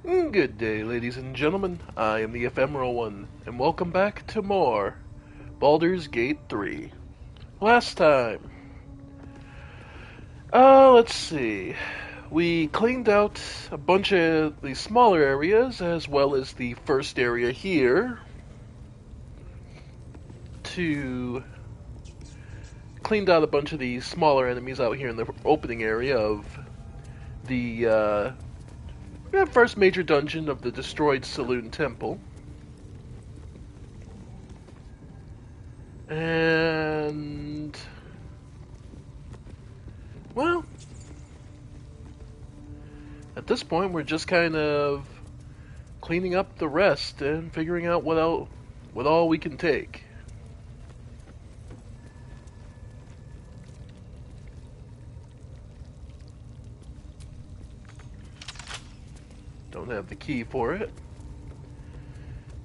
Good day, ladies and gentlemen. I am the Ephemeral One, and welcome back to more Baldur's Gate 3. Last time, let's see. We cleaned out a bunch of the smaller areas, as well as the first area here, to cleaned out a bunch of the smaller enemies out here in the opening area of the first major dungeon of the destroyed Saloon Temple. And, well, at this point we're just kind of cleaning up the rest and figuring out what all we can take. Don't have the key for it.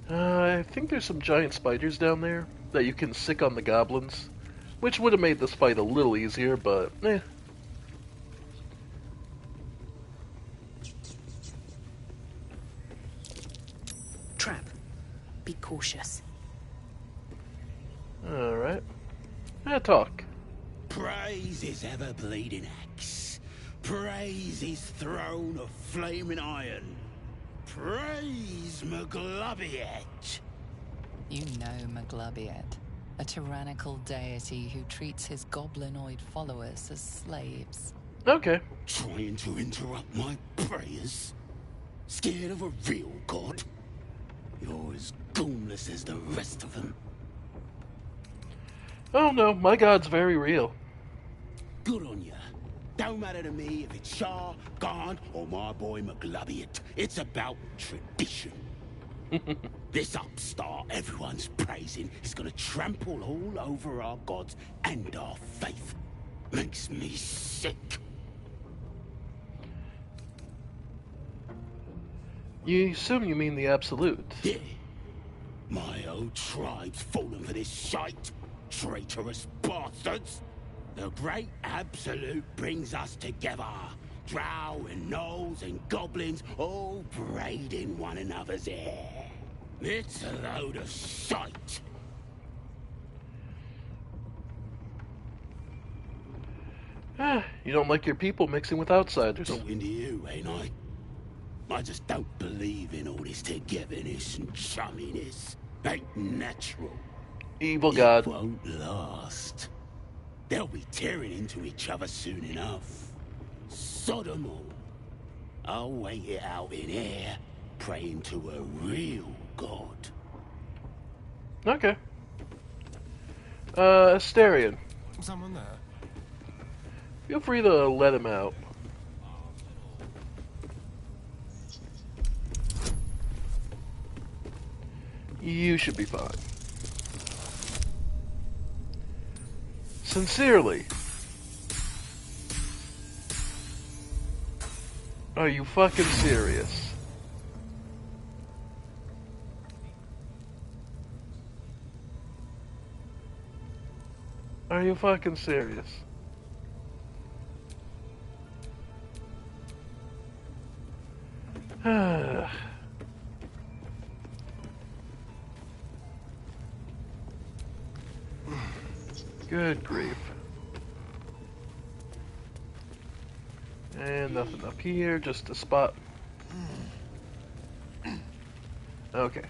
I think there's some giant spiders down there that you can sick on the goblins, which would have made this fight a little easier, but eh. Trap. Be cautious. Alright. Talk. Praise his ever-bleeding axe. Praise his throne of flaming iron. Praise Maglobiet. You know Maglobiet, a tyrannical deity who treats his goblinoid followers as slaves. Okay. Trying to interrupt my prayers? Scared of a real god? You're as goonless as the rest of them. Oh no, my god's very real. Good on ya. Don't matter to me if it's Shah, Gond, or my boy Maglobiet. It's about tradition. This upstart everyone's praising is gonna trample all over our gods and our faith. Makes me sick. You assume you mean the Absolute. Yeah. My old tribe's fallen for this shite. Traitorous bastards. The great Absolute brings us together. Drow and gnolls and goblins all braiding one another's hair. It's a load of shite. You don't like your people mixing with outsiders. Talking to you, ain't I? I just don't believe in all this togetherness and chumminess. Ain't natural. Evil god. It won't last. They'll be tearing into each other soon enough. Sodom all. I'll wait it out in air, praying to a real god. Okay. Asterion. Someone there? Feel free to let him out. You should be fine. Sincerely. Are you fucking serious? Are you fucking serious? Good grief. And nothing up here, just a spot. Okay.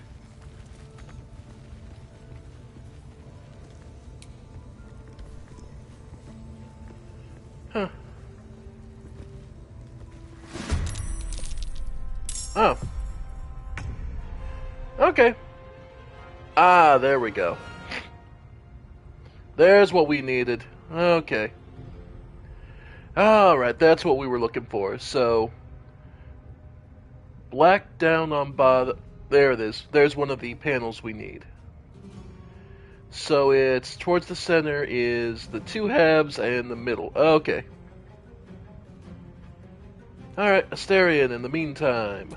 Huh. Oh. Okay. Ah, there we go. There's what we needed. Okay. Alright, that's what we were looking for. So, black down on bottom. There it is. There's one of the panels we need. So it's towards the center is the two halves and the middle. Okay. Alright, Asterion in the meantime.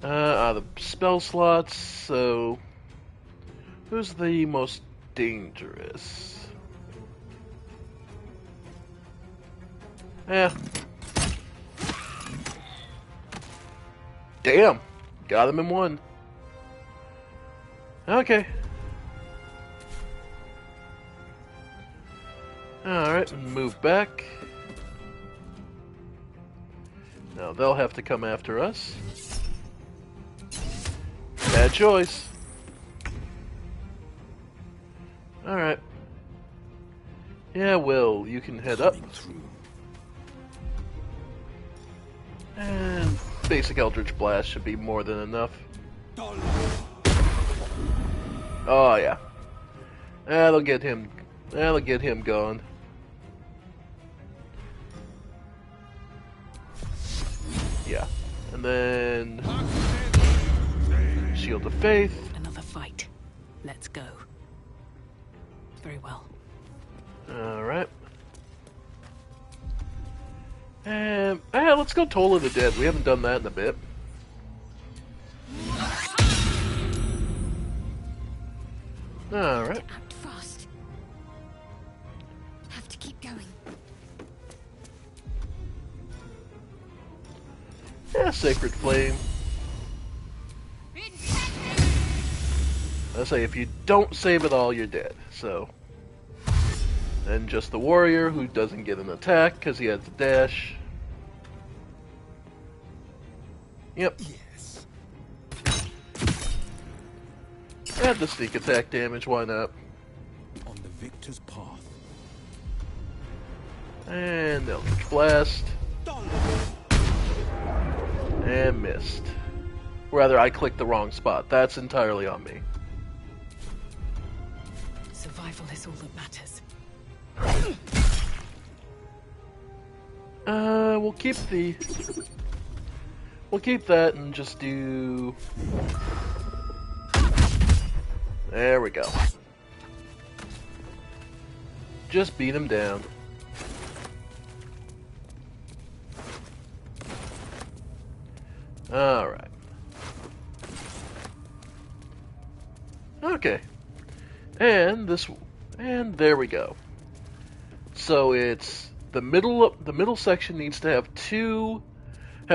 The spell slots, so who's the most dangerous? Damn! Got him in one. Okay. Alright, move back. Now they'll have to come after us. Bad choice. Alright. Yeah, Will, you can head up. And basic Eldritch Blast should be more than enough. Oh yeah. That'll get him gone. Yeah. And then Shield of Faith. Another fight. Let's go. Very well. Alright. And let's go Toll of the Dead. We haven't done that in a bit. Alright. Act fast. Have to keep going. Yeah, Sacred Flame. I say, if you don't save it all, you're dead. So, and just the warrior who doesn't get an attack because he has a dash. Yep. Yes. Add the sneak attack damage. Why not? On the victor's path. And Eldritch Blast. And missed. Rather, I clicked the wrong spot. That's entirely on me. Survival is all that matters. We'll keep that and just do... There we go. Just beat him down. Alright. Okay. And there we go. So it's the middle section needs to have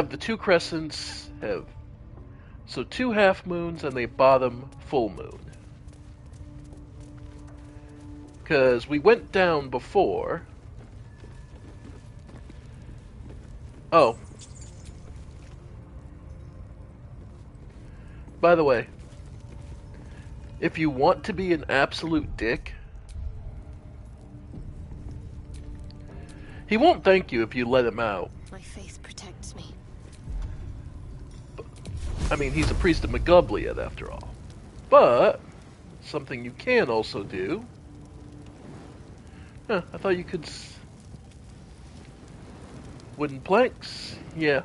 the two crescents, so 2 half moons and a bottom full moon. Because we went down before. Oh. By the way, if you want to be an absolute dick, he won't thank you if you let him out. My faith protects me. I mean, he's a priest of Magabliad, after all. But, something you can also do... Huh, I thought you could... Wooden planks? Yeah.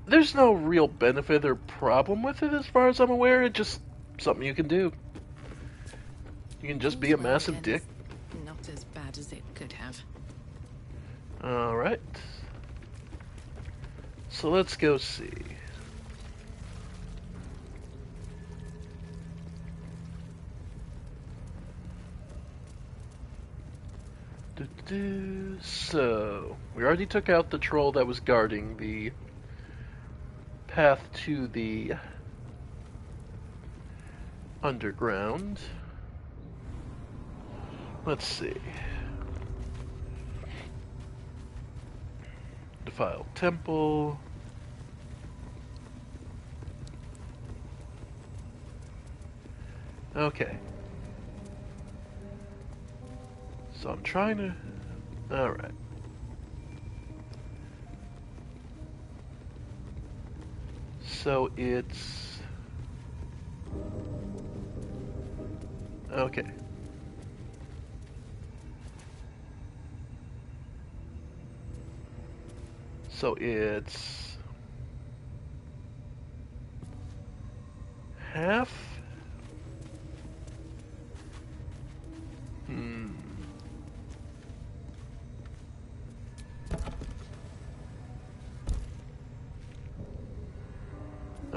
There's no real benefit or problem with it as far as I'm aware. It's just something you can do. You can just be a massive dick. Not as bad as it could have. Alright. So let's go see. So, we already took out the troll that was guarding the path to the underground. Let's see. Defiled Temple. Okay. So I'm trying to... Alright. So it's... Okay. So it's... half?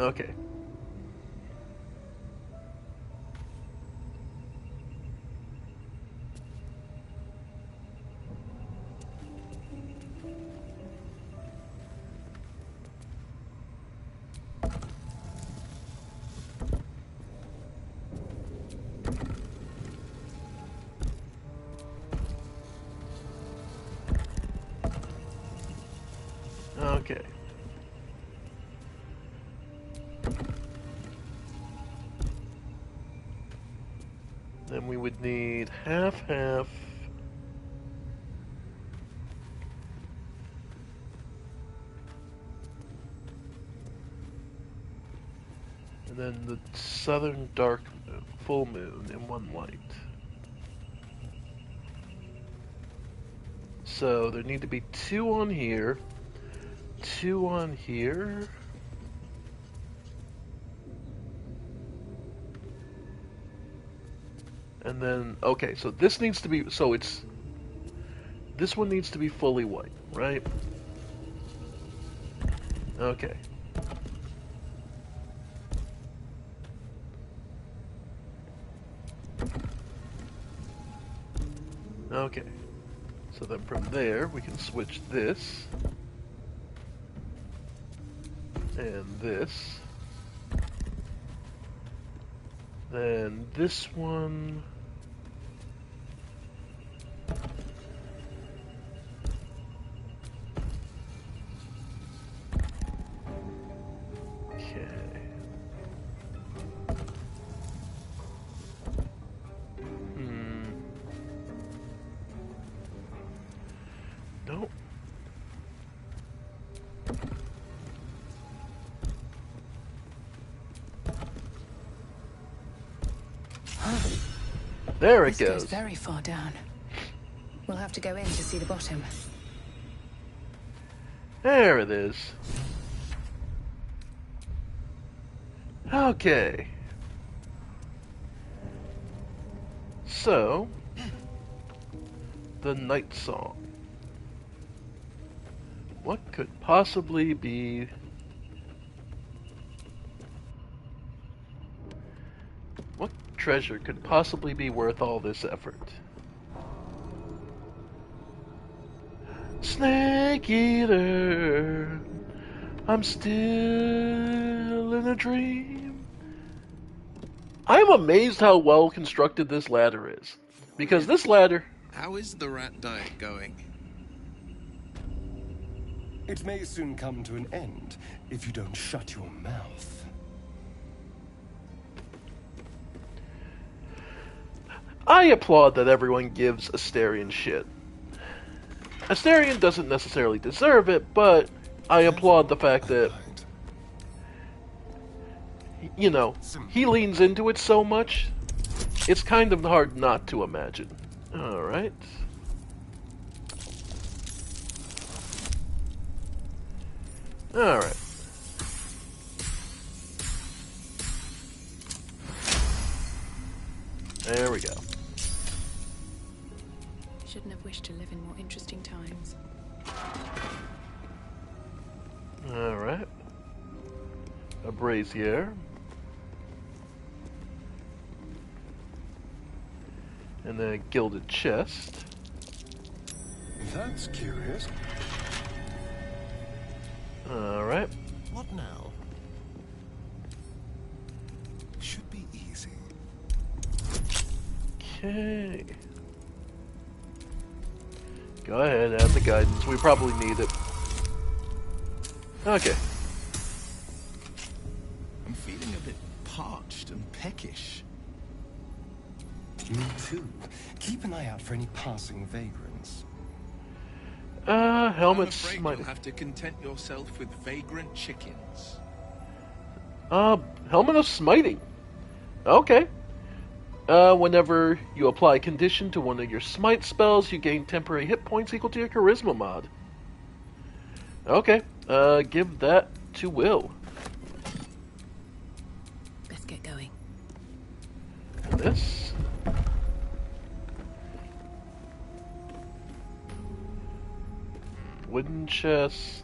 Okay. Okay. Then we would need half. And then the southern dark moon, full moon in one light. So there need to be 2 on here, 2 on here. And then, okay, so this needs to be, so it's, this one needs to be fully white, right? Okay. Okay. So then from there, we can switch this. And this. Then this one. Okay. Nope. There it This goes. very far down. We'll have to go in to see the bottom. There it is. Okay. So, the night song. What could possibly be... What treasure could possibly be worth all this effort? Snake Eater, I'm still in a dream. I'm amazed how well constructed this ladder is. Because this ladder... How is the rat diet going? It may soon come to an end if you don't shut your mouth. I applaud that everyone gives Asterion shit. Asterion doesn't necessarily deserve it, but I applaud the fact that, you know, he leans into it so much, it's kind of hard not to imagine. Alright. Alright. There we go. Shouldn't have wished to live in more interesting times. Alright. A brazier. And then a gilded chest. That's curious. Alright. What now? Should be easy. Okay. Go ahead, add the guidance. We probably need it. Okay. I'm feeling a bit parched and peckish. Me too. Keep an eye out for any passing vagrants. Helmet I'm afraid smite. you'll have to content yourself with vagrant chickens. Helmet of Smiting. Okay. Whenever you apply condition to one of your smite spells, you gain temporary hit points equal to your charisma mod. Okay. Give that to Will. Let's get going. This. Wooden chest.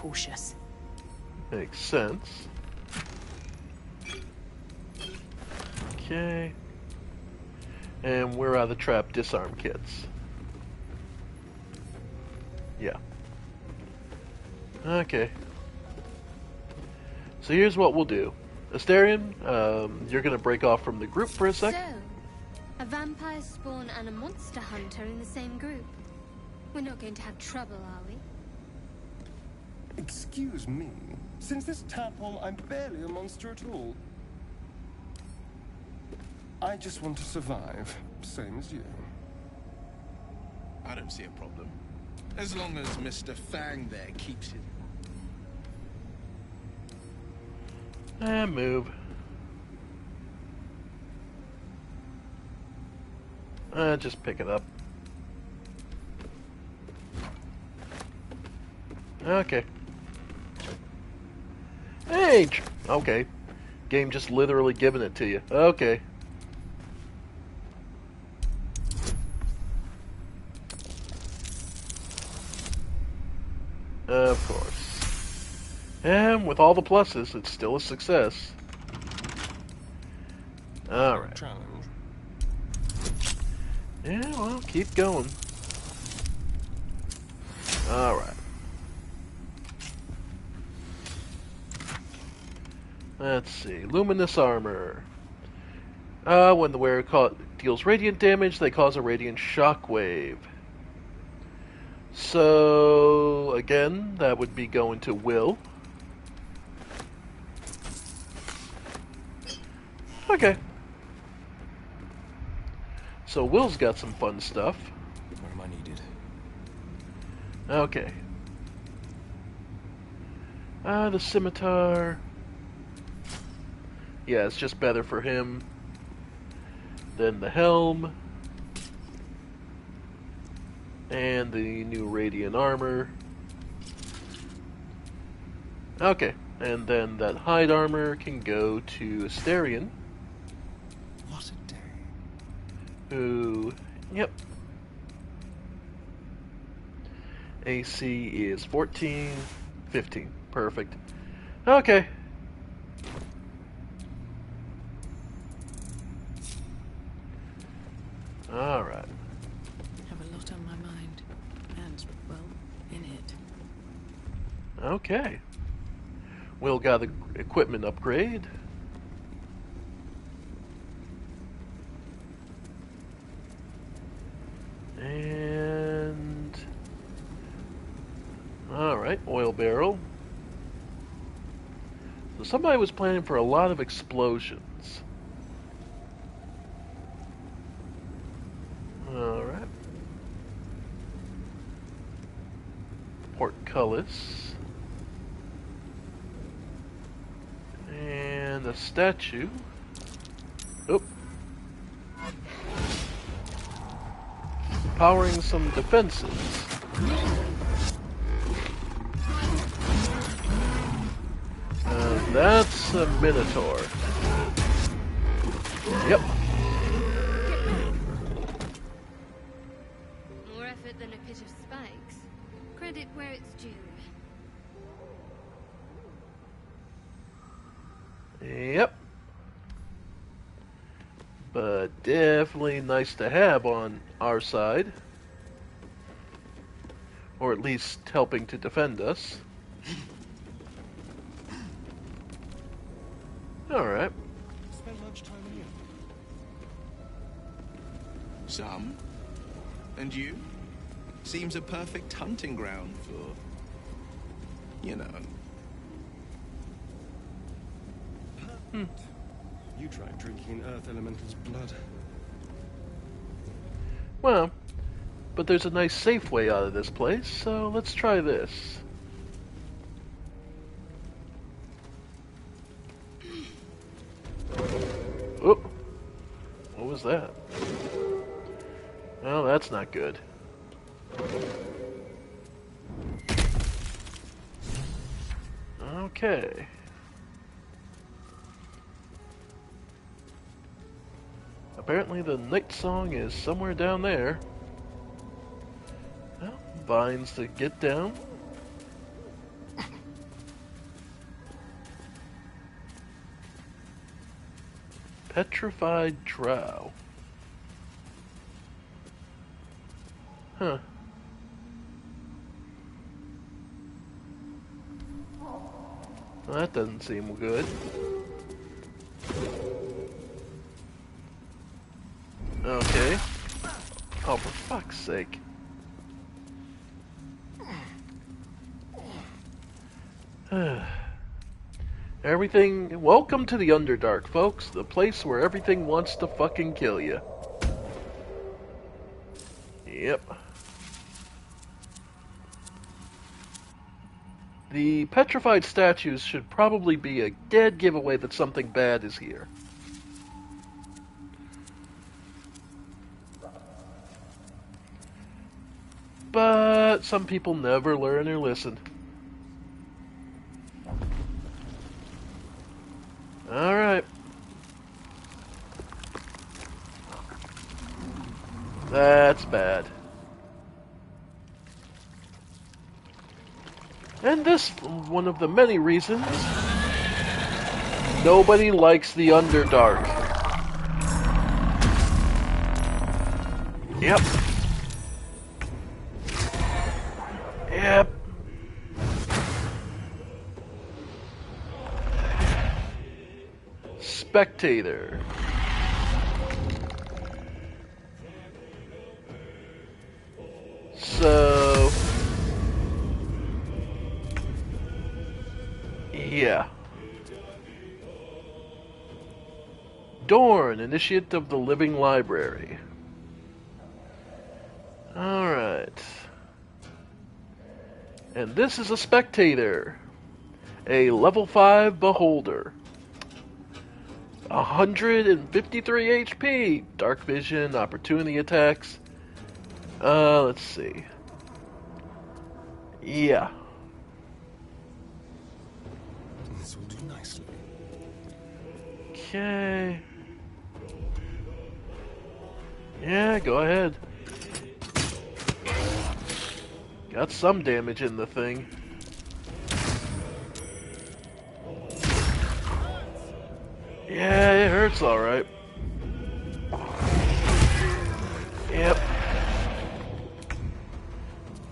cautious. Makes sense. Okay. And where are the trap disarm kits? Yeah. Okay. So here's what we'll do. Asterion, you're gonna break off from the group for a sec. So, a vampire spawn and a monster hunter in the same group. We're not going to have trouble, are we? Excuse me. Since this tadpole, I'm barely a monster at all. I just want to survive, same as you. I don't see a problem. As long as Mr. Fang there keeps it. And move. Just pick it up. Okay. Hey! Okay. Game just literally giving it to you. Okay. Of course. And with all the pluses, it's still a success. Alright. Challenge. Yeah, well, keep going. Alright. Let's see. Luminous armor. When the wearer deals radiant damage, they cause a radiant shockwave. So, again, that would be going to Will. Okay. So Will's got some fun stuff. Where am I needed? Okay. The scimitar. Yeah, it's just better for him than the helm. And the new radiant armor. Okay, and then that hide armor can go to Asterion. What a day. Who, yep. AC is 14, 15. Perfect. Okay. Alright. Have a lot on my mind. And, well, in it. Okay. Will got the equipment upgrade. And... Alright, oil barrel. So somebody was planning for a lot of explosions. Alright. Portcullis. And a statue. Oop. Powering some defenses. That's a Minotaur. Yep. More effort than a pit of spikes. Credit where it's due. Yep. But definitely nice to have on our side. Or at least helping to defend us. Alright. Spend much time in here. Some. And you? Seems a perfect hunting ground for... you know. You tried drinking Earth Elemental's blood. Well, but there's a nice safe way out of this place, so let's try this. Oop. What was that? Well, that's not good. Okay. Apparently the night song is somewhere down there. Well, vines to get down. Petrified drow. Huh. Well, that doesn't seem good. Okay. Oh, for fuck's sake. Everything... Welcome to the Underdark, folks. The place where everything wants to fucking kill you. Yep. The petrified statues should probably be a dead giveaway that something bad is here. But some people never learn or listen. Alright. That's bad. And this one of the many reasons nobody likes the Underdark. Yep. Yep. Spectator. So... yeah. Dorn, Initiate of the Living Library. Alright. And this is a Spectator. A level 5 Beholder. 153 HP. Dark Vision, Opportunity Attacks. Let's see. Yeah. This will do nicely. Okay. Yeah, go ahead. Got some damage in the thing. Yeah, it hurts alright. Yep.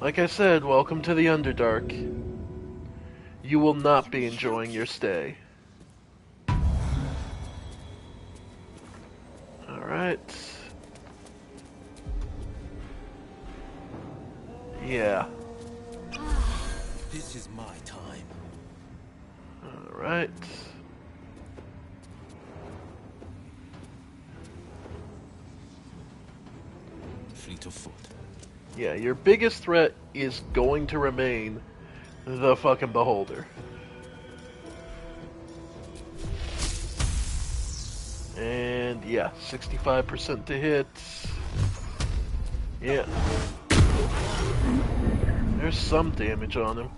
Like I said, welcome to the Underdark. You will not be enjoying your stay. Alright. Yeah. This is my time. Alright. Fleet of foot. Yeah, your biggest threat is going to remain the fucking Beholder. And yeah, 65% to hit. Yeah. There's some damage on him.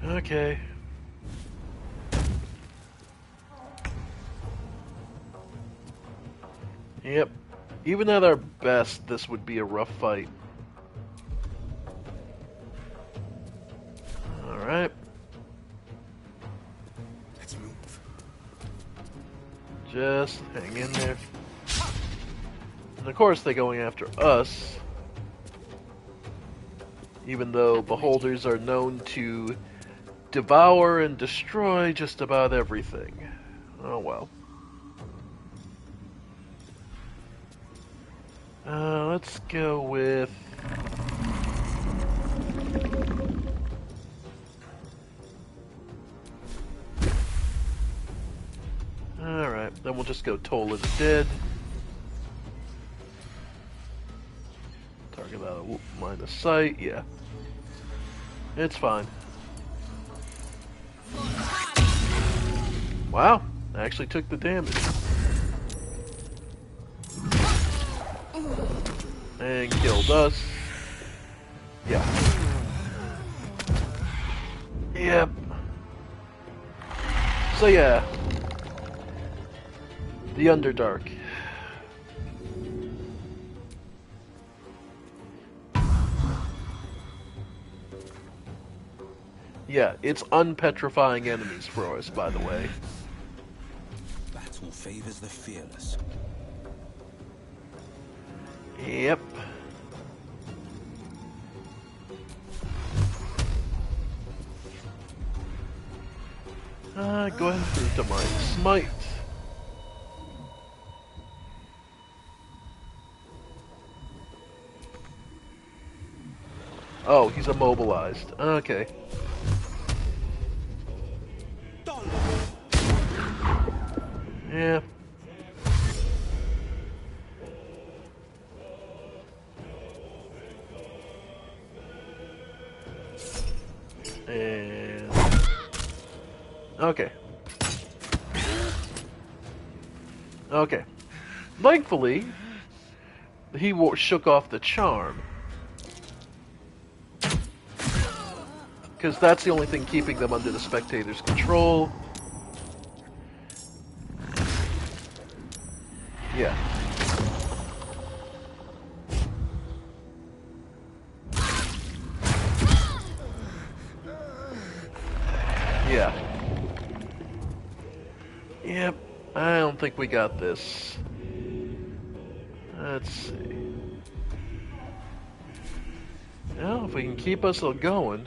Okay. Yep. Even at our best, this would be a rough fight. Alright. Let's move. Just hang in there. And of course they're going after us. Even though beholders are known to devour and destroy just about everything. Oh well. Let's go with... Alright, then we'll just go Toll of the Dead. Target out of line of sight, yeah. It's fine. Wow, I actually took the damage. And killed us. Yeah. Yep. So yeah. The Underdark. Yeah, it's unpetrifying enemies for us, by the way. Battle favors the fearless. Yep. Go ahead and move to my smite. Oh, he's immobilized. Okay. Yeah. And... okay. Okay. Thankfully, he shook off the charm. Because that's the only thing keeping them under the spectator's control. Yeah. Yeah. Yep. I don't think we got this. Let's see. Well, if we can keep us going.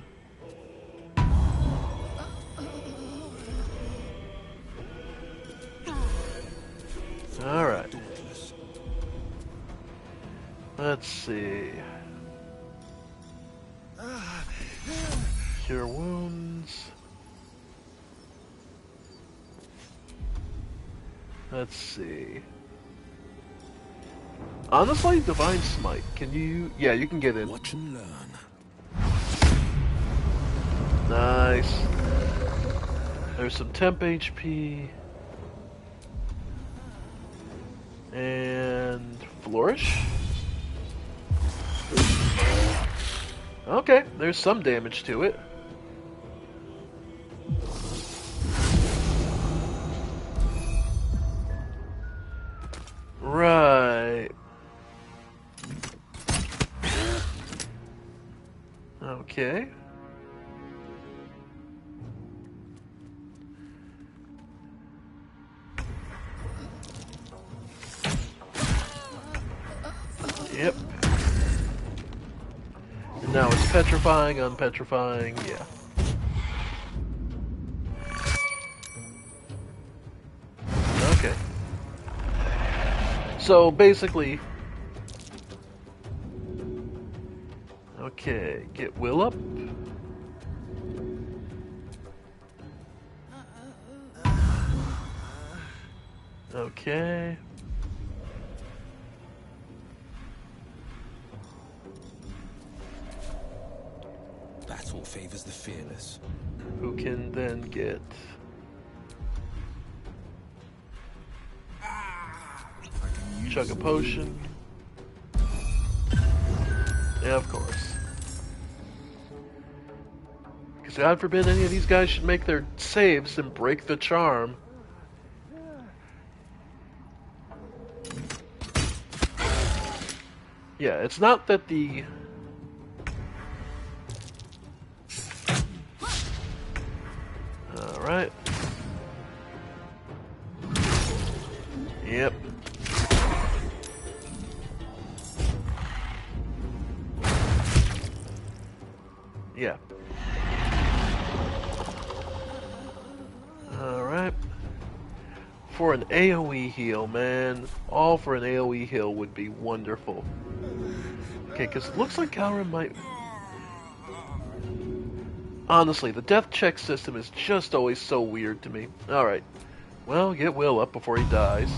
Alright. Let's see. Cure wounds. Let's see. Honestly, Divine Smite. Can you... yeah, you can get in. Watch and learn. Nice. There's some temp HP. And... flourish? Okay, there's some damage to it. Right. Okay. Yep. And now it's petrifying, unpetrifying, yeah. Okay. So basically, okay, get Will up. Okay. Battle favors the fearless. Who can then get... chug a potion. Yeah, of course. Because God forbid any of these guys should make their saves and break the charm. Yeah, it's not that the... Alright. Yep. Yeah. Alright. For an AoE heal, man. All for an AoE heal would be wonderful. Okay, because it looks like Calren might... honestly, the death check system is just always so weird to me. Alright. Well, get Will up before he dies.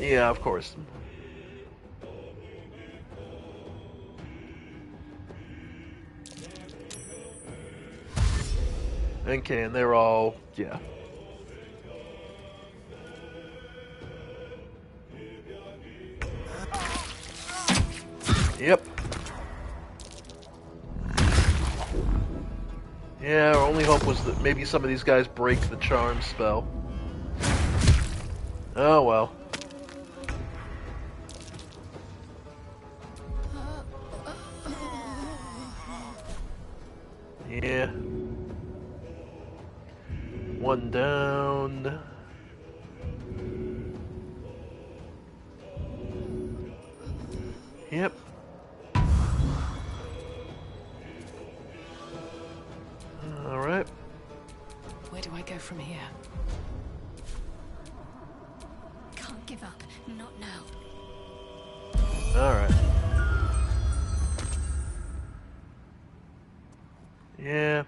Yeah, of course. Okay, and they're all... yeah. Yep. Yeah, our only hope was that maybe some of these guys break the charm spell. Oh well. one down. Yep. Alright. Where do I go from here? Can't give up. Not now. Alright. Yeah.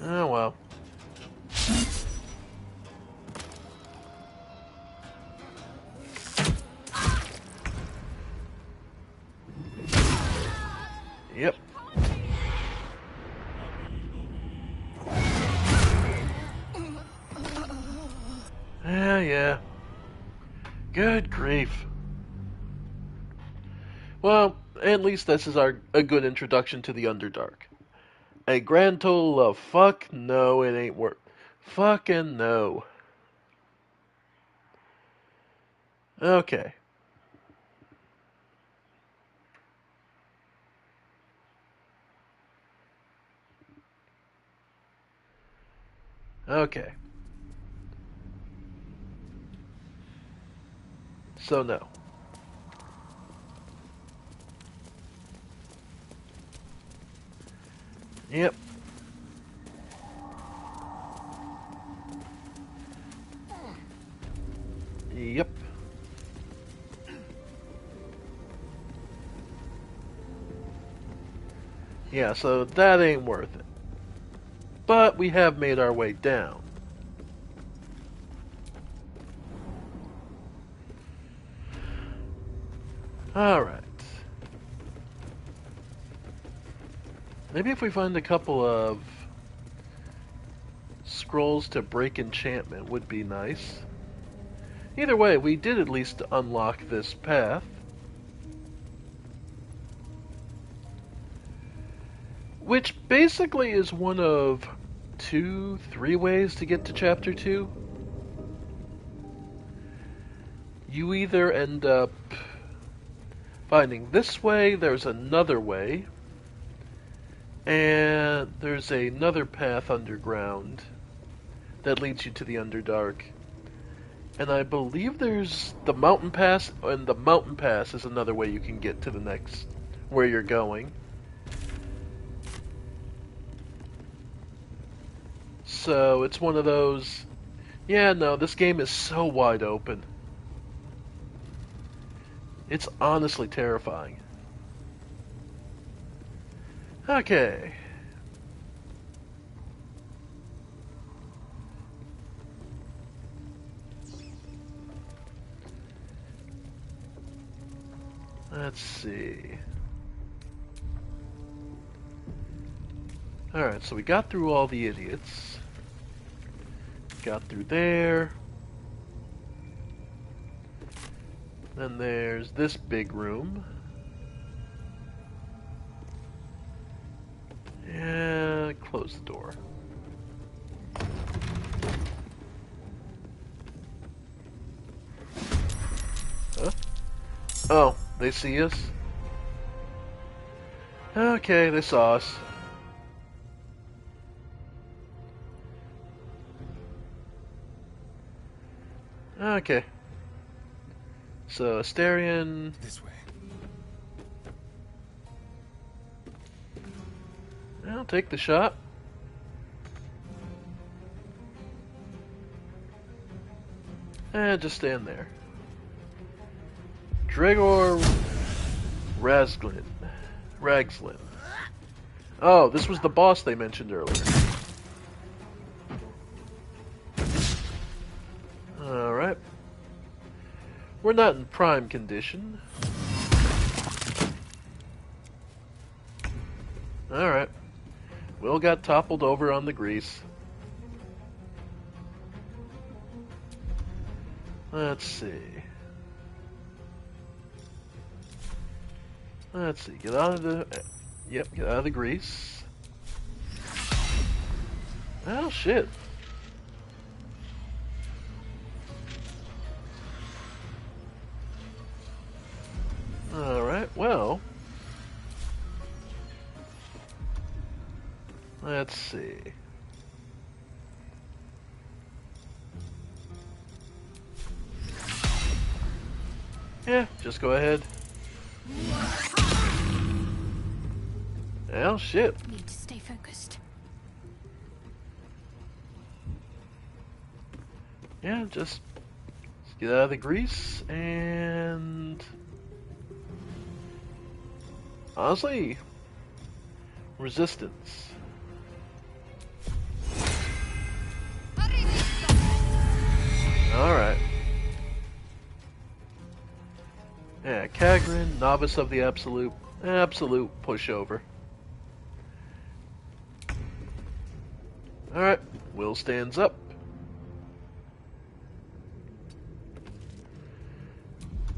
Oh well. Yep. Yeah. Good grief. Well, at least this is a good introduction to the Underdark. A grand total of fuck no, it ain't worth. Fucking no. Okay. Okay. So no. Yep. Yep. Yeah, so that ain't worth it. But we have made our way down. Alright. Maybe if we find a couple of scrolls to break enchantment would be nice. Either way, we did at least unlock this path. Which basically is one of 2, 3 ways to get to Chapter 2. You either end up finding this way, there's another way, and there's another path underground that leads you to the Underdark. And I believe there's the mountain pass, and the mountain pass is another way you can get to the next, where you're going. So it's one of those, yeah, no, this game is so wide open. It's honestly terrifying. Okay. Let's see. Alright, so we got through all the idiots. Got through there. Then there's this big room. And close the door. Huh? Oh, they see us? Okay, they saw us. Okay. So, Asterion. This way. I'll take the shot. And just stand there. Dragor Ragslin. Oh, this was the boss they mentioned earlier. Alright. We're not in prime condition. Alright. Will got toppled over on the grease. Let's see. Let's see. Get out of the... Yep, get out of the grease. Oh, shit. Alright, well... let's see. Yeah, just go ahead. Well, shit. Need to stay focused. Yeah, just get out of the grease and... honestly, resistance. Alright. Yeah, Kagrin, Novice of the Absolute. Absolute pushover. Alright, Will stands up.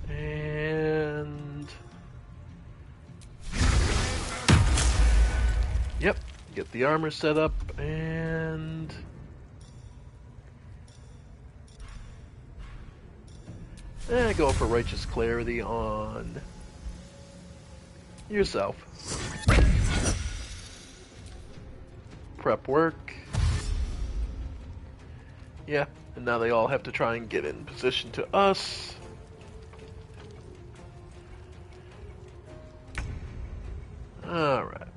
And... yep, get the armor set up, and... go for Righteous Clarity on yourself. Prep work. Yeah, and now they all have to try and get in position to us. Alright.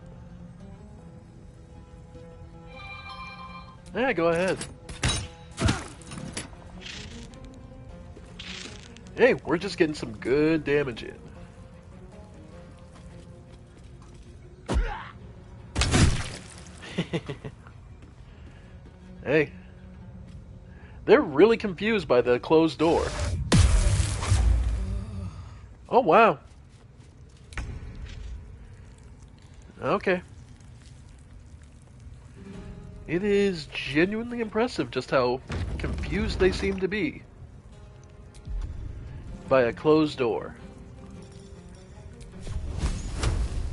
Yeah, go ahead. Hey, we're just getting some good damage in. Hey. They're really confused by the closed door. Oh, wow. Okay. It is genuinely impressive just how confused they seem to be by a closed door.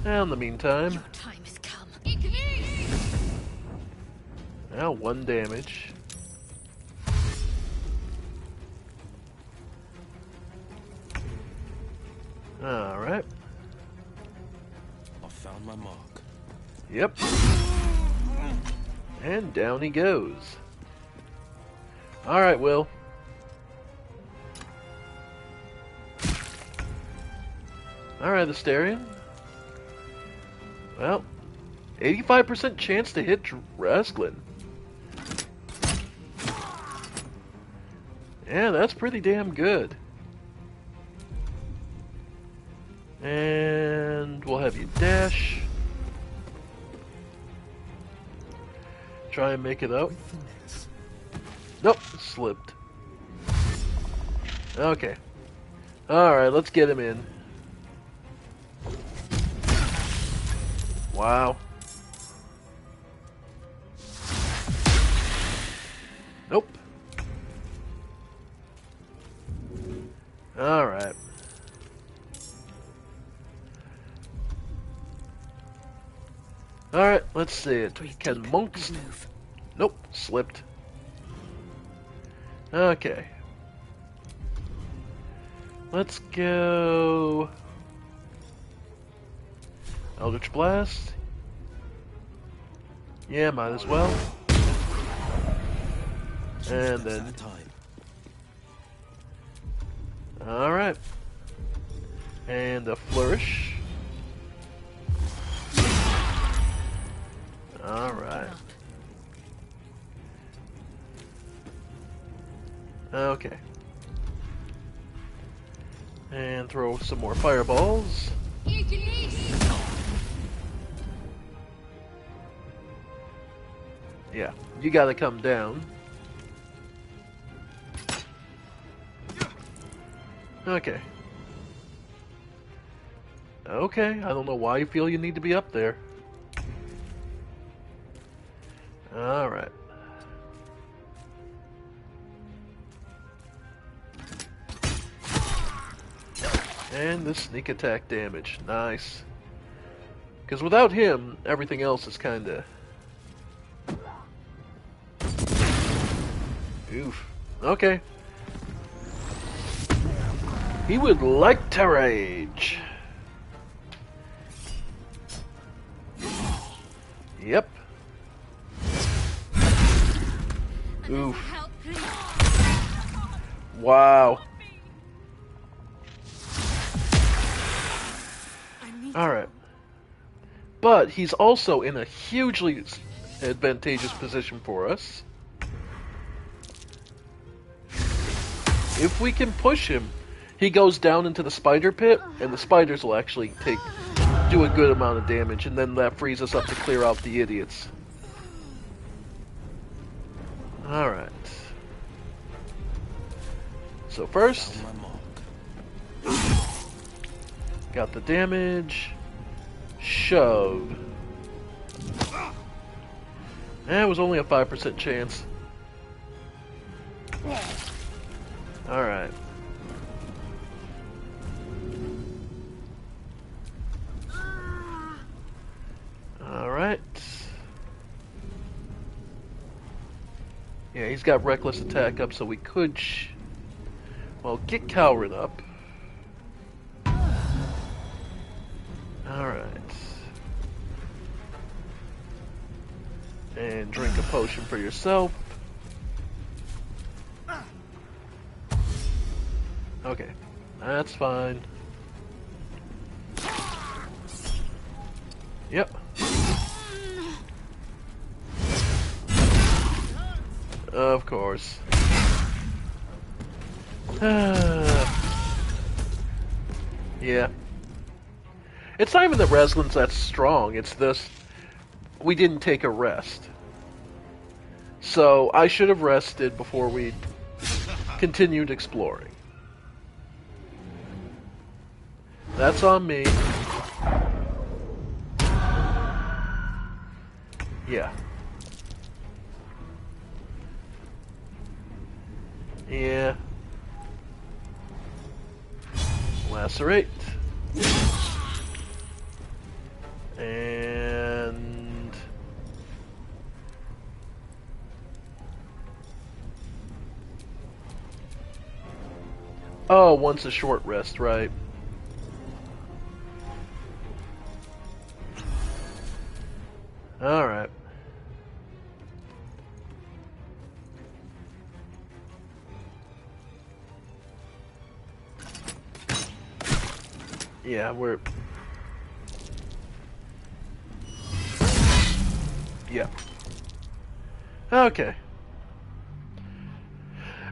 Now, in the meantime... Your time has come. now, 1 damage. Alright. I found my mark. Yep. And down he goes. Alright, Will. Alright, Asterion. Well, 85% chance to hit Rasklin. Yeah, that's pretty damn good. And we'll have you dash. Try and make it out. Nope, slipped. Okay. Alright, let's get him in. Wow. Nope. Alright. Alright, let's see it. Can monks... nope, slipped. Okay. Let's go... Eldritch Blast. Yeah, might as well. And then... alright. And a Flourish. Alright. Okay. And throw some more fireballs. Yeah, you gotta come down. Okay. Okay, I don't know why you feel you need to be up there. Alright. And the sneak attack damage. Nice. Because without him, everything else is kinda... oof. Okay. He would like to rage. Yep. Vanessa, Oof. help, please. Wow. I need Alright. But he's also in a hugely advantageous position for us. If we can push him, he goes down into the spider pit, and the spiders will actually do a good amount of damage, and then that frees us up to clear out the idiots. Alright. So first, got the damage. Shove. It was only a 5% chance. Alright. Alright. Yeah, he's got reckless attack up, so we could well, get Coward up. Alright. And drink a potion for yourself. Okay, that's fine. Yep. Of course. Yeah. It's not even that Reslin's that strong, it's this... We didn't take a rest. So, I should have rested before we continued exploring. That's on me. Yeah. Yeah. Lacerate. And... Oh, once a short rest, right. Alright. Yeah, we're... Yeah. Okay.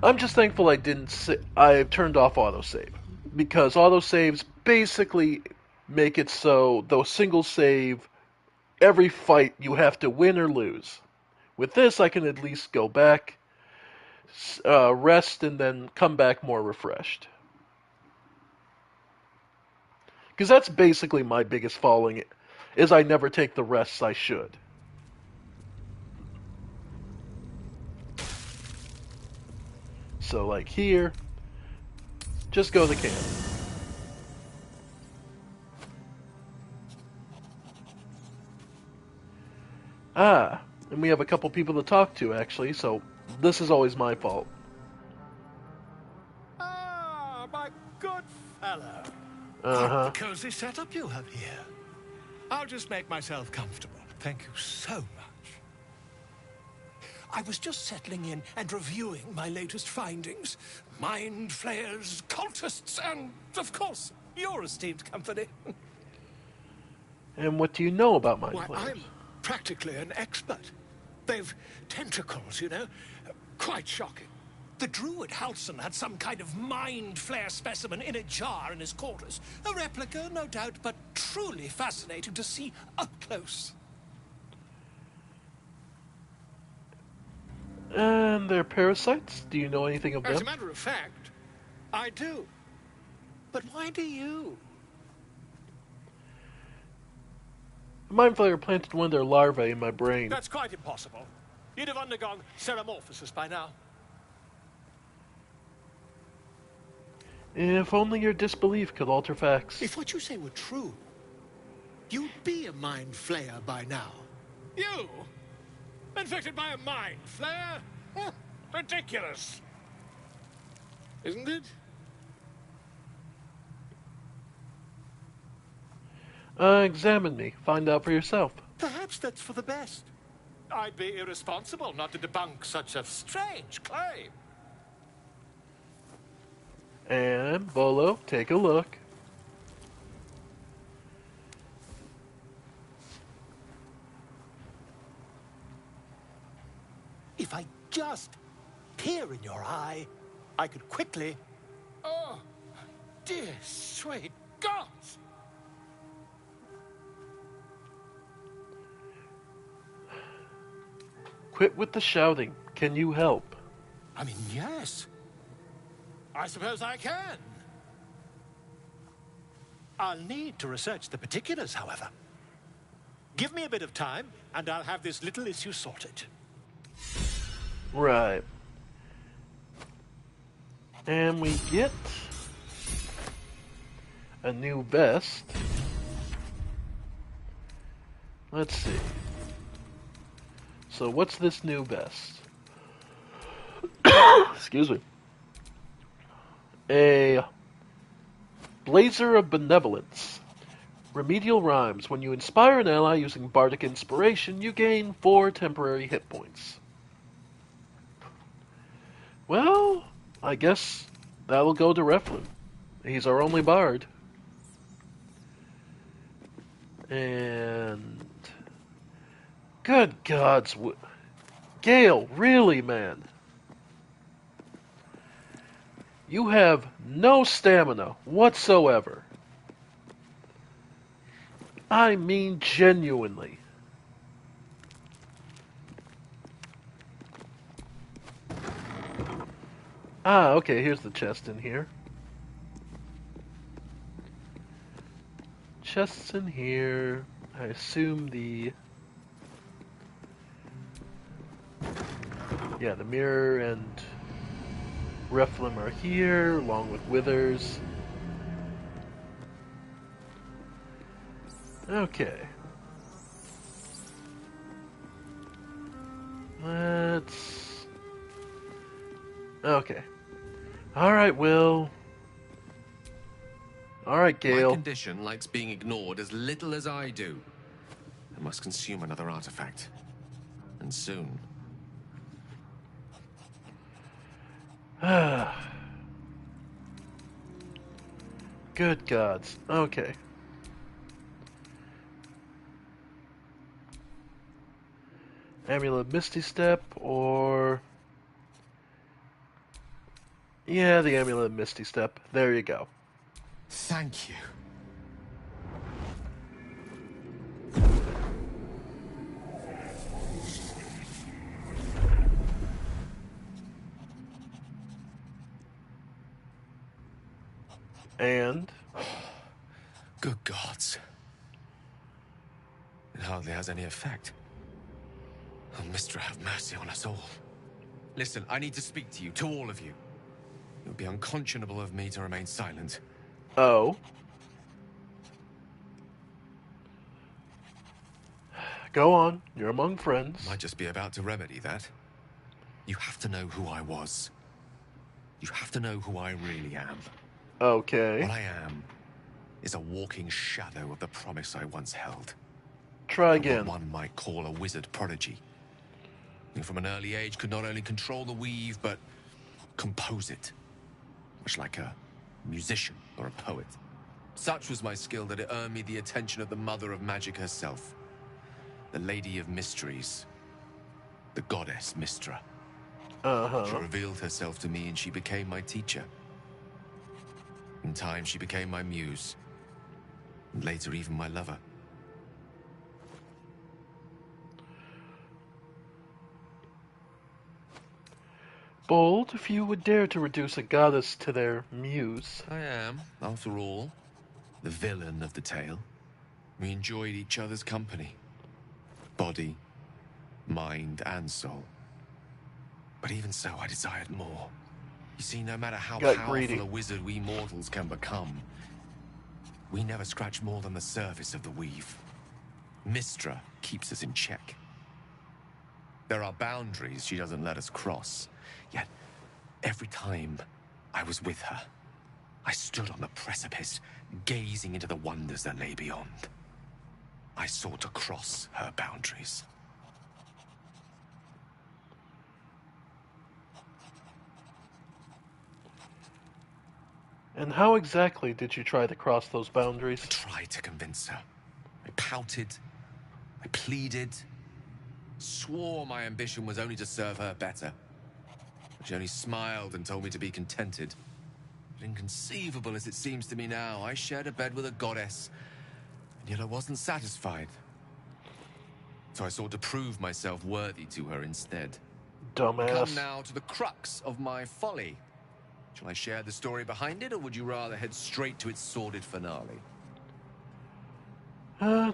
I'm just thankful I turned off autosave. Because autosaves basically make it so, though single save, every fight you have to win or lose. With this, I can at least go back, rest, and then come back more refreshed. Because that's basically my biggest falling, is I never take the rests I should. So, like here, just go to camp. Ah, and we have a couple people to talk to, actually, so this is always my fault. Ah, my good fellow. Uh-huh. What a cozy setup you have here. I'll just make myself comfortable. Thank you so much. I was just settling in and reviewing my latest findings. Mind flayers, cultists, and, of course, your esteemed company. And what do you know about mind Why, flayers? I'm practically an expert. They've tentacles, you know. Quite shocking. The druid Halson had some kind of mind flare specimen in a jar in his quarters. A replica, no doubt, but truly fascinating to see up close. And they're parasites? Do you know anything of As a them? matter of fact, I do. But why do you? A mind flayer planted one of their larvae in my brain. That's quite impossible. You'd have undergone ceramorphosis by now. If only your disbelief could alter facts. If what you say were true, you'd be a mind flayer by now. You? Infected by a mind flare? Ridiculous. Isn't it? Examine me. Find out for yourself. Perhaps that's for the best. I'd be irresponsible not to debunk such a strange claim. And, Bolo, take a look. If I just peer in your eye, I could quickly... Oh, dear sweet gods! Quit with the shouting. Can you help? I mean, yes. I suppose I can. I'll need to research the particulars, however. Give me a bit of time, and I'll have this little issue sorted. Right. And we get a new vest. Let's see. So what's this new vest? Excuse me. A Blazer of Benevolence. Remedial rhymes. When you inspire an ally using bardic inspiration, you gain 4 temporary hit points. Well, I guess that'll go to Reflin. He's our only bard. And... Good gods... Gale, really, man? You have no stamina whatsoever. I mean genuinely. Ah, okay, here's the chest in here. Chests in here. I assume the... Yeah, the mirror and Reflin are here, along with Withers. Okay. Let's... Okay. Alright, Will. Alright, Gale. My condition likes being ignored as little as I do. I must consume another artifact. And soon. Good gods. Okay. Amulet Misty Step, or... Yeah, the Amulet Misty Step. There you go. Thank you. And? Good gods. It hardly has any effect. Oh, Mistra, have mercy on us all. Listen, I need to speak to you, to all of you. It would be unconscionable of me to remain silent. Oh? Go on, you're among friends. Might just be about to remedy that. You have to know who I was. You have to know who I really am. Okay. What I am is a walking shadow of the promise I once held. Try again. What one might call a wizard prodigy. Who from an early age could not only control the weave, but compose it. Much like a musician or a poet. Such was my skill that it earned me the attention of the mother of magic herself. The Lady of Mysteries. The goddess Mistra. She revealed herself to me and she became my teacher. In time, she became my muse. And later, even my lover. Bold if you would dare to reduce a goddess to their muse. I am, after all, the villain of the tale. We enjoyed each other's company. Body, mind, and soul. But even so, I desired more. You see, no matter how powerful a wizard we mortals can become, we never scratch more than the surface of the weave. Mistra keeps us in check. There are boundaries she doesn't let us cross. Yet, every time I was with her, I stood on the precipice, gazing into the wonders that lay beyond. I sought to cross her boundaries. And how exactly did you try to cross those boundaries? I tried to convince her. I pouted. I pleaded. Swore my ambition was only to serve her better. But she only smiled and told me to be contented. But inconceivable as it seems to me now, I shared a bed with a goddess, and yet I wasn't satisfied. So I sought to prove myself worthy to her instead. Dumbass. Come now to the crux of my folly. Shall I share the story behind it, or would you rather head straight to its sordid finale?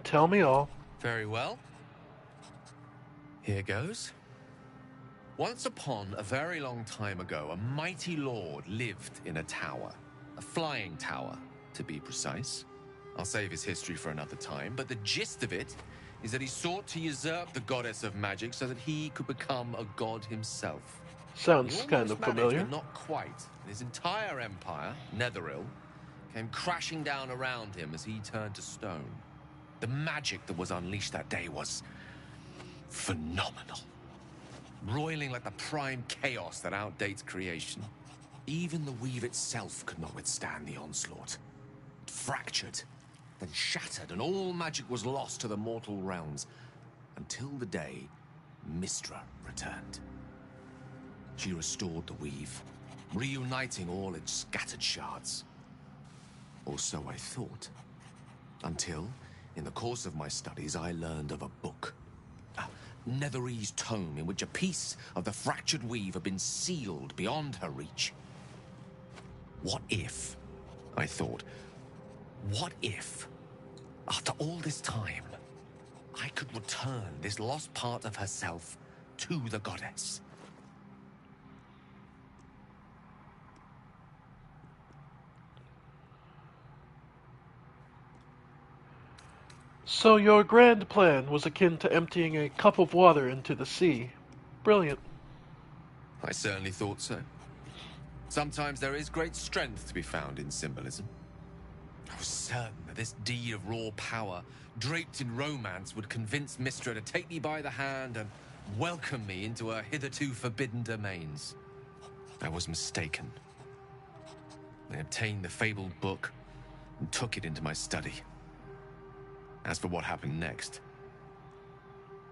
Tell me all. Very well. Here goes. Once upon a very long time ago, a mighty lord lived in a tower. A flying tower, to be precise. I'll save his history for another time, but the gist of it is that he sought to usurp the goddess of magic so that he could become a god himself. Sounds He kind almost of managed, familiar. but not quite. His entire empire, Netheril, came crashing down around him as he turned to stone. The magic that was unleashed that day was phenomenal. Roiling like the prime chaos that outdates creation. Even the weave itself could not withstand the onslaught. It fractured, then shattered, and all magic was lost to the mortal realms, until the day Mystra returned. She restored the weave, reuniting all its scattered shards. Or so I thought. Until, in the course of my studies, I learned of a book. A Netherese tome in which a piece of the fractured weave had been sealed beyond her reach. What if, I thought, what if, after all this time, I could return this lost part of herself to the goddess? So your grand plan was akin to emptying a cup of water into the sea. Brilliant. I certainly thought so. Sometimes there is great strength to be found in symbolism. I was certain that this deed of raw power, draped in romance, would convince Mystra to take me by the hand and welcome me into her hitherto forbidden domains. I was mistaken. I obtained the fabled book and took it into my study. As for what happened next...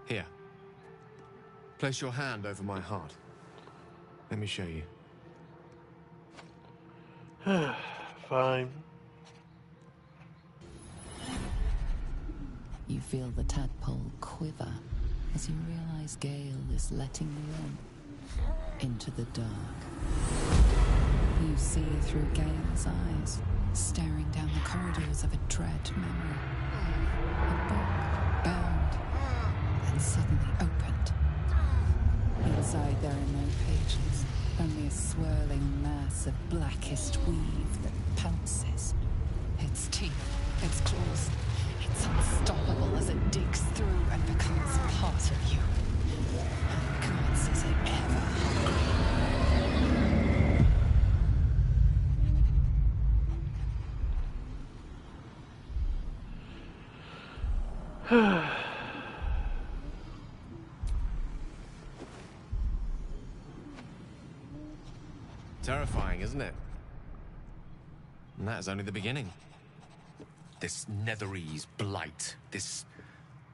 Here. Place your hand over my heart. Let me show you. Fine. You feel the tadpole quiver as you realize Gale is letting you in, into the dark. You see through Gale's eyes, staring down the corridors of a dread memory. A book bound and suddenly opened. Inside there are no pages, only a swirling mass of blackest weave that pounces. Its teeth, its claws, it's unstoppable as it digs through and becomes part of you. And gods, is it ever hungry. Terrifying, isn't it? And that is only the beginning. This Netherese blight, this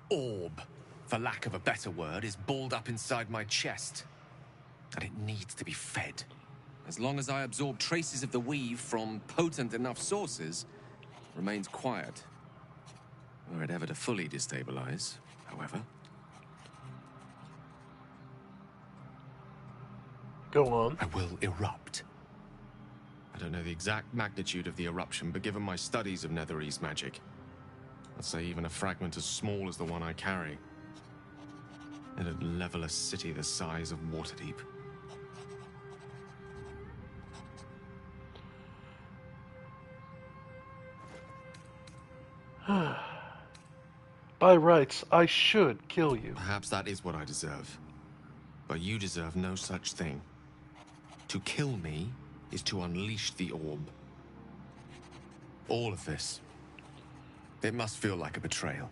orb, for lack of a better word, is balled up inside my chest. And it needs to be fed. As long as I absorb traces of the weave from potent enough sources, it remains quiet. Were it ever to fully destabilize, however. Go on. I will erupt. I don't know the exact magnitude of the eruption, but given my studies of Netherese magic, I'd say even a fragment as small as the one I carry, it'd level a city the size of Waterdeep. By rights, I should kill you. Perhaps that is what I deserve. But you deserve no such thing. To kill me is to unleash the orb. All of this. It must feel like a betrayal.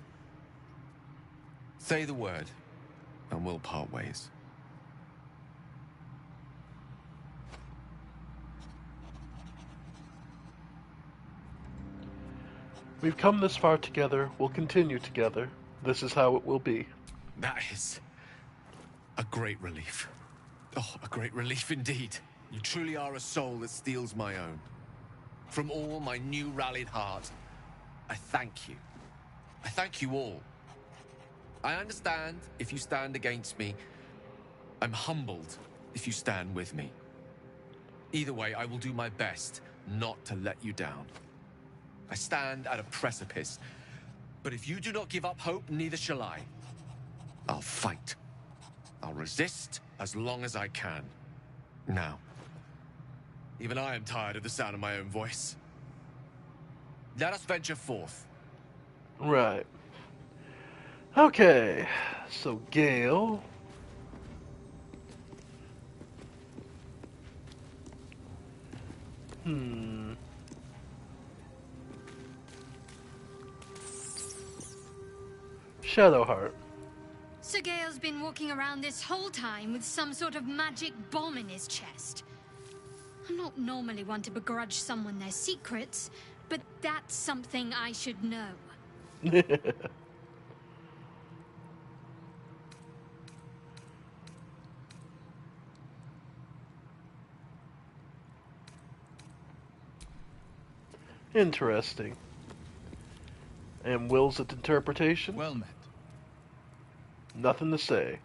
Say the word, and we'll part ways. We've come this far together, we'll continue together. This is how it will be. That is a great relief. Oh, a great relief indeed. You truly are a soul that steals my own. From all my new rallied heart, I thank you. I thank you all. I understand if you stand against me. I'm humbled if you stand with me. Either way, I will do my best not to let you down. I stand at a precipice, but if you do not give up hope, neither shall I. I'll fight. I'll resist as long as I can. Now, even I am tired of the sound of my own voice. Let us venture forth. Right. Okay, so Gale. Shadowheart. So Gale's been walking around this whole time with some sort of magic bomb in his chest. I'm not normally one to begrudge someone their secrets, but that's something I should know. Interesting. And Will's interpretation? Well met. Nothing to say.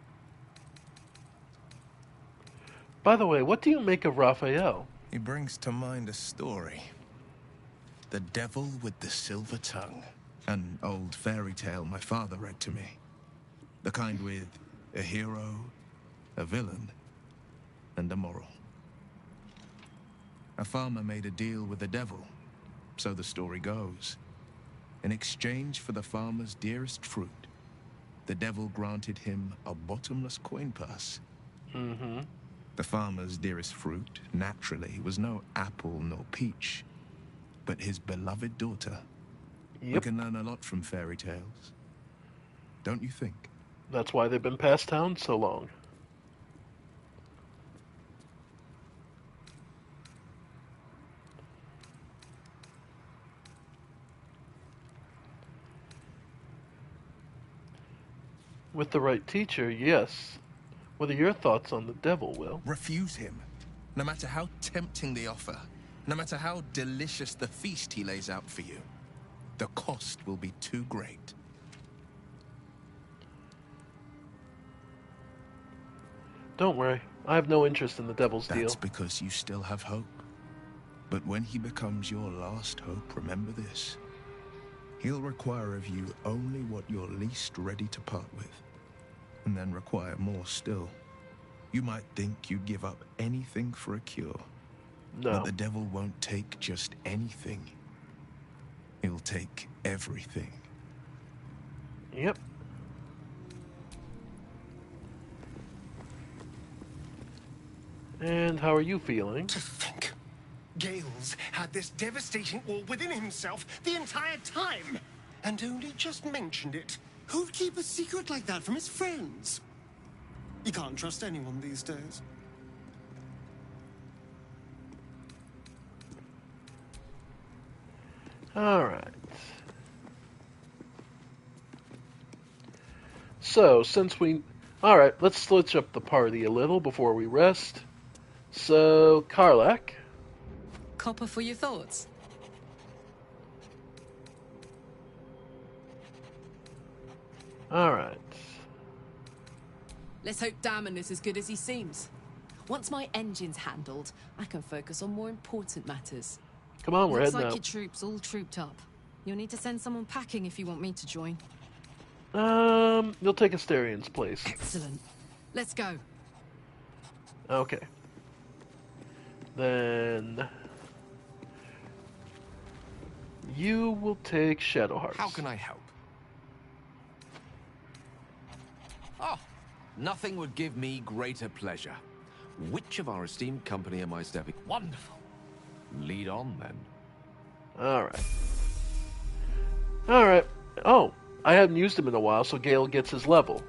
By the way, what do you make of Raphael? He brings to mind a story. The Devil with the Silver Tongue. An old fairy tale my father read to me. The kind with a hero, a villain, and a moral. A farmer made a deal with the devil, so the story goes. In exchange for the farmer's dearest fruit, the devil granted him a bottomless coin purse. The farmer's dearest fruit, naturally, was no apple nor peach, but his beloved daughter. Yep. We can learn a lot from fairy tales. Don't you think? That's why they've been passed down so long. With the right teacher, yes. What are your thoughts on the devil, Will? Refuse him, no matter how tempting the offer, no matter how delicious the feast he lays out for you. The cost will be too great. Don't worry, I have no interest in the devil's deal. That's because you still have hope. But when he becomes your last hope, remember this. He'll require of you only what you're least ready to part with, and then require more still. You might think you'd give up anything for a cure. No. But the devil won't take just anything. He'll take everything. Yep. And how are you feeling? To think, Gale's had this devastating war within himself the entire time, and only just mentioned it. Who'd keep a secret like that from his friends? You can't trust anyone these days. Alright. So, since we... Alright, let's switch up the party a little before we rest. So, Karlak. Copper for your thoughts. Alright. Let's hope Damon is as good as he seems. Once my engine's handled, I can focus on more important matters. Come on, we're Looks heading like out. your troops all trooped up. You'll need to send someone packing if you want me to join. You'll take Asterian's place. Excellent. Let's go. Okay. Then... you will take Shadowheart. How can I help? Oh, nothing would give me greater pleasure. Which of our esteemed company am I stepping? Wonderful. Lead on, then. Alright. Alright. Oh, I haven't used him in a while, so Gale gets his level.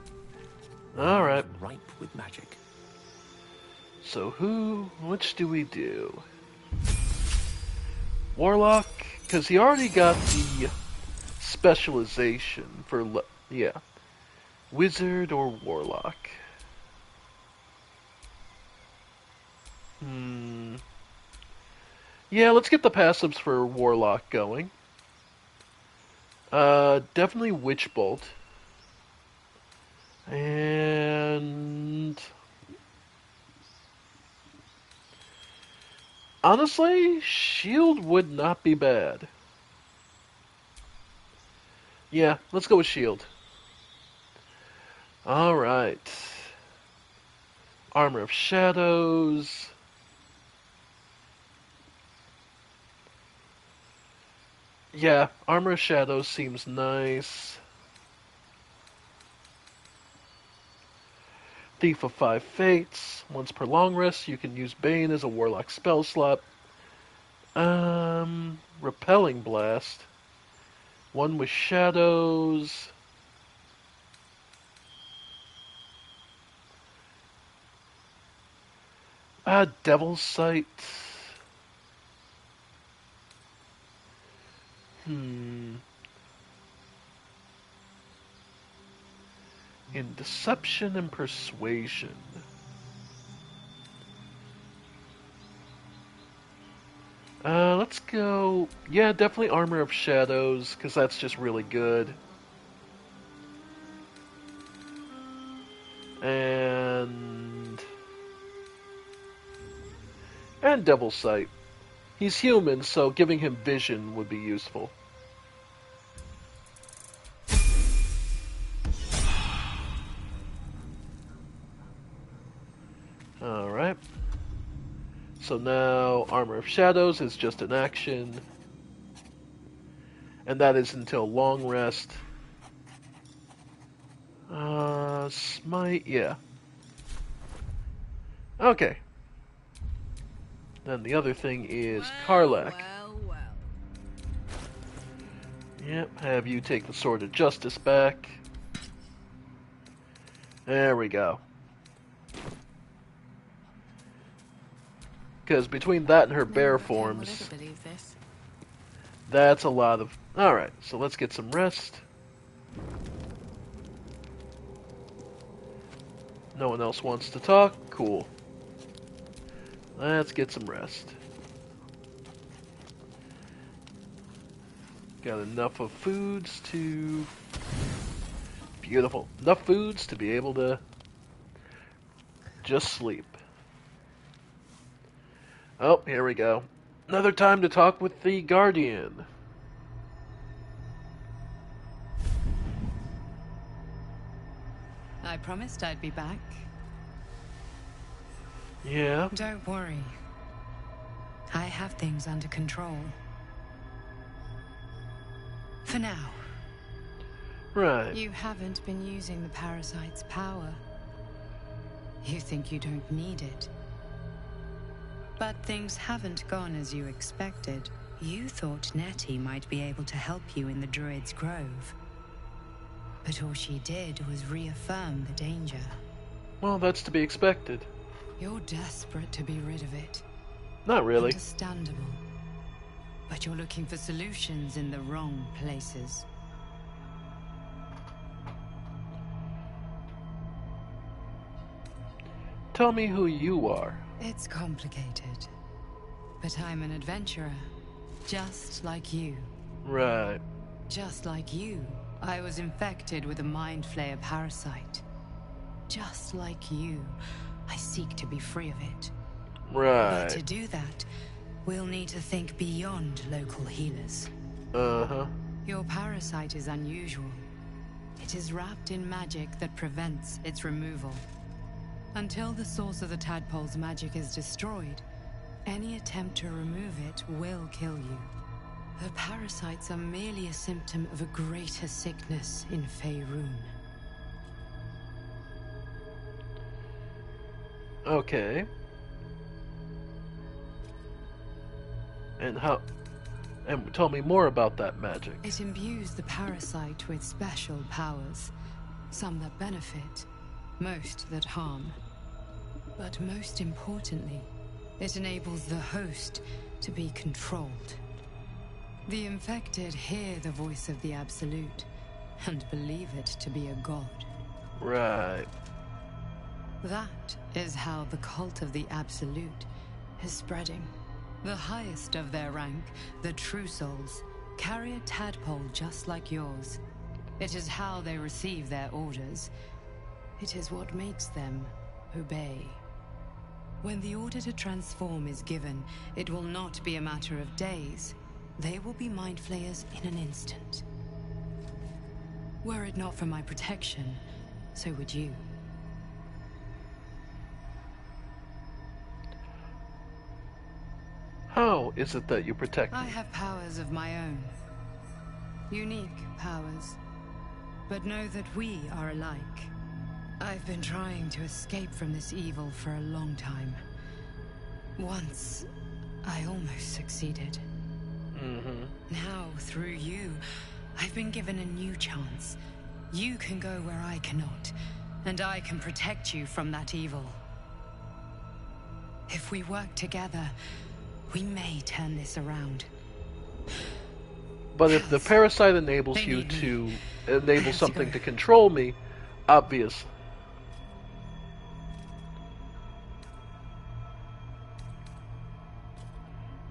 Alright. Ripe with magic. So which do we do? Warlock, because he already got the specialization for yeah, wizard or warlock. Yeah, let's get the passives for warlock going. Definitely witch bolt. And honestly, shield would not be bad. Yeah, let's go with shield. Alright. Armor of Shadows. Yeah, Armor of Shadows seems nice. Thief of Five Fates. Once per long rest, you can use Bane as a warlock spell slot. Repelling Blast. One with Shadows. Devil's Sight. In Deception and Persuasion. Let's go... Yeah, definitely Armor of Shadows, because that's just really good. And Devil's Sight. He's human, so giving him vision would be useful. Alright. So now Armor of Shadows is just an action. And that is until long rest. Smite, yeah. Okay. Then the other thing is Karlach. Well. Yep, have you take the Sword of Justice back. There we go. Because between that and her bear forms, that's a lot of... Alright, so let's get some rest. No one else wants to talk? Cool. Let's get some rest. Got enough of foods to... Beautiful. Enough foods to be able to just sleep. Oh, here we go. Another time to talk with the Guardian. I promised I'd be back. Yeah. Don't worry. I have things under control. For now. Right. You haven't been using the parasite's power. You think you don't need it. But things haven't gone as you expected. You thought Nettie might be able to help you in the Druid's Grove. But all she did was reaffirm the danger. Well, that's to be expected. You're desperate to be rid of it. Not really. Understandable. But you're looking for solutions in the wrong places. Tell me who you are. It's complicated. But I'm an adventurer. Just like you. Right. Just like you, I was infected with a Mind Flayer parasite. Just like you, I seek to be free of it. Right. But to do that, we'll need to think beyond local healers. Uh-huh. Your parasite is unusual. It is wrapped in magic that prevents its removal. Until the source of the tadpole's magic is destroyed, any attempt to remove it will kill you. The parasites are merely a symptom of a greater sickness in Faerun. Okay. And how... And tell me more about that magic. It imbues the parasite with special powers. Some that benefit, most that harm. But most importantly, it enables the host to be controlled. The infected hear the voice of the Absolute and believe it to be a god. Right. That is how the cult of the Absolute is spreading. The highest of their rank, the True Souls, carry a tadpole just like yours. It is how they receive their orders. It is what makes them obey. When the order to transform is given, it will not be a matter of days. They will be mind flayers in an instant. Were it not for my protection, so would you. How is it that you protect me? I have powers of my own. Unique powers. But know that we are alike. I've been trying to escape from this evil for a long time. Once, I almost succeeded. Now, through you, I've been given a new chance. You can go where I cannot, and I can protect you from that evil. If we work together, we may turn this around. But if the parasite enables you to enable something to control me, obvious.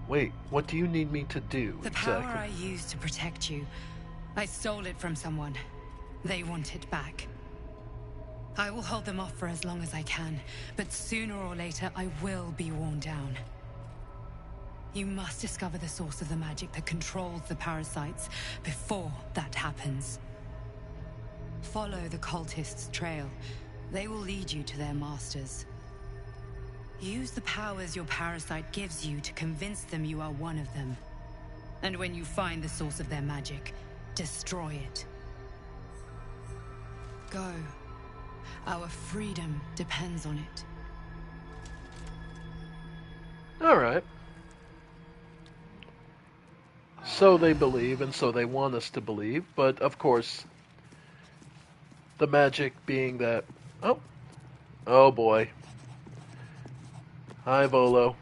Wait, what do you need me to do The exactly? power I used to protect you, I stole it from someone. They want it back. I will hold them off for as long as I can, but sooner or later I will be worn down. You must discover the source of the magic that controls the parasites before that happens. Follow the cultists' trail. They will lead you to their masters. Use the powers your parasite gives you to convince them you are one of them. And when you find the source of their magic, destroy it. Go. Our freedom depends on it. Alright. So they believe, and so they want us to believe, but of course, the magic being that... Oh boy. Hi, Volo.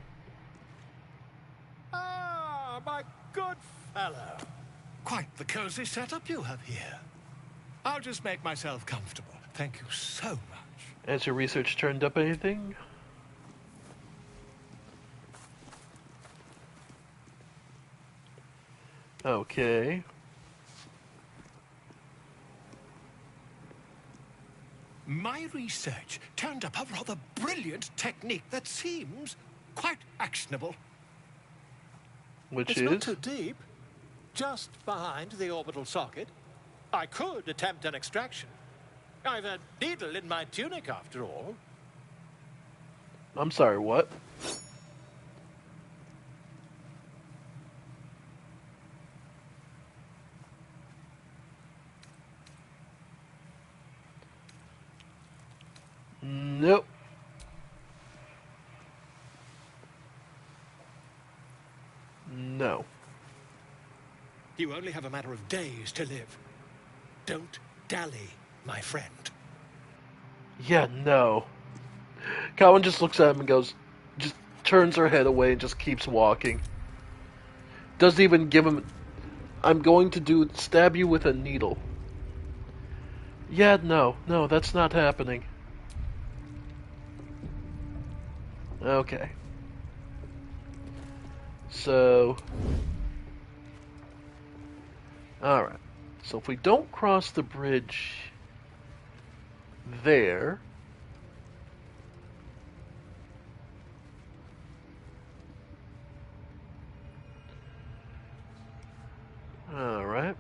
Ah, my good fellow. Quite the cozy setup you have here. I'll just make myself comfortable. Thank you so much. Has your research turned up anything? Okay. My research turned up a rather brilliant technique that seems quite actionable. Which It's is? not too deep. Just behind the orbital socket. I could attempt an extraction. I've a needle in my tunic, after all. I'm sorry, what? Nope. No. You only have a matter of days to live. Don't dally, my friend. Yeah, no. Cowan just looks at him and goes, just turns her head away and just keeps walking. Doesn't even give him, I'm going to stab you with a needle. Yeah, no, that's not happening. Okay. So, alright. So if we don't cross the bridge there, alright.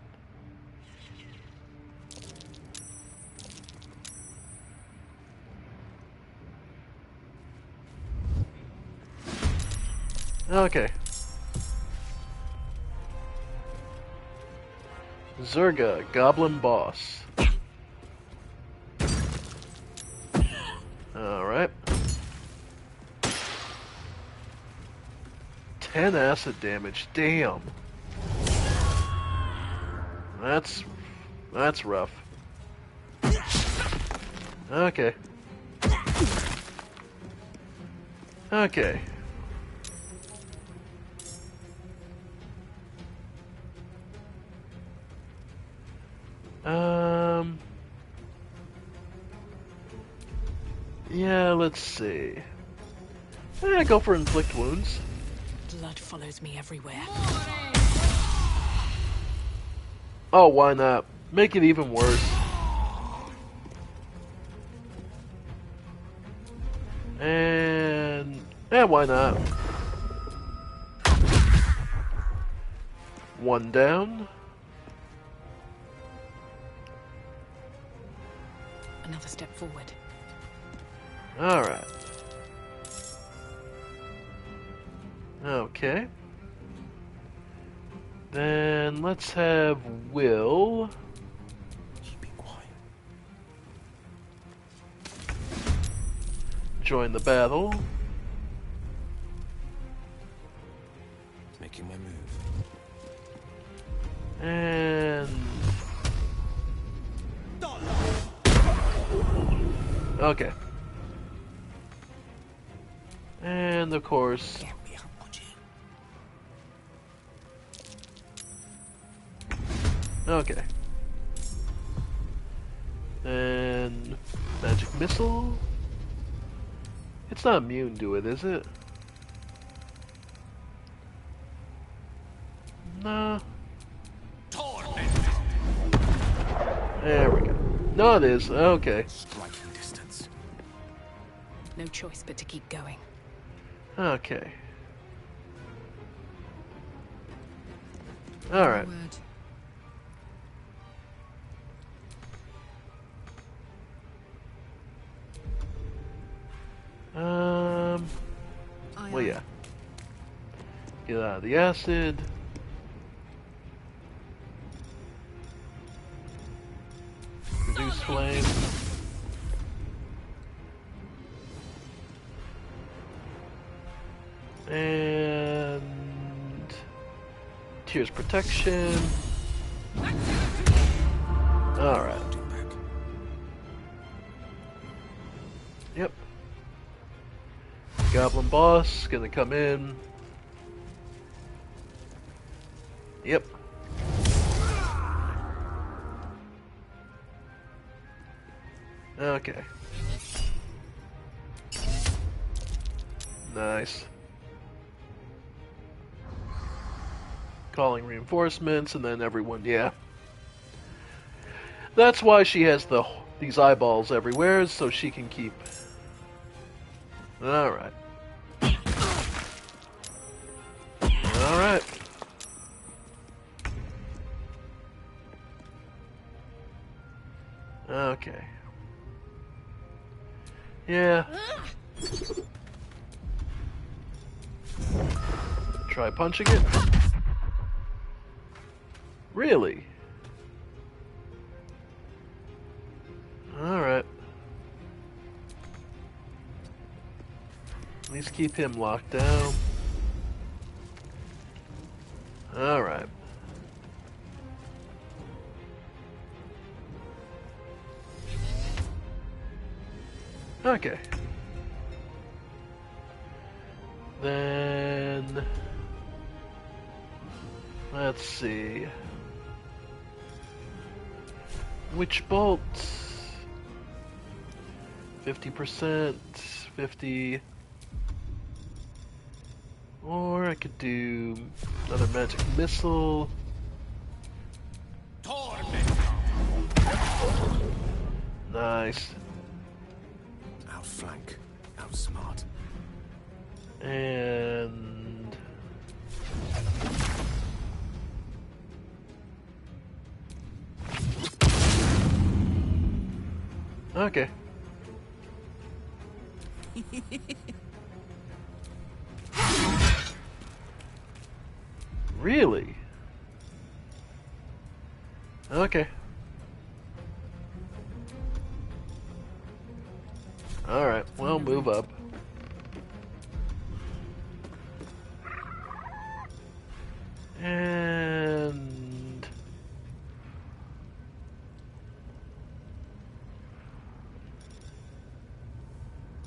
Okay. Zerga, Goblin Boss. Alright. 10 acid damage, damn. That's rough. Okay. Yeah, let's see. Go for inflict wounds. Blood follows me everywhere. Oh, why not? Make it even worse. And why not? One down. Another step forward. Alright. Okay. Then let's have Will. Keep it quiet. Join the battle. Making my move. And okay. And of course, okay. And magic missile. It's not immune to it, is it? No. There we go. No, it is. Okay. Striking distance. No choice but to keep going. Okay. Alright. Well, yeah. Get out of the acid. Reduce flame. And Tears protection. Alright. Yep. Goblin boss gonna come in. Yep. Okay. Nice. Calling reinforcements, and then everyone, yeah. That's why she has these eyeballs everywhere, so she can keep. Alright. Alright. Okay. Yeah. Try punching it? Really? Alright. At least keep him locked down. Alright. Okay. Then let's see. Which bolt? 50%, 50. Or I could do another magic missile. Nice. Outflank, outsmart. And okay. Really? Okay. Alright, well, move up. And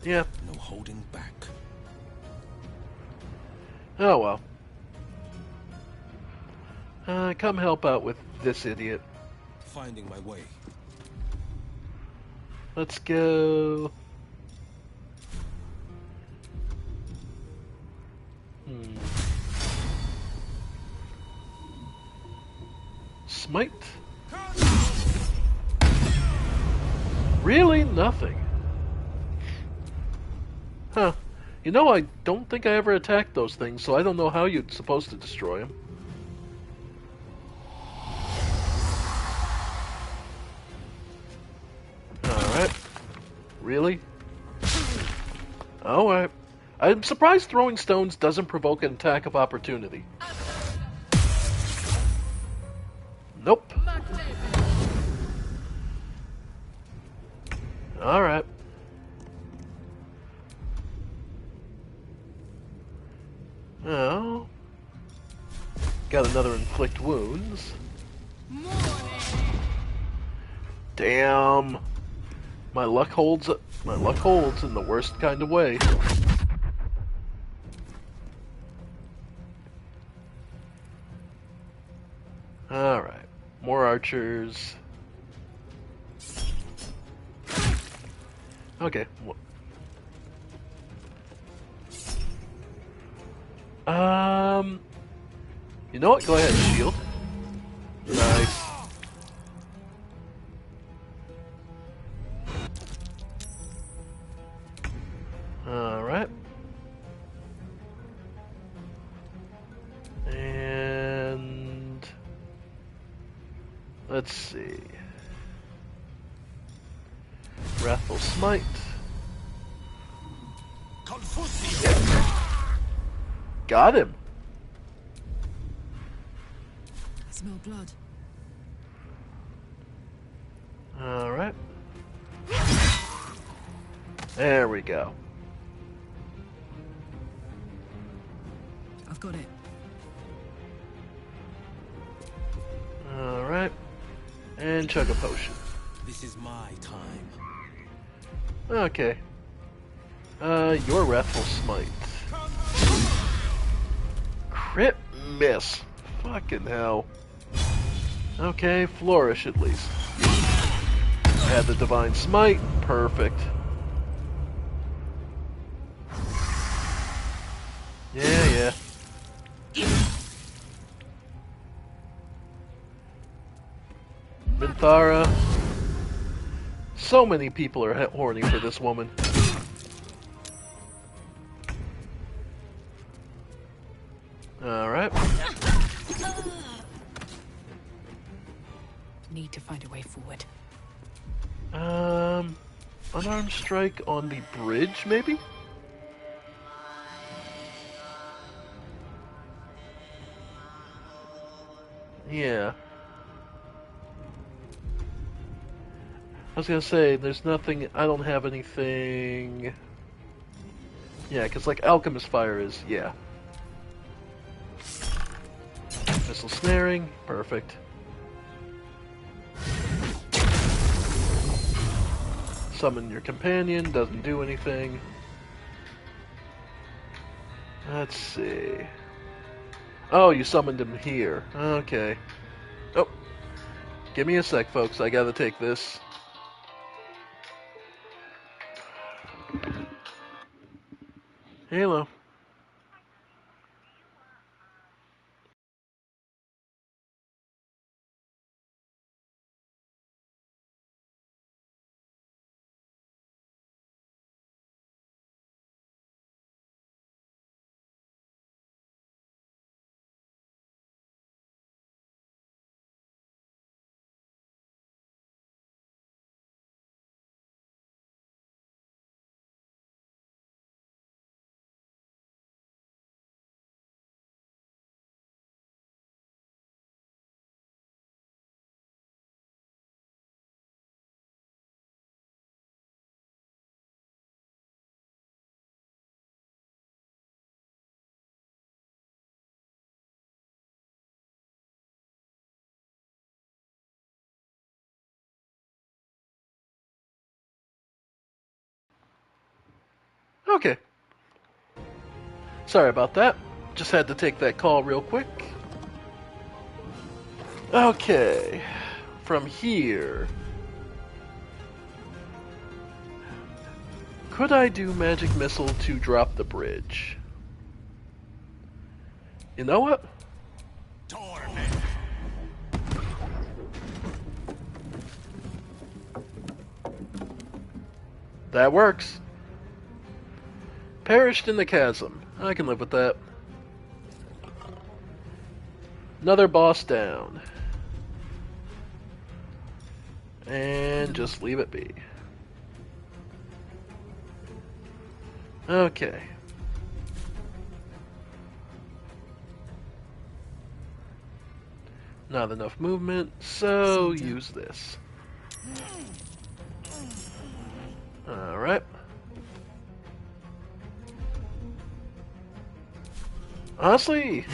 yeah. No holding back. Oh well. Come help out with this idiot. Finding my way. Let's go. Smite. Really? Nothing. Huh. You know, I don't think I ever attacked those things, so I don't know how you're supposed to destroy them. Alright. Really? Alright. I'm surprised throwing stones doesn't provoke an attack of opportunity. Nope. Alright. Oh. Got another inflict wounds. Damn. My luck holds in the worst kind of way. Alright. More archers. Okay. You know what? Go ahead, shield. Nice. Alright. And let's see. Wrathful Smite. Got him. I smell blood. Alright. There we go. I've got it. Alright. And chug a potion. This is my time. Okay. Your Wrathful Smite. Crit miss. Fucking hell. Okay, flourish at least. Add the Divine Smite. Perfect. Yeah. Minthara. So many people are horny for this woman. Alright. Need to find a way forward. Unarmed strike on the bridge, maybe? Yeah. I was gonna say, there's nothing, I don't have anything... Yeah, because like Alchemist Fire is, yeah. Missile Snaring, perfect. Summon your companion, doesn't do anything. Let's see. Oh, you summoned him here. Okay. Oh. Give me a sec, folks. I gotta take this. Hello. Okay. Sorry about that. Just had to take that call real quick. Okay. From here. Could I do Magic Missile to drop the bridge? You know what? That works. Perished in the chasm. I can live with that. Another boss down. And just leave it be. Okay. Not enough movement, so use this. Alright. Honestly,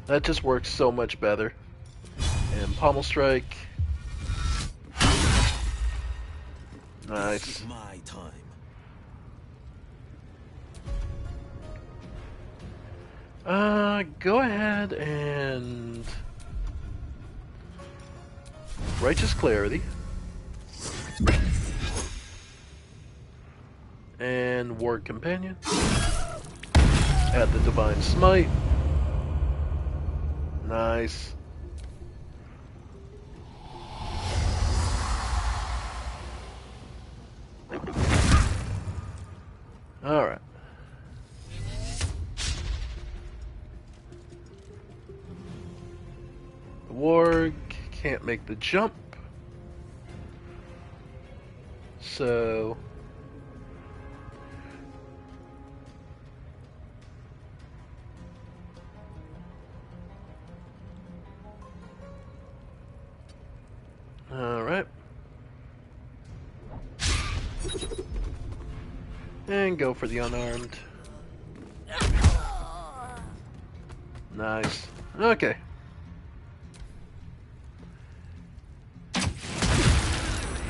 that just works so much better. And Pommel Strike. Nice. This is my time. Go ahead and Righteous Clarity. And Ward Companion. Add the Divine Smite. Nice. Alright. The Warg can't make the jump. So... Alright. And go for the unarmed. Nice. Okay.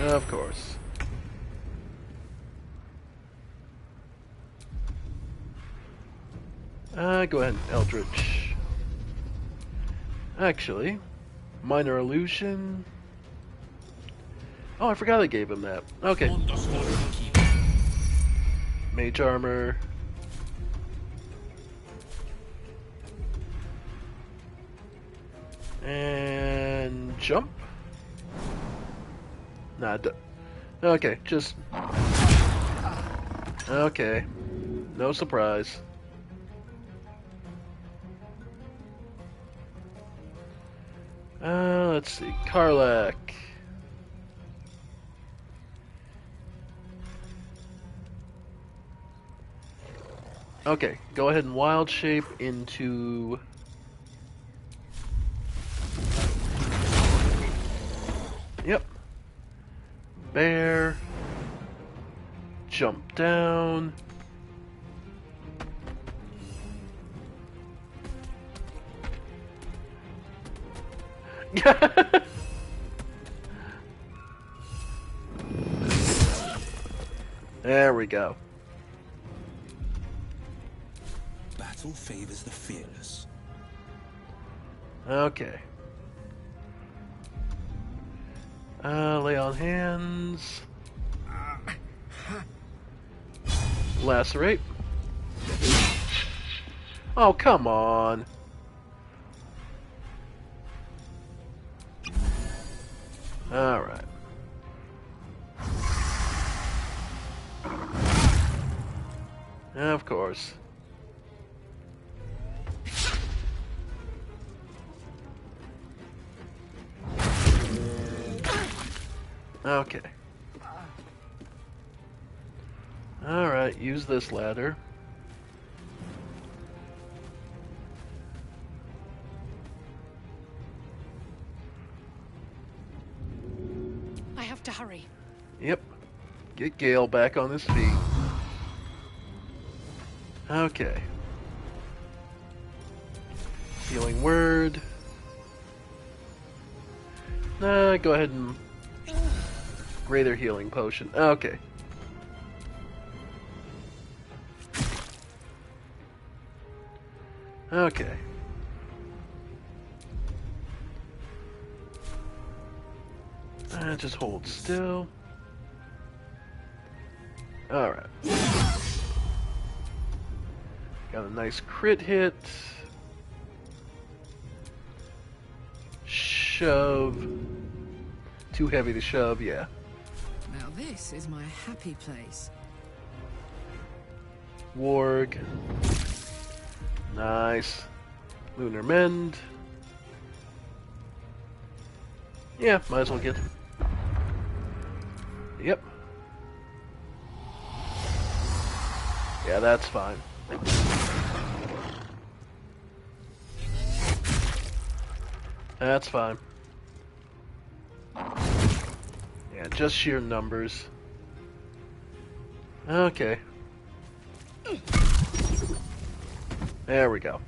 Of course. Go ahead, Eldritch. Actually, Minor Illusion. Oh, I forgot I gave him that. Okay. Mage Armor. And jump. Nah, okay, just... Okay. No surprise. Let's see. Karlach. Okay, go ahead and wild shape into... Yep. Bear. Jump down. There we go. Battle favors the fearless. Okay. Lay on hands. Lacerate. Oh, come on. Alright. Of course. Okay. Alright, use this ladder. I have to hurry. Yep. Get Gale back on his feet. Okay. Healing word. Nah, go ahead and... Greater healing potion. Okay. Okay. Just hold still. Alright. Got a nice crit hit. Shove. Too heavy to shove, yeah. Now this is my happy place. Warg. Nice. Lunar Mend. Yeah, might as well get... Yep. Yeah, that's fine. That's fine. Yeah, just sheer numbers. Okay. There we go.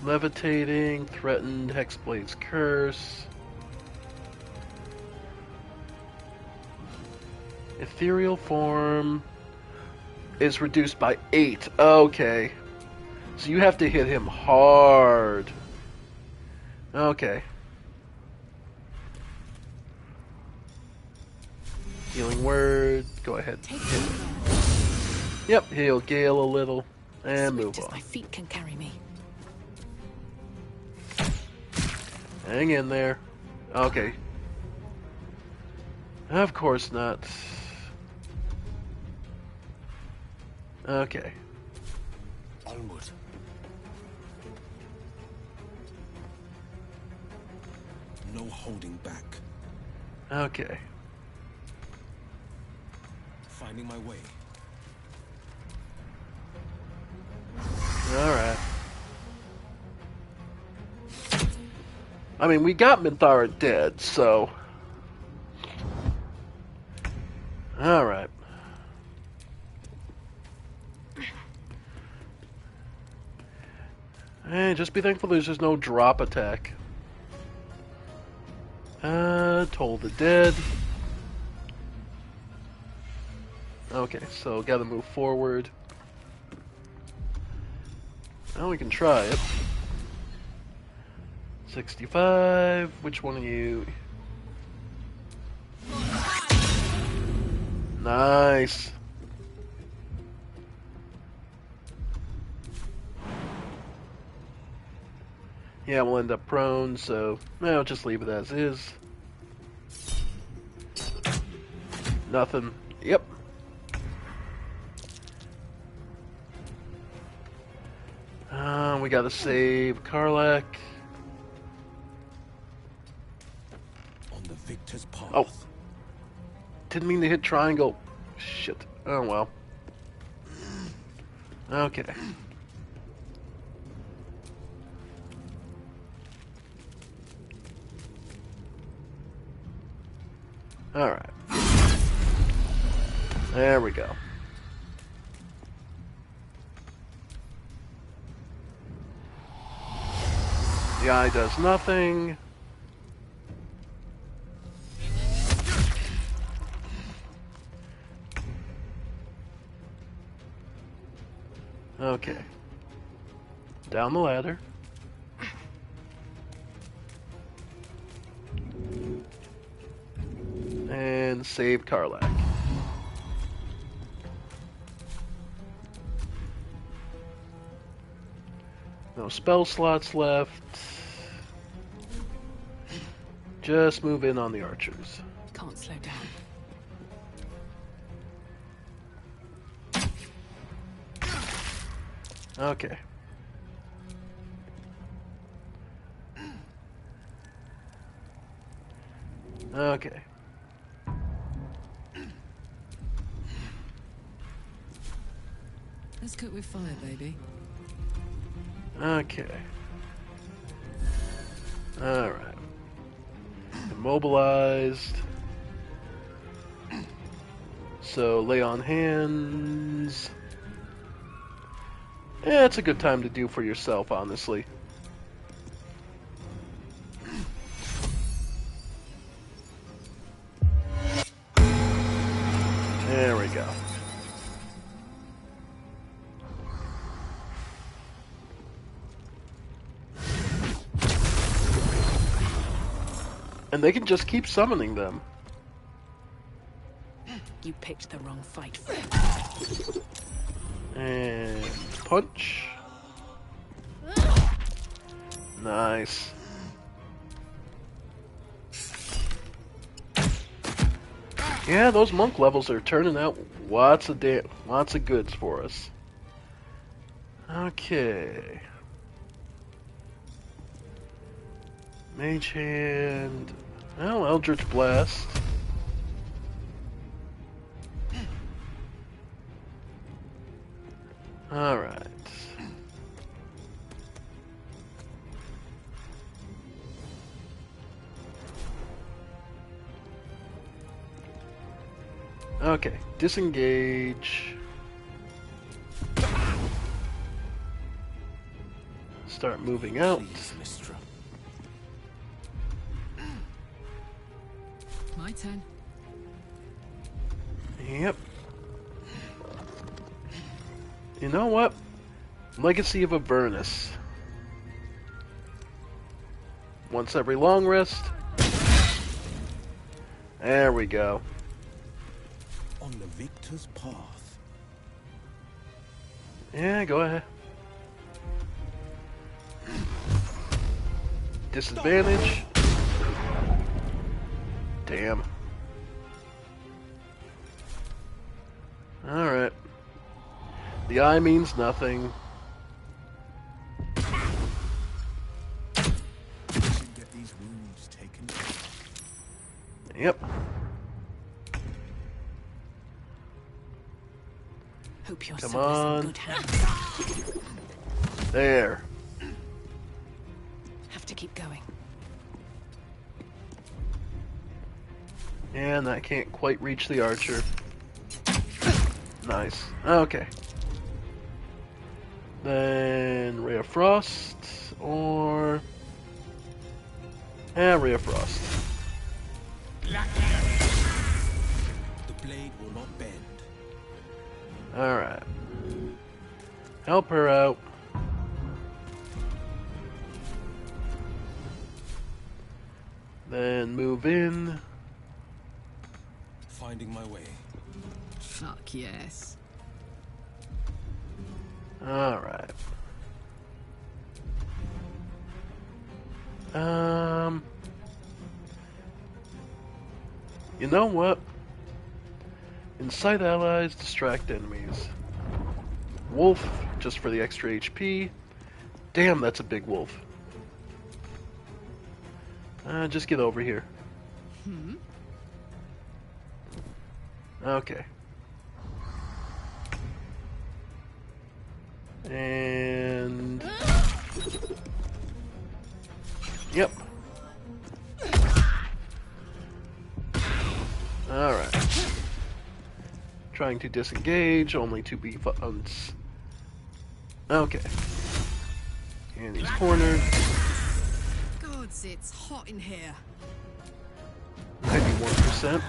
Levitating, threatened, Hexblade's curse. Ethereal form is reduced by 8. Okay. So you have to hit him hard. Okay. Healing word. Go ahead. Yep, heal Gale a little. And move on. My feet can carry me. Hang in there. Okay. Of course not. Okay. Onward. No holding back. Okay. Finding my way. Alright. I mean, we got Minthara dead, so... Alright. Hey, just be thankful there's just no drop attack. Toll the dead. Okay, so gotta move forward. Now we can try it. 65. Which one are you? Nice. Yeah, we'll end up prone, so I'll just leave it as is. Nothing. Yep. We gotta save Karlach. On the victor's path. Oh. Didn't mean to hit triangle. Shit. Oh well. Okay. Alright. There we go. The eye does nothing. Okay. Down the ladder. And save Karlach. No spell slots left. Just move in on the archers. Can't slow down. Okay. Okay. Let's cook with fire, baby. Okay. Alright. Immobilized. So, lay on hands. Yeah, it's a good time to do for yourself, honestly. There we go. And they can just keep summoning them. You picked the wrong fight, friend. And punch. Nice. Yeah, those monk levels are turning out lots of goods for us. Okay. Mage Hand. Well, Eldritch Blast. Alright. Okay, disengage. Start moving out. Please, Mistra. My turn. Yep. You know what? Legacy of Avernus. Once every long rest. There we go. On the victor's path. Yeah, go ahead. Disadvantage. Damn. Alright. The eye means nothing. Get these wounds taken. Yep. Hope your Come soul is on. in good hands. There. Have to keep going. And that can't quite reach the archer. Nice. Okay. Then Ray of Frost or Ray of Frost. The blade will not bend. Alright. Help her out. Then move in. Finding my way. Fuck yes. Alright. You know what? Incite allies, distract enemies. Wolf, just for the extra HP. Damn, that's a big wolf. Just get over here. Okay. And... Yep. Alright. Trying to disengage, only to be Okay. And he's cornered. Gods, it's hot in here. 91%.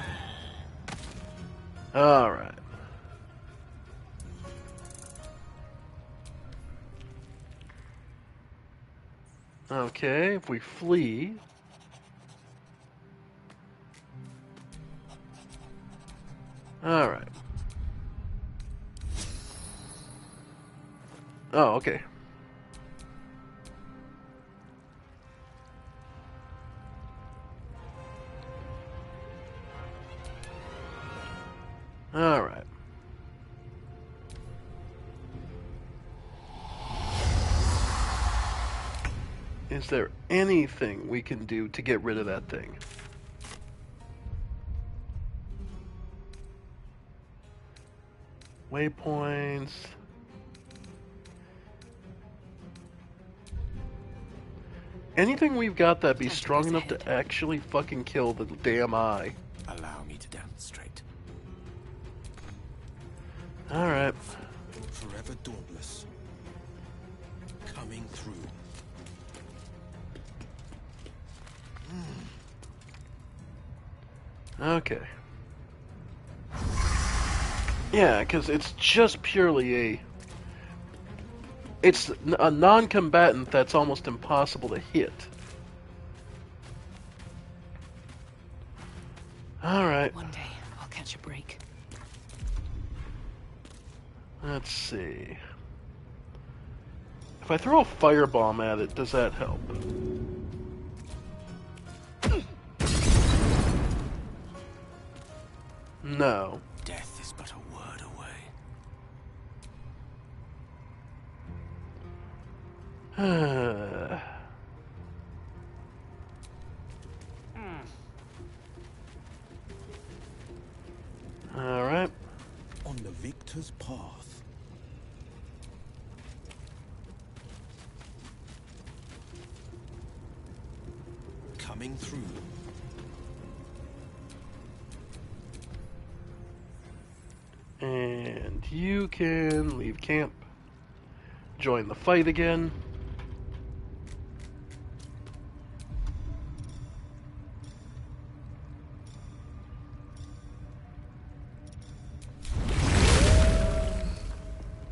Alright. Okay, if we flee... Alright. Oh, okay. Alright. Is there anything we can do to get rid of that thing? Waypoints. Anything we've got that'd be strong enough to actually fucking kill the damn eye. Allow me to demonstrate. Alright. Forever dauntless. Coming through. Okay. Yeah, because it's just purely a... It's a non-combatant that's almost impossible to hit. Alright. One day, I'll catch a break. Let's see. If I throw a firebomb at it, does that help? No. Death is but a word away. Alright. On the victor's path. Coming through. And you can leave camp. Join the fight again.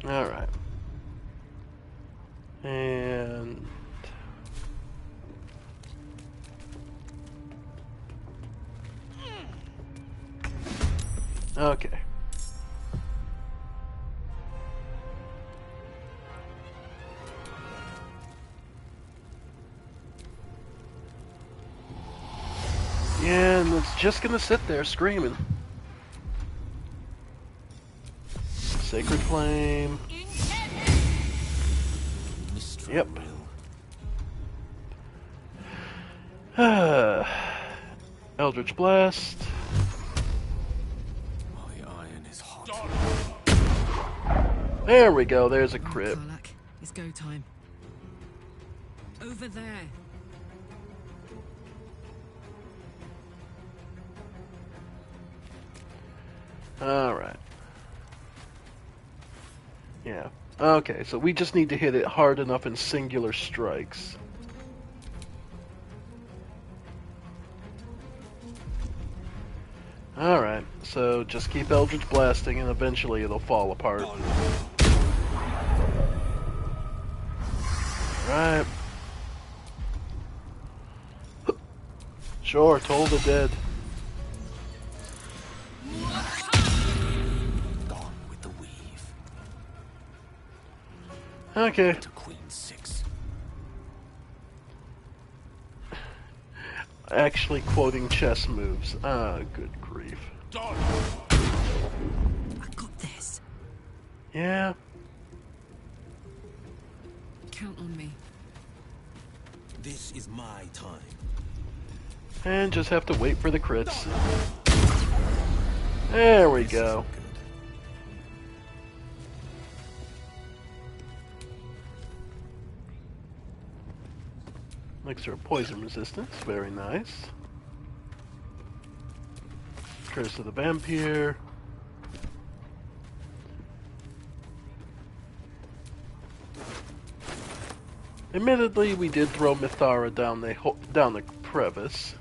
Alright. And... okay. Yeah, and it's just gonna sit there screaming. Sacred Flame. Yep. Eldritch Blast. My iron is hot. There we go, there's a crit. Karlak, it's go time. Over there. Alright. Yeah. Okay, so we just need to hit it hard enough in singular strikes. Alright, so just keep Eldritch blasting and eventually it'll fall apart. Right. Sure, Toll the Dead. Gone with the weave. Okay. To Queen 6. Actually quoting chess moves. Ah, good grief. I got this. Yeah. Count on me. This is my time. And just have to wait for the crits. There we go. Elixir of Poison Resistance, very nice. Curse of the Vampire. Admittedly, we did throw Mithara down the crevice.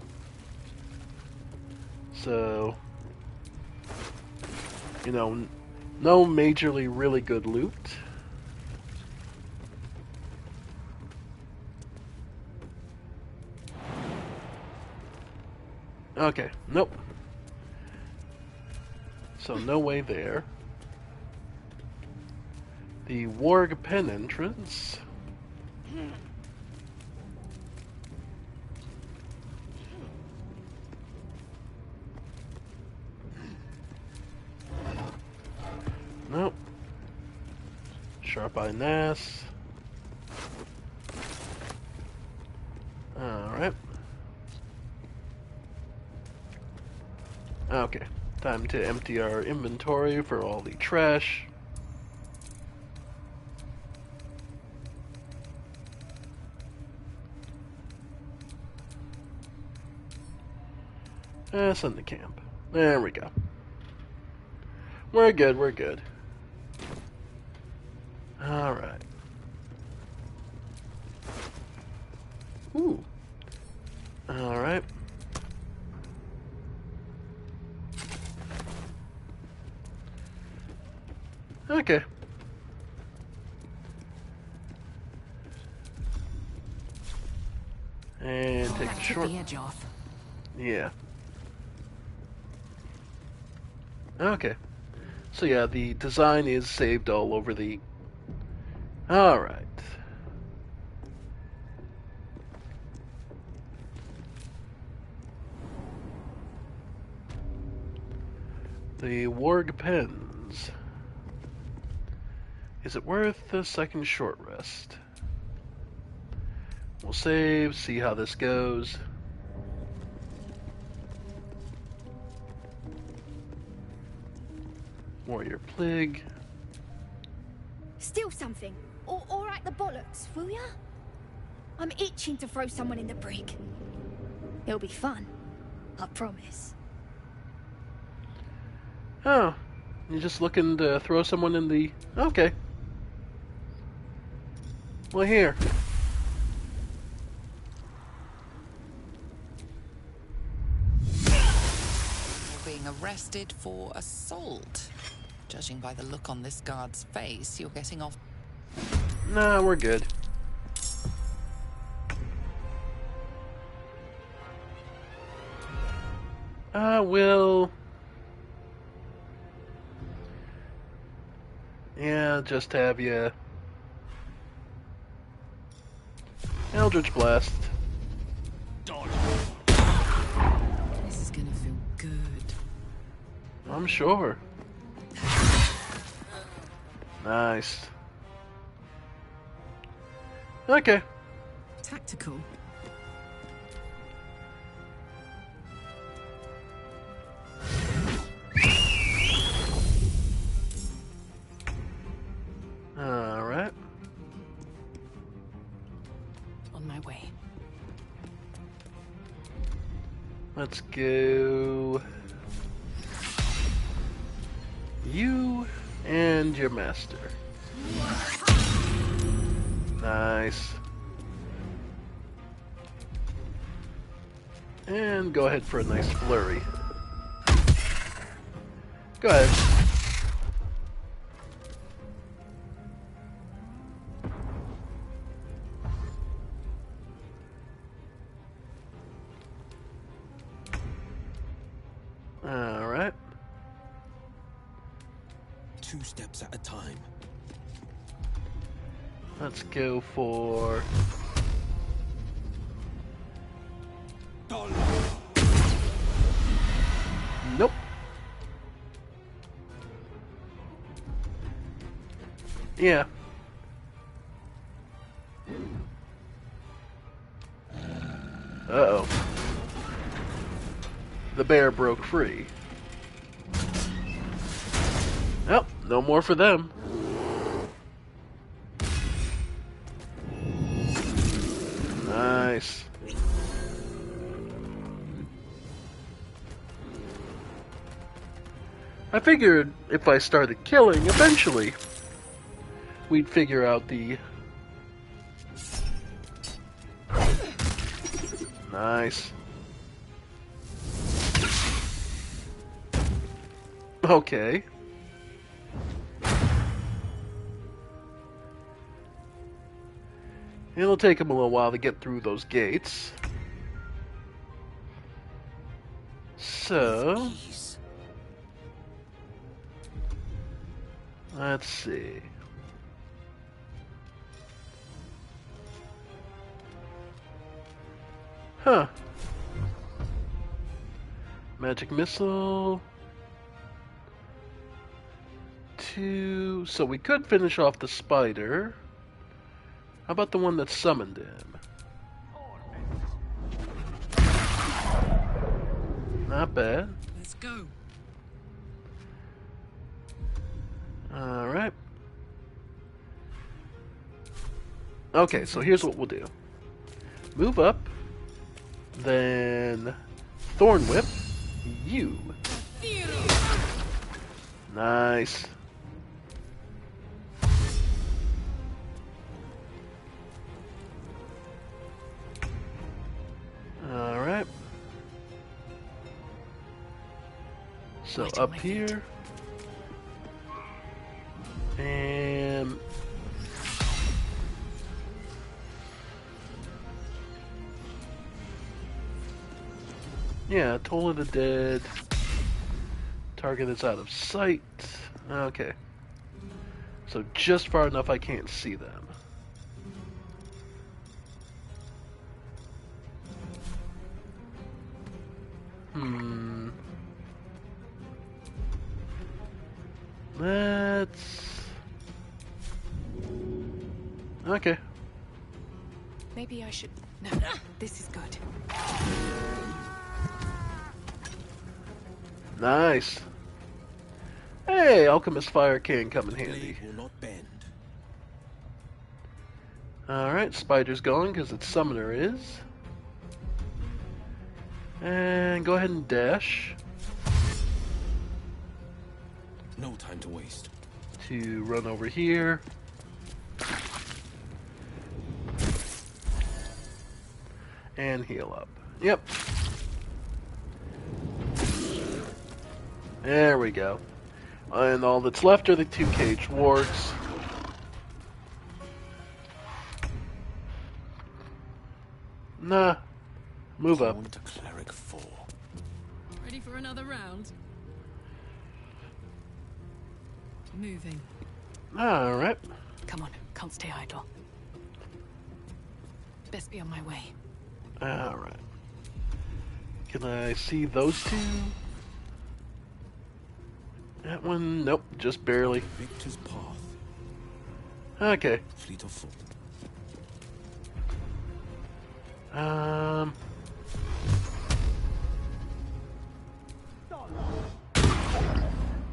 So, you know, no majorly really good loot. Okay, nope. So no way there. The Warg Pen entrance. Nope. Sharp Eye Nass. Alright. Okay. Time to empty our inventory for all the trash. Send the camp. There we go. We're good, we're good. Alright. Ooh. Alright. Okay. And take a short... the edge off. Yeah. Okay. So yeah, the design is saved all over the... Alright. The Warg Pens. Is it worth a second short rest? We'll save, see how this goes. Warrior Plig. Steal something. Or at the bollocks, will ya? I'm itching to throw someone in the brig. It'll be fun. I promise. Oh, you're just looking to throw someone in the... Okay. Well, here. You're being arrested for assault. Judging by the look on this guard's face, you're getting off. Nah, we're good. We'll... Yeah, just have you... Eldritch Blast. This is gonna feel good. I'm sure. Nice. Okay. Tactical. Alright. On my way. Let's go. You and your master. Nice. And go ahead for a nice flurry. Go ahead. Alright. 2 steps at a time. Let's go for... Nope. Yeah. Uh-oh. The bear broke free. Nope, no more for them. Nice. I figured if I started killing, eventually we'd figure out the... Nice. Okay. It'll take him a little while to get through those gates. So... let's see. Huh. Magic missile. 2. So we could finish off the spider. How about the one that summoned him? Not bad. Let's go. Alright. Okay, so here's what we'll do. Move up. Then... Thorn Whip. You. Nice. Alright. So up here. And... yeah, Toll of the Dead. Target is out of sight. Okay. So just far enough I can't see them. Let's... Okay. Maybe I should... No, this is good. Nice. Hey, Alchemist Fire can come in handy. Blade will not bend. Alright, Spider's going because its summoner is. And go ahead and dash No time to waste. to run over here. And heal up. Yep. There we go. And all that's left are the two caged wargs. Nah. Move up. Born to cleric 4. Ready for another round? Moving. Alright. Come on, can't stay idle. Best be on my way. Alright. Can I see those two? That one, nope, just barely. Victor's path. Okay. Fleet of foot.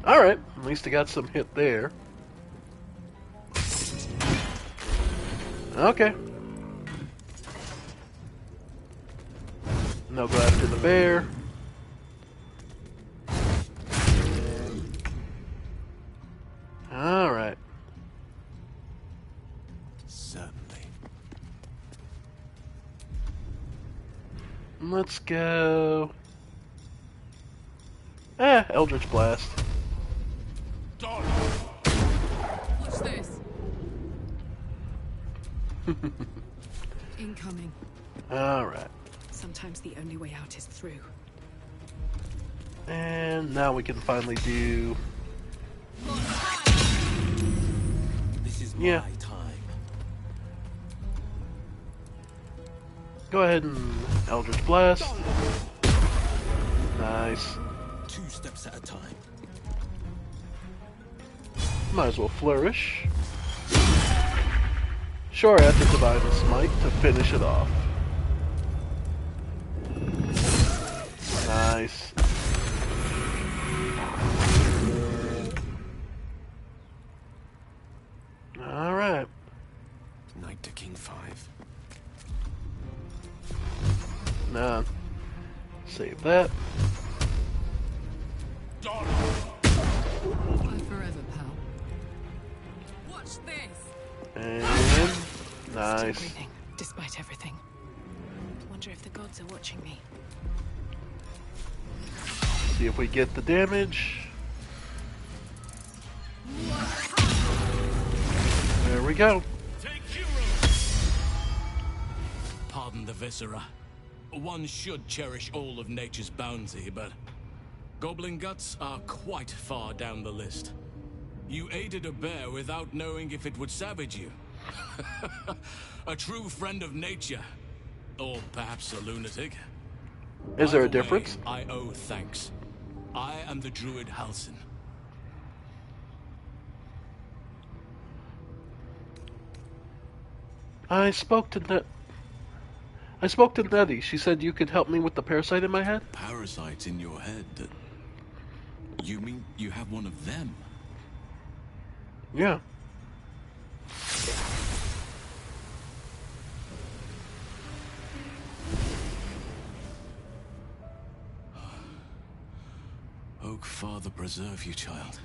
Alright, at least I got some hit there. Okay. Now go after the bear. Alright. Certainly. Let's go. Eldritch Blast. What's this? Incoming. Alright. Sometimes the only way out is through. And now we can finally do... This is Yeah. my time. Go ahead and Eldritch Blast. Nice. 2 steps at a time. Might as well flourish. Sure, I have to Divine Smite to finish it off. Nice. Alright. Knight to king 5. Nah. Save that. Bye forever, pal. Watch this. And Still nice. breathing, despite everything. Wonder if the gods are watching me. See if we get the damage. There we go. Pardon the viscera. One should cherish all of nature's bounty, but goblin guts are quite far down the list. You aided a bear without knowing if it would savage you. A true friend of nature. Or perhaps a lunatic. Is there a Either way, difference? I owe thanks. I am the druid Halsin. I spoke to Nettie. She said you could help me with the parasite in my head. Parasites in your head. You mean you have one of them? Yeah. Oak Father preserve you, child.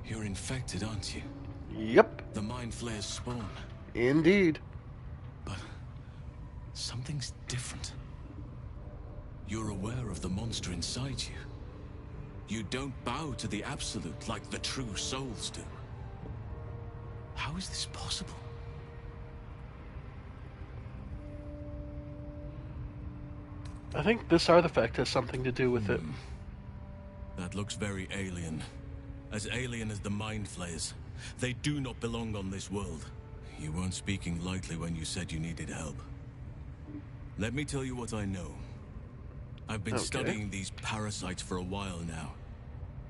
You're infected, aren't you? Yep. The Mind Flayer's spawn. Indeed. But something's different. You're aware of the monster inside you. You don't bow to the Absolute like the true souls do. How is this possible? I think this artifact has something to do with it. That looks very alien. as alien as the Mind Flayers. They do not belong on this world. You weren't speaking lightly when you said you needed help. Let me tell you what I know. I've been studying these parasites for a while now.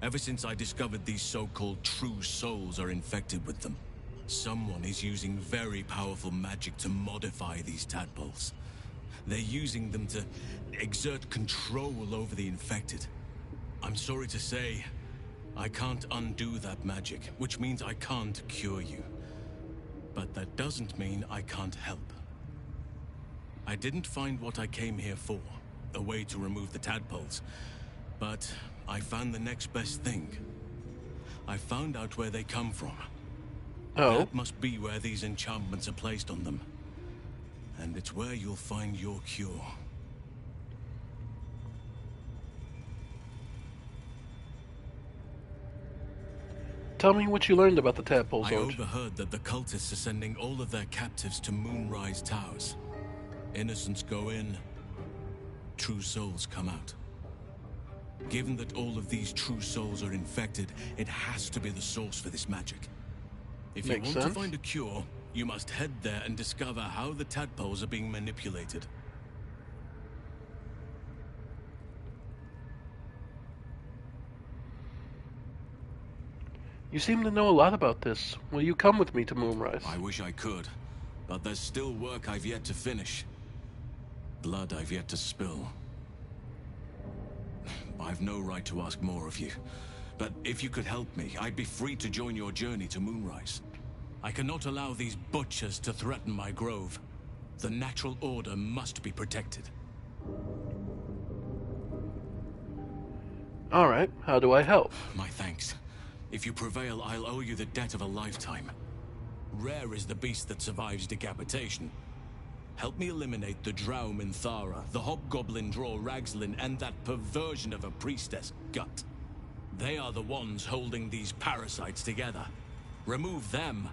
Ever since I discovered these so-called true souls are infected with them. Someone is using very powerful magic to modify these tadpoles. They're using them to exert control over the infected. I'm sorry to say, I can't undo that magic, which means I can't cure you. But that doesn't mean I can't help. I didn't find what I came here for, a way to remove the tadpoles, but I found the next best thing. I found out where they come from. Oh. That must be where these enchantments are placed on them. And it's where you'll find your cure. Tell me what you learned about the tadpoles. I overheard that the cultists are sending all of their captives to Moonrise Towers. Innocents go in, true souls come out. Given that all of these true souls are infected, it has to be the source for this magic. If you want to find a cure, you must head there and discover how the tadpoles are being manipulated. You seem to know a lot about this. Will you come with me to Moonrise? I wish I could, but there's still work I've yet to finish. Blood I've yet to spill. I've no right to ask more of you, but if you could help me, I'd be free to join your journey to Moonrise. I cannot allow these butchers to threaten my grove. The natural order must be protected. All right, how do I help? My thanks. If you prevail, I'll owe you the debt of a lifetime. Rare is the beast that survives decapitation. Help me eliminate the Drow Minthara, the Hobgoblin Draw Ragslin, and that perversion of a priestess, Gut. They are the ones holding these parasites together. Remove them,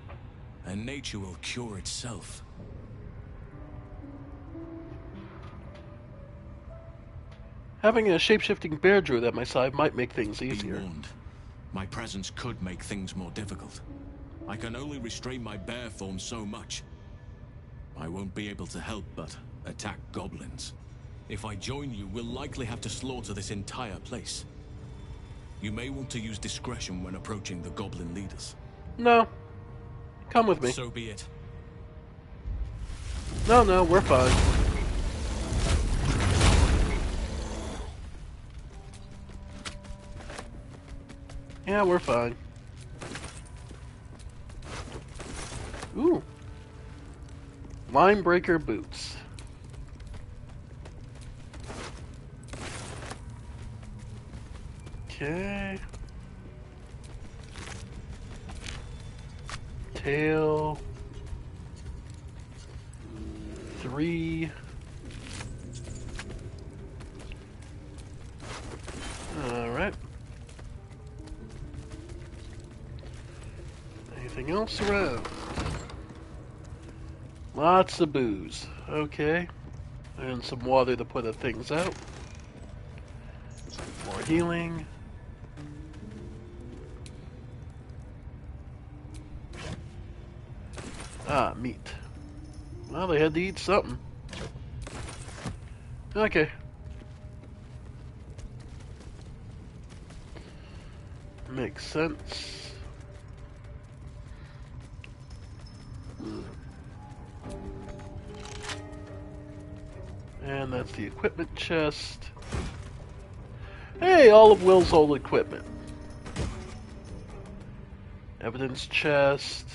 and nature will cure itself. Having a shape-shifting bear druid at my side might make things easier. Be warned. My presence could make things more difficult. I can only restrain my bear form so much. I won't be able to help but attack goblins. If I join you, we'll likely have to slaughter this entire place. You may want to use discretion when approaching the goblin leaders. No. Come with me. So be it. No, we're fine. Yeah, we're fine. Ooh. Linebreaker boots. Okay. Tail. 3. Alright. Anything else around? Lots of booze. Okay. And some water to put the things out. More healing. Ah, meat. Well, they had to eat something. Okay. Makes sense. And that's the equipment chest. Hey, all of Will's old equipment. Evidence chest.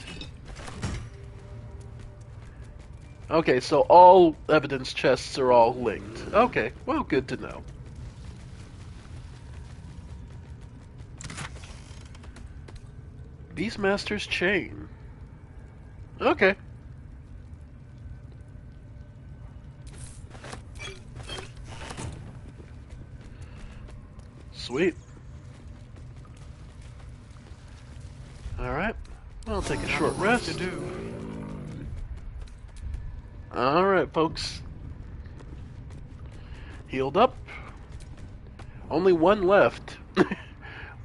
Okay, so all evidence chests are all linked. Okay, well, good to know. Beastmaster's chain. Okay. Sweet. Alright. I'll take a short rest. Alright, folks. Healed up. Only one left.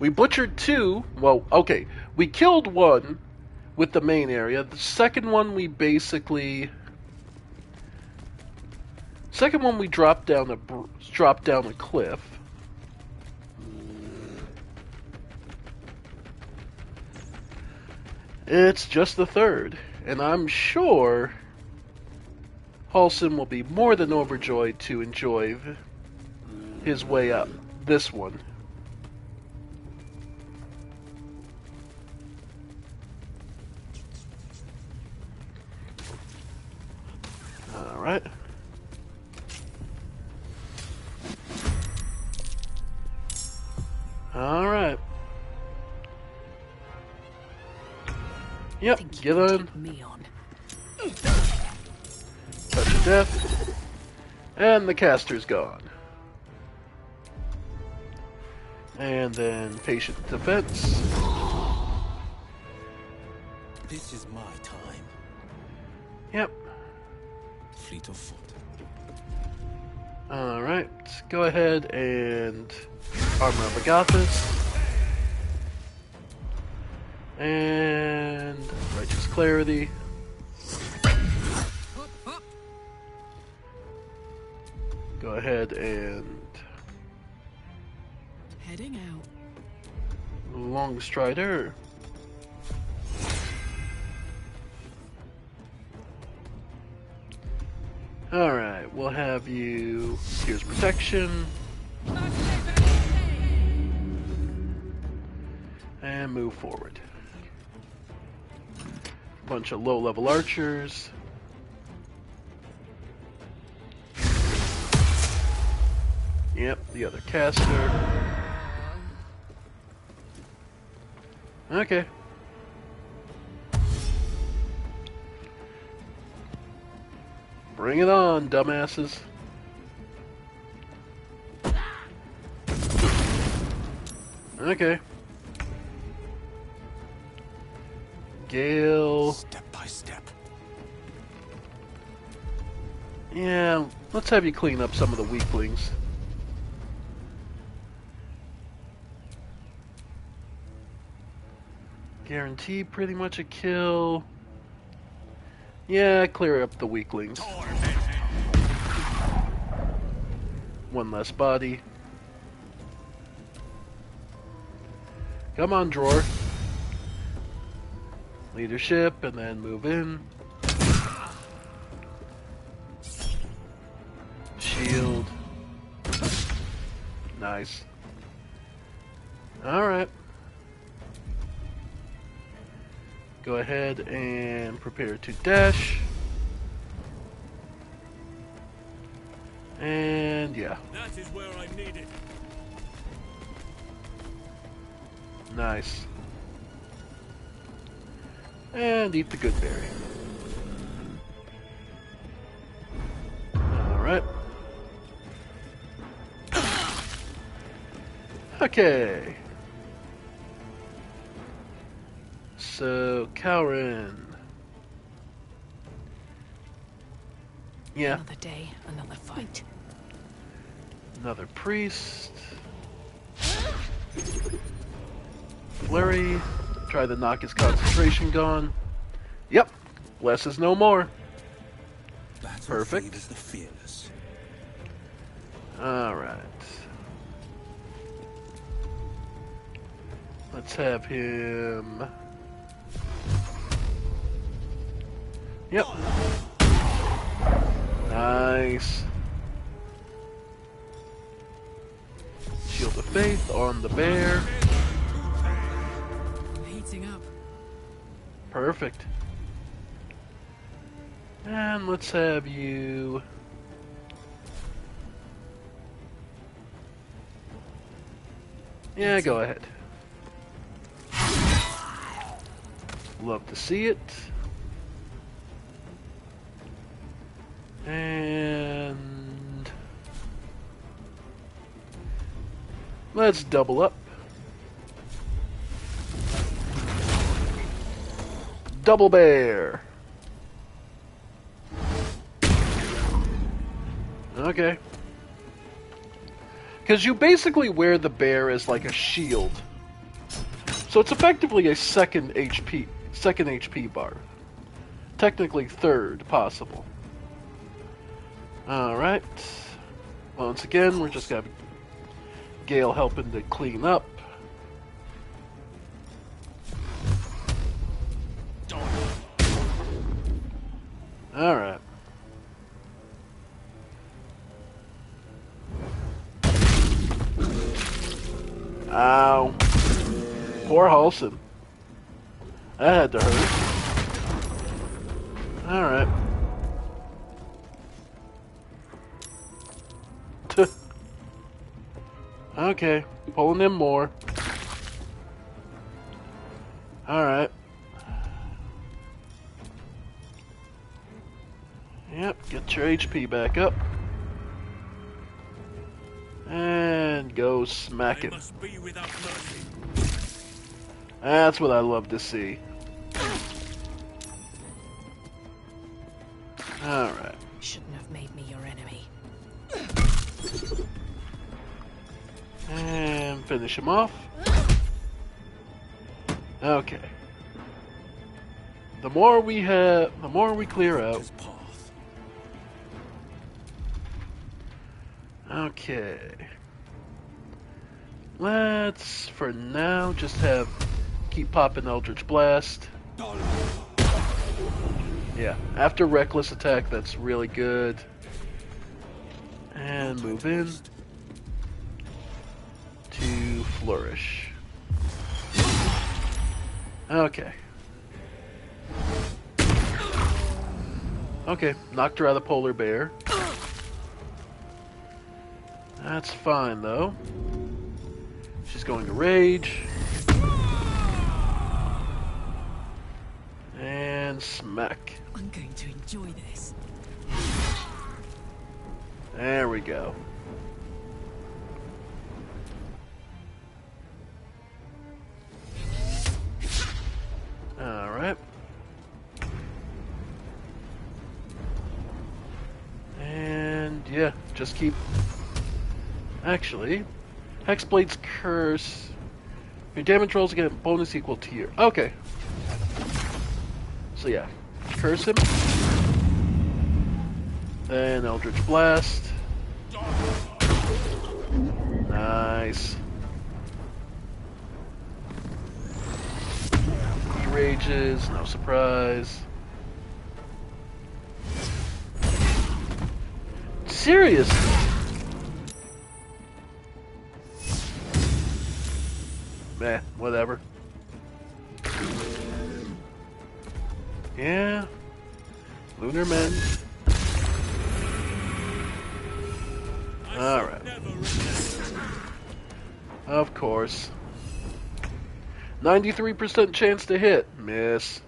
We butchered 2. Well, okay. We killed 1 with the main area. The second one we basically... Second one we dropped down a cliff. It's just the third, and I'm sure Halsin will be more than overjoyed to enjoy his way up this one. Alright. Alright. Yep, get on. Touch of death. And the caster's gone. And then patient defense. This is my time. Yep. Fleet of foot. Alright, go ahead and Armor of Agathis. And Righteous Clarity. Go ahead and Heading out. Long Strider. Alright, we'll have you. Here's protection. And move forward. Bunch of low-level archers. Yep, the other caster. Okay. Bring it on, dumbasses. Okay. Gale. Step by step. Yeah, let's have you clean up some of the weaklings. Guarantee pretty much a kill. Yeah, clear up the weaklings. One less body. Come on, drawer. Leadership, and then move in. Shield. Nice. Alright. Go ahead and prepare to dash. And yeah. That is where I need it. Nice. And eat the good berry. Alright. Okay. So, Cowrin. Yeah. Another day, another fight. Another priest. Flurry. Try to knock his concentration gone. Yep. Less is no more. Perfect. The fearless. Alright. Let's have him... Yep. Nice. Shield of Faith on the bear. Heating up. Perfect. And let's have you... Yeah, go ahead. Love to see it. And... let's double up. Double bear. Okay. Because you basically wear the bear as like a shield So it's effectively a second HP bar. Technically third possible. Alright. Once again, we're just gonna have Gale helping to clean up. Alright. Ow. Poor Halson. That had to hurt. Alright. Okay, pulling in more. Alright. Yep, get your HP back up. And go smack him. That's what I love to see. Alright. Shouldn't have made me your enemy. And finish him off. Okay. The more we clear out. Okay. Let's, for now, just keep popping Eldritch Blast. Yeah, after Reckless Attack, that's really good. And move in to Flourish. Okay. Okay, knocked her out of Polar Bear. That's fine, though. She's going to Rage. And Smack. I'm going to enjoy this. There we go. Alright. And yeah, just keep... Actually, Hexblade's Curse. Your damage rolls get bonus equal to your... Okay. So yeah, curse him. Then Eldritch Blast. Nice. He rages, no surprise. Seriously? Meh, whatever. Yeah. Lunar Men. Alright. Of course. 93% chance to hit. Miss.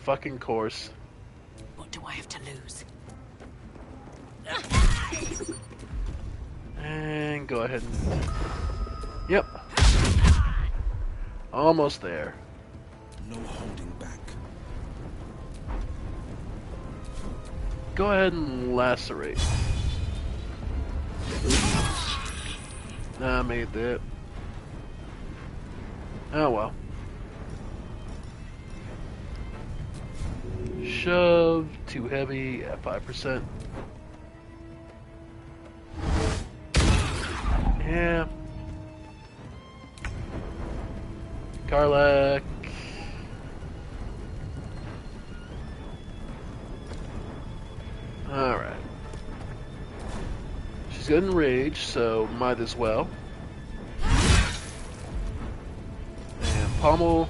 Fucking course. What do I have to lose? And go ahead and... Yep. Almost there. No holding back. Go ahead and lacerate. Nah, I made that. Oh well. Shove, too heavy at 5%. Yeah. Karlak. Alright. She's getting rage, so might as well. And pommel.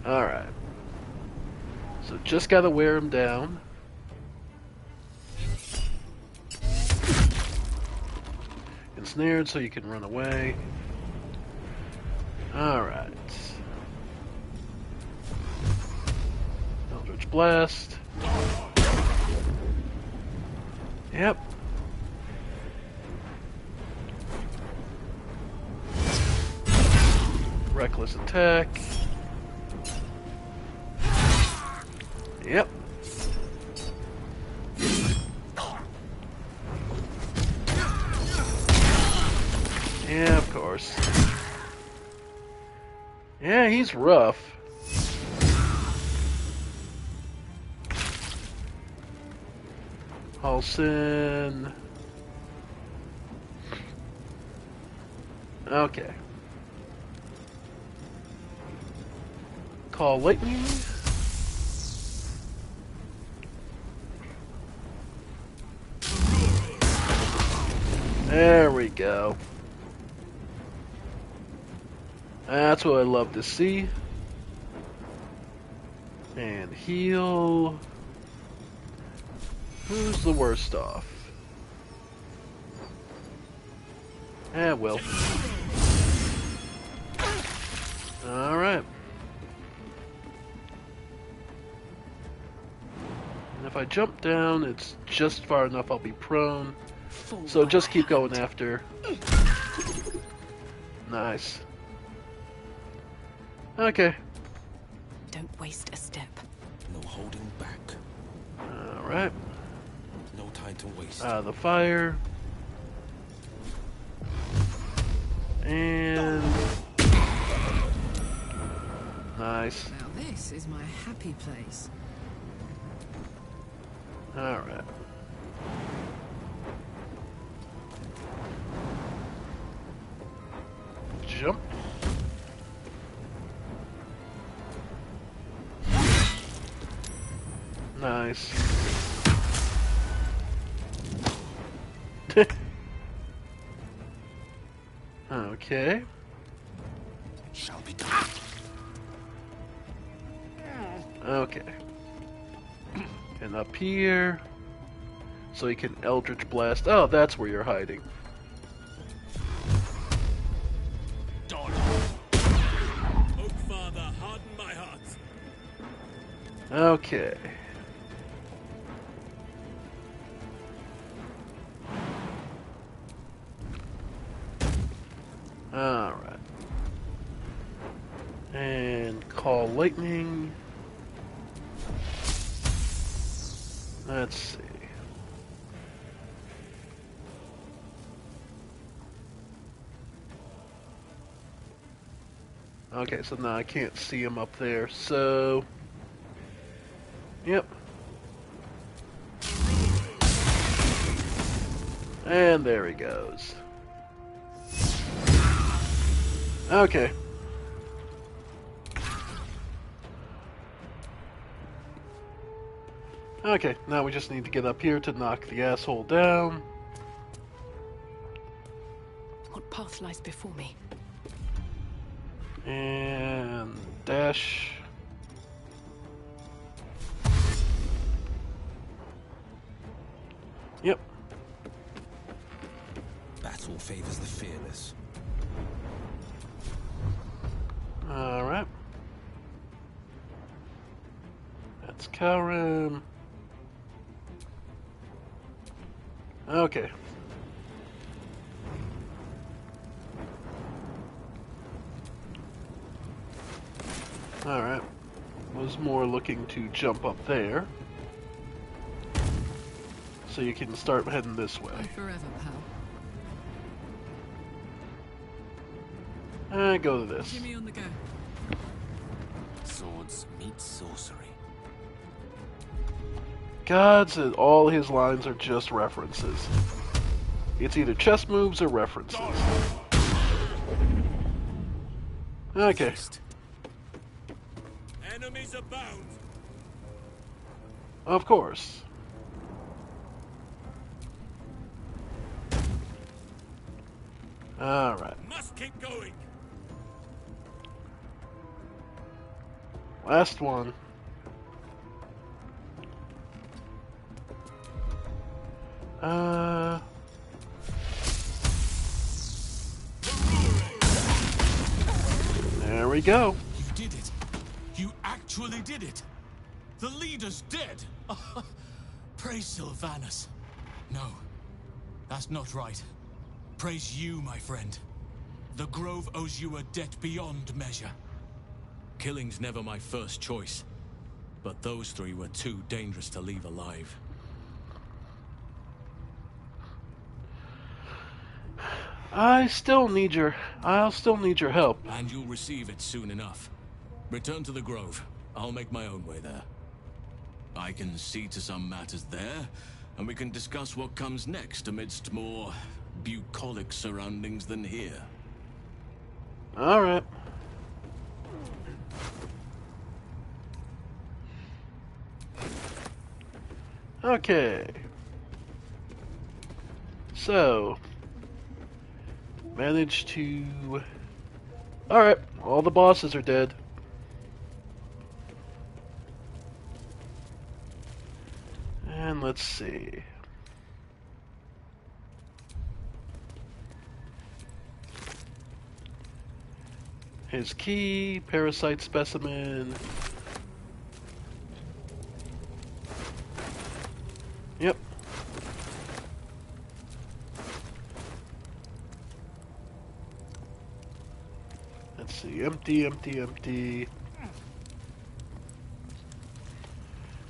Alright. So just gotta wear him down. Ensnared so you can run away. Alright. Eldritch Blast. Yep. Reckless Attack. Yep. Yeah, of course. Yeah, he's rough. Halsin. Okay. Call lightning. There we go. That's what I love to see. And heal. Who's the worst off? Well. Alright. And if I jump down, it's just far enough I'll be prone. So just keep going after. Nice. Okay. Don't waste a step. No holding back. Alright. No time to waste. The fire. And... Nice. Now this is my happy place. Alright. Jump. Nice. Okay. Shall be done. Okay. And up here. So you can Eldritch Blast. Oh, that's where you're hiding. Dodge. Oak Father, harden my heart. Okay. Alright. And call lightning. Let's see. Okay, so now I can't see him up there, so... Yep. And there he goes. Okay. Okay, now we just need to get up here to knock the asshole down. What path lies before me? And dash. Yep. Battle favors the fearless. Alright. That's Karim. Okay. Alright. Was more looking to jump up there. So you can start heading this way. Forever, pal. Go to this. Jimmy on the go. Swords meet sorcery. God said all his lines are just references. It's either chess moves or references. Okay. Enemies abound. Of course. Alright. Must keep going. Last one. There we go. You did it. You actually did it. The leader's dead. Praise Sylvanus. No, that's not right. Praise you, my friend. The Grove owes you a debt beyond measure. Killing's never my first choice, but those three were too dangerous to leave alive. I'll still need your help. And you'll receive it soon enough. Return to the Grove. I'll make my own way there. I can see to some matters there, and we can discuss what comes next amidst more bucolic surroundings than here. Alright. Okay. So, managed to... Alright, all the bosses are dead. And let's see. His key, parasite specimen. Yep. Let's see. Empty, empty, empty.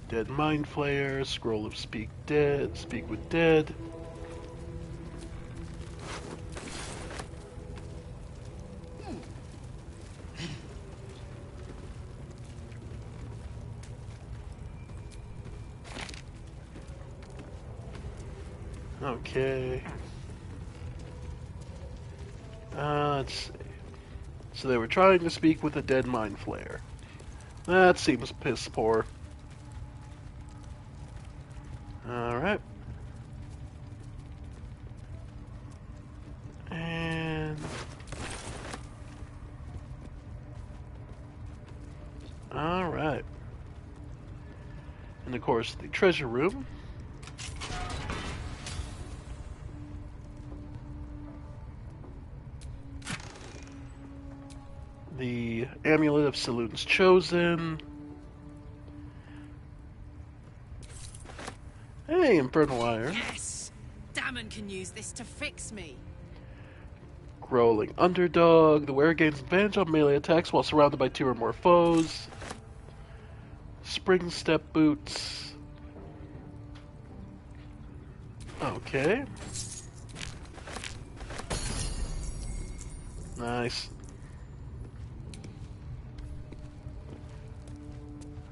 Dead Mind Flayer, Scroll of Speak with Dead. Okay. Let's see. So they were trying to speak with a dead Mind Flayer. That seems piss poor. Alright. And... Alright. And of course, the treasure room. The Amulet of Saloon's Chosen. Hey, Infernal Iron. Yes! Damon can use this to fix me. Growling Underdog. The wearer gains advantage on melee attacks while surrounded by 2 or more foes. Spring Step Boots. Okay. Nice.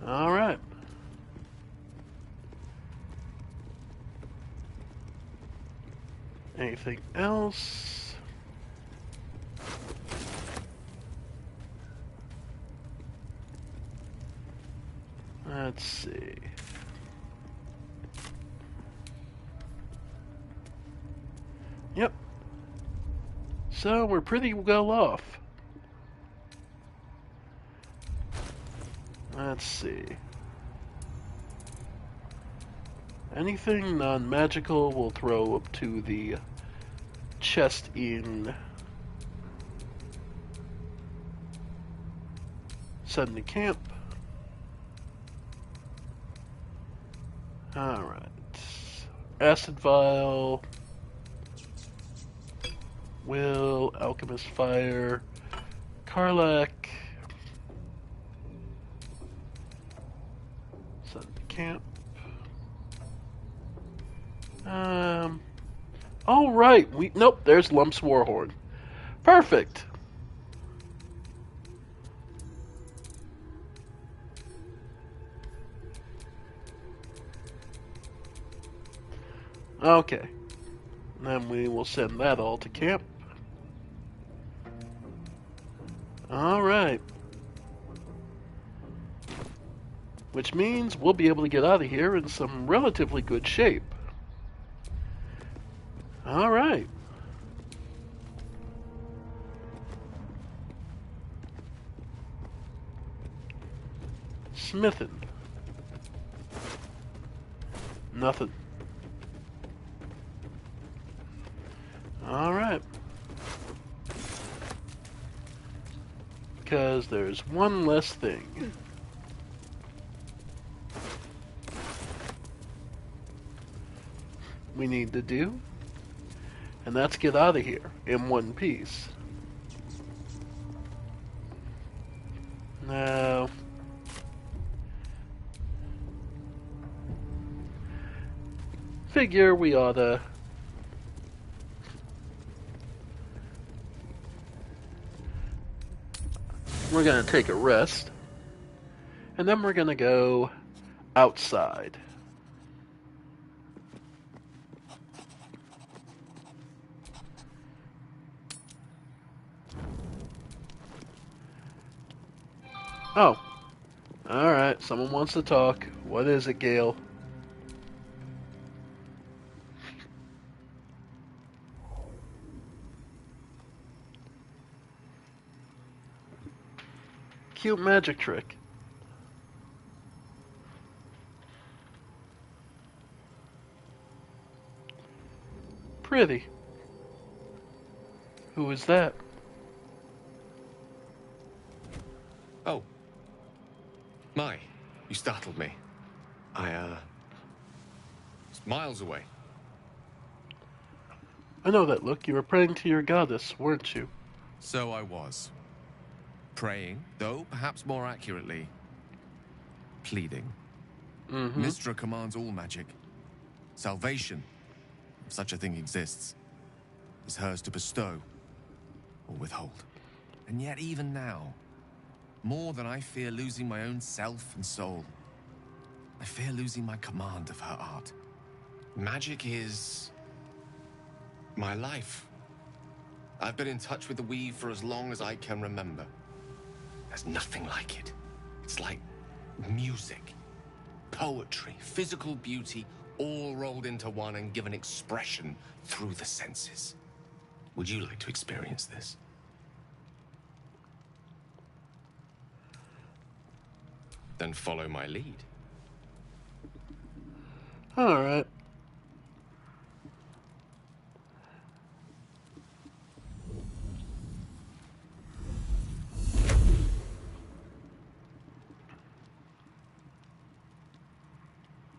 Alright. Anything else? Let's see. Yep. So we're pretty well off. Let's see. Anything non-magical we'll throw up to the chest in Sudden Camp. Alright. Acid Vial. Will, Alchemist Fire. Karlach. Sudden Camp. All right. Nope. There's Lump's Warhorn. Perfect. Okay. Then we will send that all to camp. All right. Which means we'll be able to get out of here in some relatively good shape. All right. Smithin'. Nothing. All right. Because there's one less thing. We need to do, and that's get out of here in one piece. Now, figure we oughta We're gonna take a rest. And then we're gonna go outside. Oh. Alright, someone wants to talk. What is it, Gale? Cute magic trick. Pretty. Who is that? Oh. My, you startled me. Was miles away. I know that look. You were praying to your goddess, weren't you? So I was. Praying, though perhaps more accurately, pleading. Mystra commands all magic. Salvation, if such a thing exists, is hers to bestow or withhold. And yet even now, more than I fear losing my own self and soul, I fear losing my command of her art. Magic is my life. I've been in touch with the weave for as long as I can remember. There's nothing like it. It's like music, poetry, physical beauty, all rolled into one and given expression through the senses. Would you like to experience this? Then follow my lead. Alright.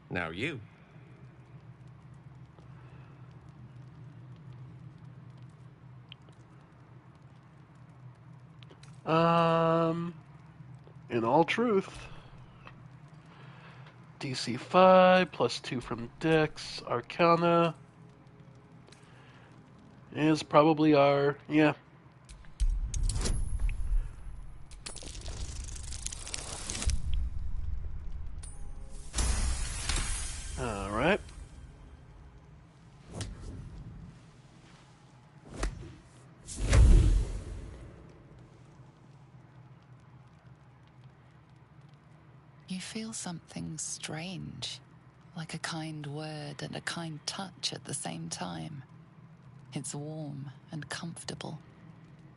Now you. In all truth, DC 5 plus 2 from Dex, Arcana is probably our, yeah. Alright. You feel something strange, like a kind word and a kind touch at the same time. It's warm and comfortable.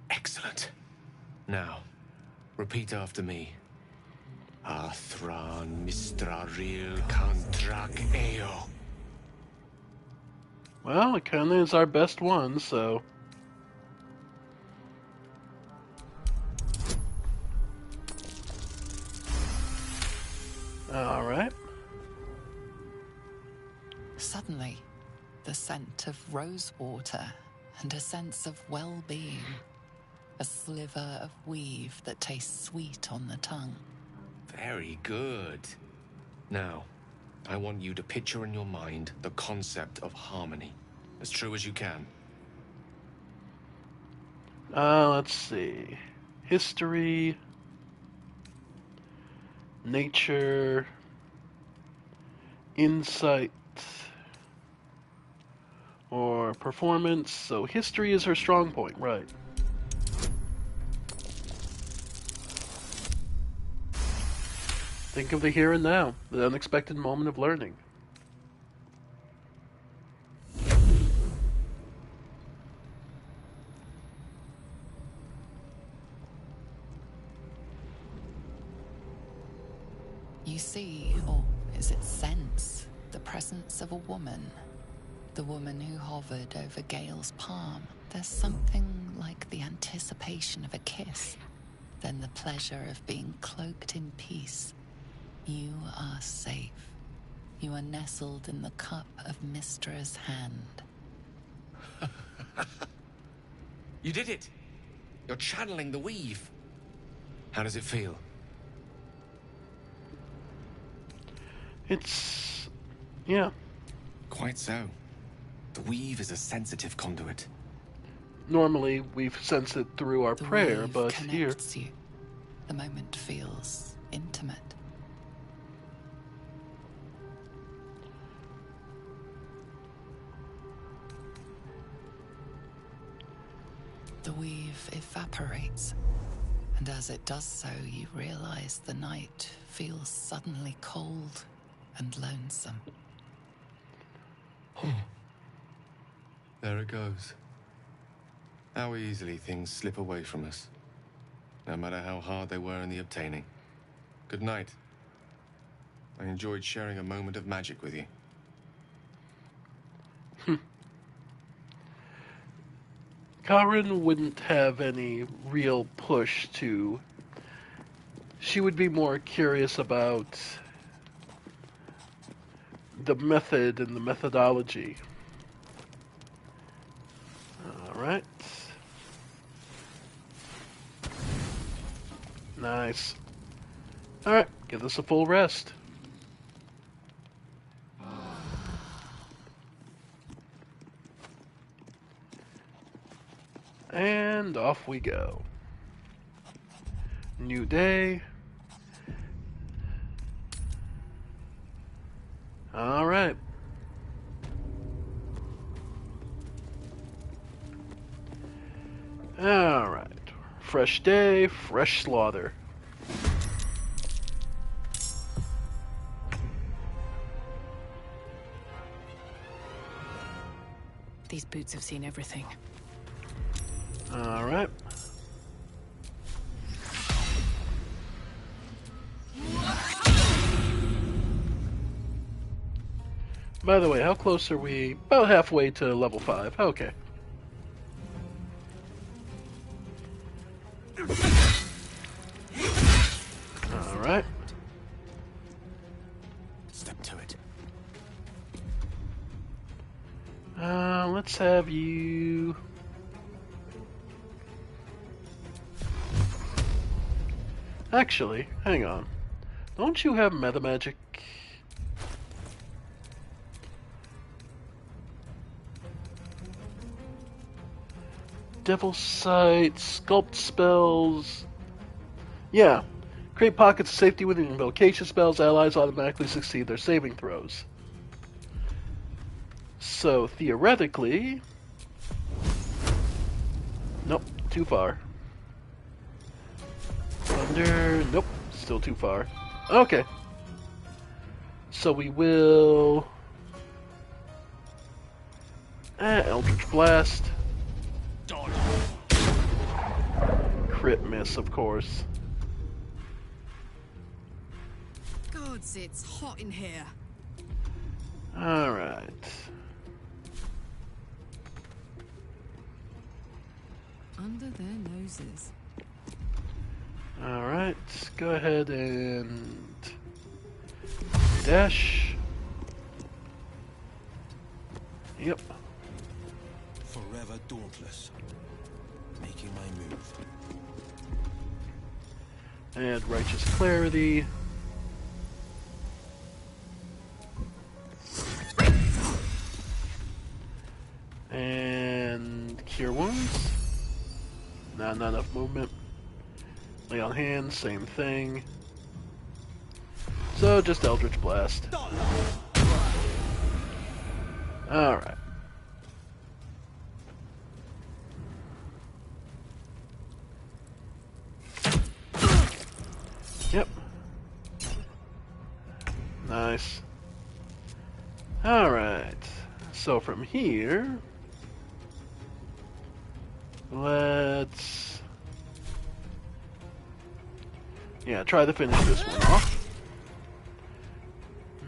Excellent. Now, repeat after me. Athran Mistraril Kantrak Eo. Well, Arcana is our best one, so... Alright. Suddenly, the scent of rosewater and a sense of well-being. A sliver of weave that tastes sweet on the tongue. Very good. Now, I want you to picture in your mind the concept of harmony, as true as you can. Let's see. History, nature, insight, or performance. So history is her strong point, right? Think of the here and now, the unexpected moment of learning. You see, or is it sense, the presence of a woman. The woman who hovered over Gale's palm. There's something like the anticipation of a kiss, then the pleasure of being cloaked in peace. You are safe. You are nestled in the cup of Mystra's hand. You did it! You're channeling the weave. How does it feel? It's... yeah. Quite so. The weave is a sensitive conduit. Normally, we sense it through our The prayer, weave but here... connects you. The moment feels intimate. The weave evaporates, and as it does so, you realize the night feels suddenly cold and lonesome. There it goes. How easily things slip away from us, no matter how hard they were in the obtaining. Good night. I enjoyed sharing a moment of magic with you. Karen wouldn't have any real push to... She would be more curious about the method and the methodology. Alright. Nice. Alright, give this a full rest. And off we go. New day. Alright. Alright. Fresh day, fresh slaughter. These boots have seen everything. Alright. By the way, how close are we? About halfway to level 5. Okay. Alright. Step to it. Let's have you... Actually, hang on. Don't you have meta magic? Devil Sight, Sculpt spells... Yeah. Create pockets of safety within invocation spells. Allies automatically succeed their saving throws. So, theoretically... Nope, too far. Thunder... Nope, still too far. Okay. So we will... Eldritch Blast. Crit miss, of course. Gods, it's hot in here. Alright. Under their noses. Alright, go ahead and dash. Yep. Forever dauntless. Making my move. And Righteous Clarity. And Cure Wounds. Nah, not enough movement. Lay on hands, same thing. So just Eldritch Blast. Alright. Yep. Nice. Alright. So from here, let's... Yeah, try to finish this one off.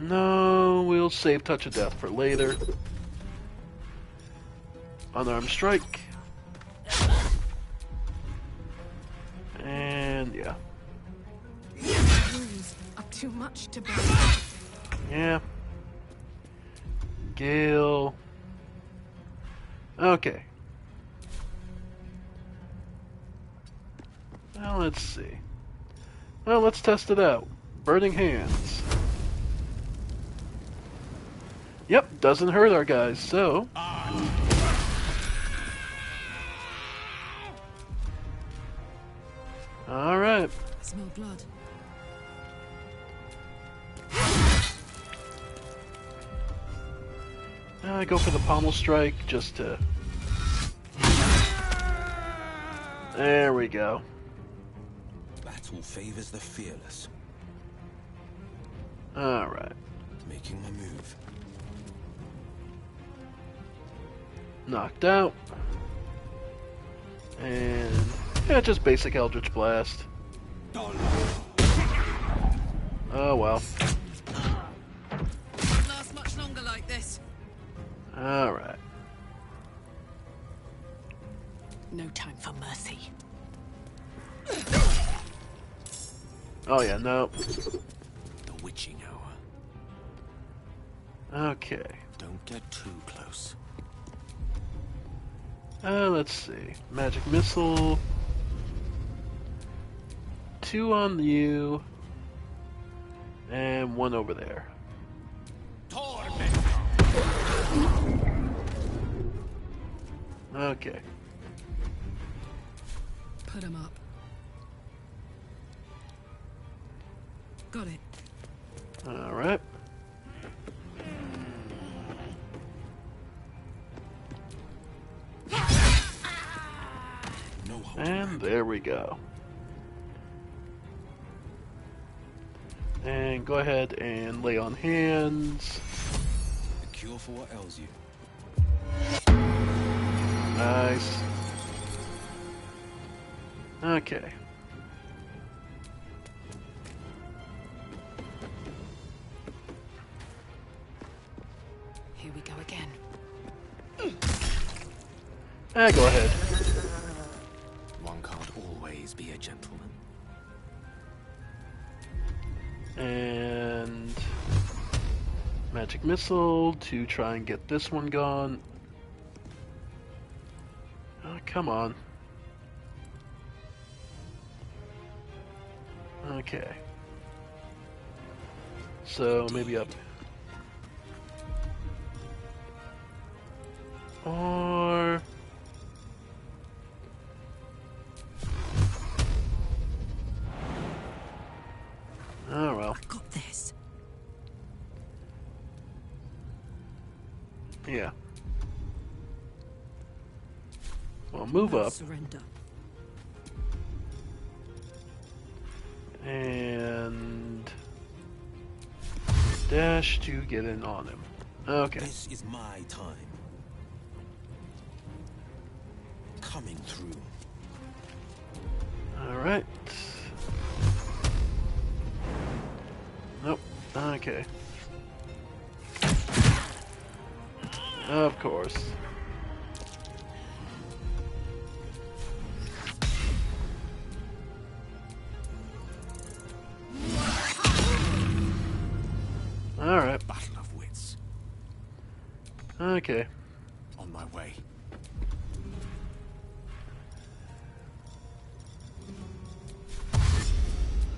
No, we'll save Touch of Death for later. Unarmed Strike. And yeah. Wounds are too much to bear. Yeah. Gale. Okay. Well, let's see. Well, let's test it out. Burning Hands. Yep, doesn't hurt our guys, so... Alright. Smell blood. I go for the pommel strike just to... There we go. Battle favors the fearless. Alright. Making my move. Knocked out. And... yeah, just basic Eldritch Blast. Oh well. Won't last much longer like this. Alright. No time for mercy. Oh yeah, no. The witching hour. Okay. Don't get too close. Let's see. Magic Missile. 2 on you. And 1 over there. Okay. Put him up. Got it. Alright. And there we go. And go ahead and lay on hands. The cure for what ails you. Nice. Okay. Here we go again. Go ahead. One can't always be a gentleman. And Magic Missile to try and get this one gone. Oh, come on. Okay. So maybe up. Or... oh well. I got this. Yeah. Well, move No up. surrender. And dash to get in on him. Okay. This is my time. Coming through. Alright. Nope. Okay. Of course. Alright. Battle of wits. Okay. On my way.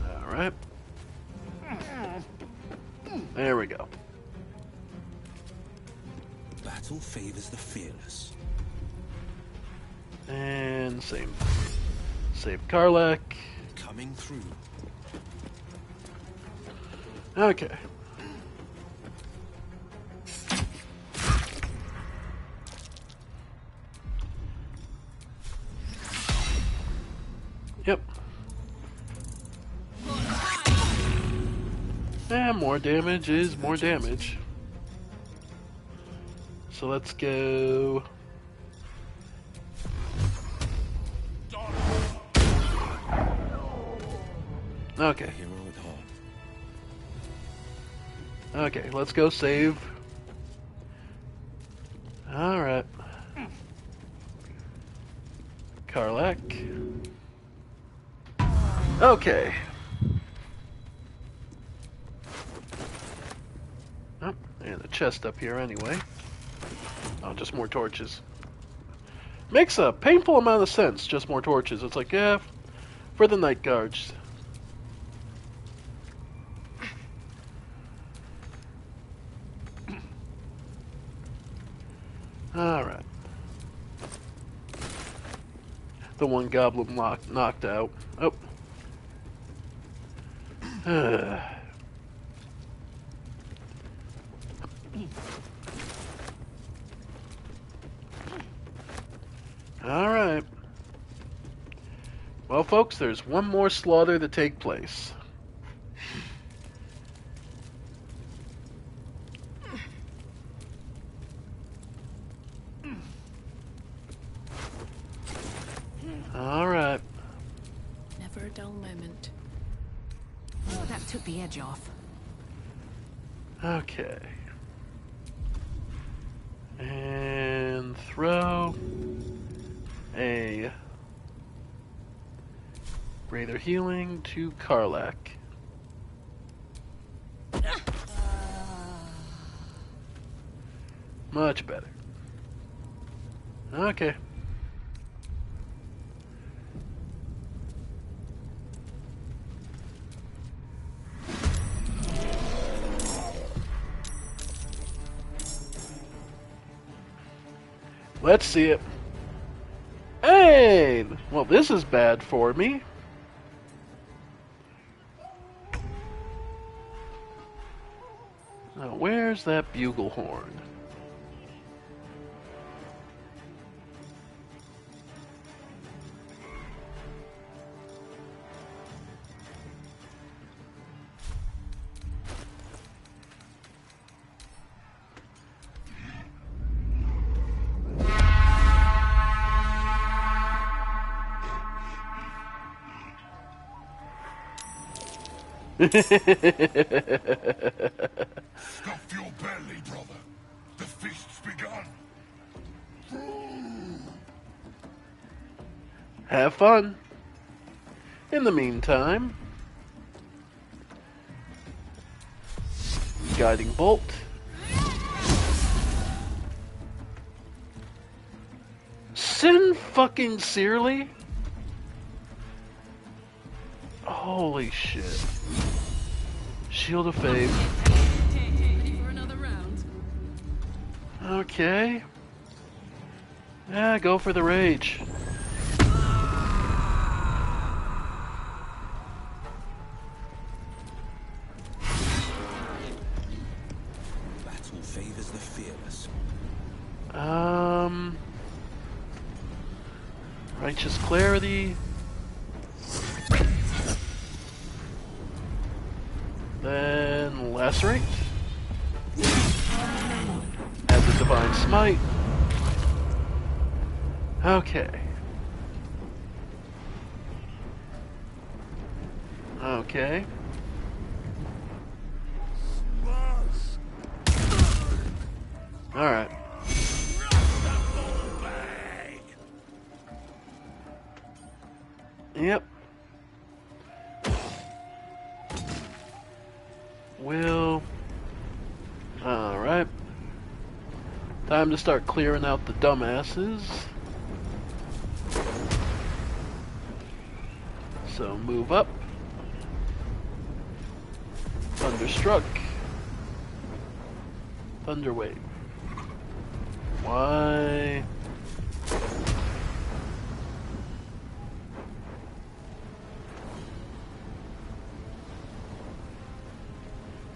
Alright. There we go. Battle favors the fearless. And same. Save Karlak. Coming through. Okay. Yep. And more damage is more damage. So let's go. Okay. Okay, let's go save. Alright. Karlak. Okay. Oh, and a chest up here anyway. Oh, just more torches. Makes a painful amount of sense, just more torches. It's like, yeah, for the night guards. Alright. The one goblin knocked out. Oh. Alright. Well, folks, there's one more slaughter to take place. Alright. Never a dull moment. Oh, that took the edge off. Okay. And throw a greater healing to Karlak. Much better. Okay. Let's see it. Hey! Well, this is bad for me. Now, where's that bugle horn? Stuff your belly, brother. The feast's begun. Have fun. In the meantime, guiding bolt. Sin fucking Searly? Holy shit. Shield of Faith. Ready for another round? Okay. Yeah, go for the rage. Battle favors the fearless. Righteous Clarity. Then Lacerate. Add the Divine Smite. Okay. Okay. Alright. Yep. Will. Alright. Time to start clearing out the dumbasses. So move up. Thunderstruck. Thunderwave. Why?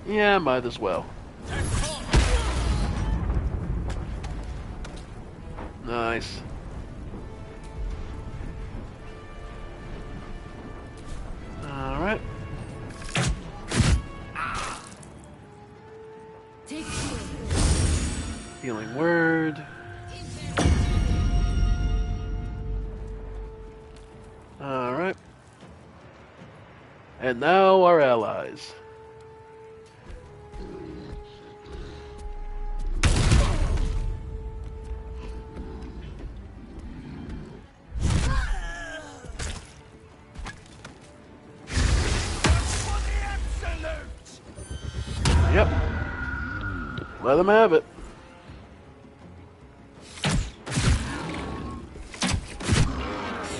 Yeah, might as well. Nice. Alright. Healing word. Alright. And now our allies. Yep. Let them have it.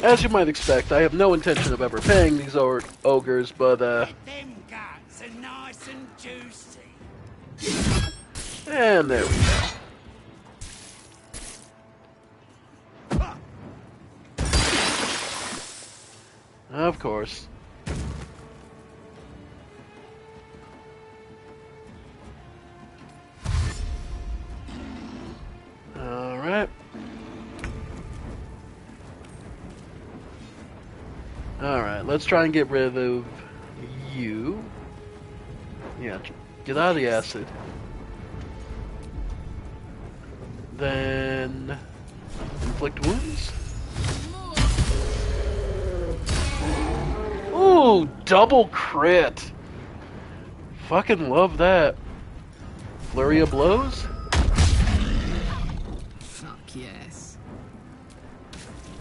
As you might expect, I have no intention of ever paying these ogres, but, Them guts are nice and juicy. and there we go. Of course. Alright, let's try and get rid of you. Yeah, get out of the acid. Then inflict wounds. Ooh, double crit. Fucking love that. Flurry of blows. Fuck yes.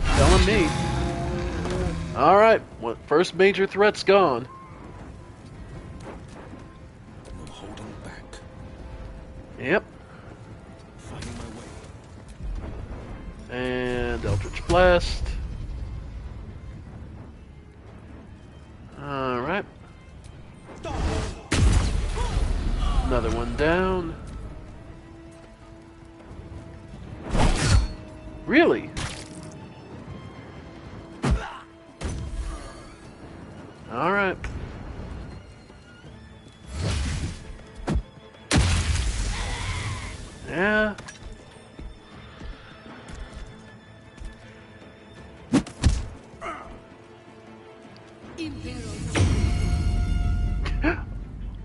Telling me. Alright, first major threat's gone. No holding back. Yep. Finding my way. And Eldritch Blast. Alright. Another one down. Really? Alright. Yeah.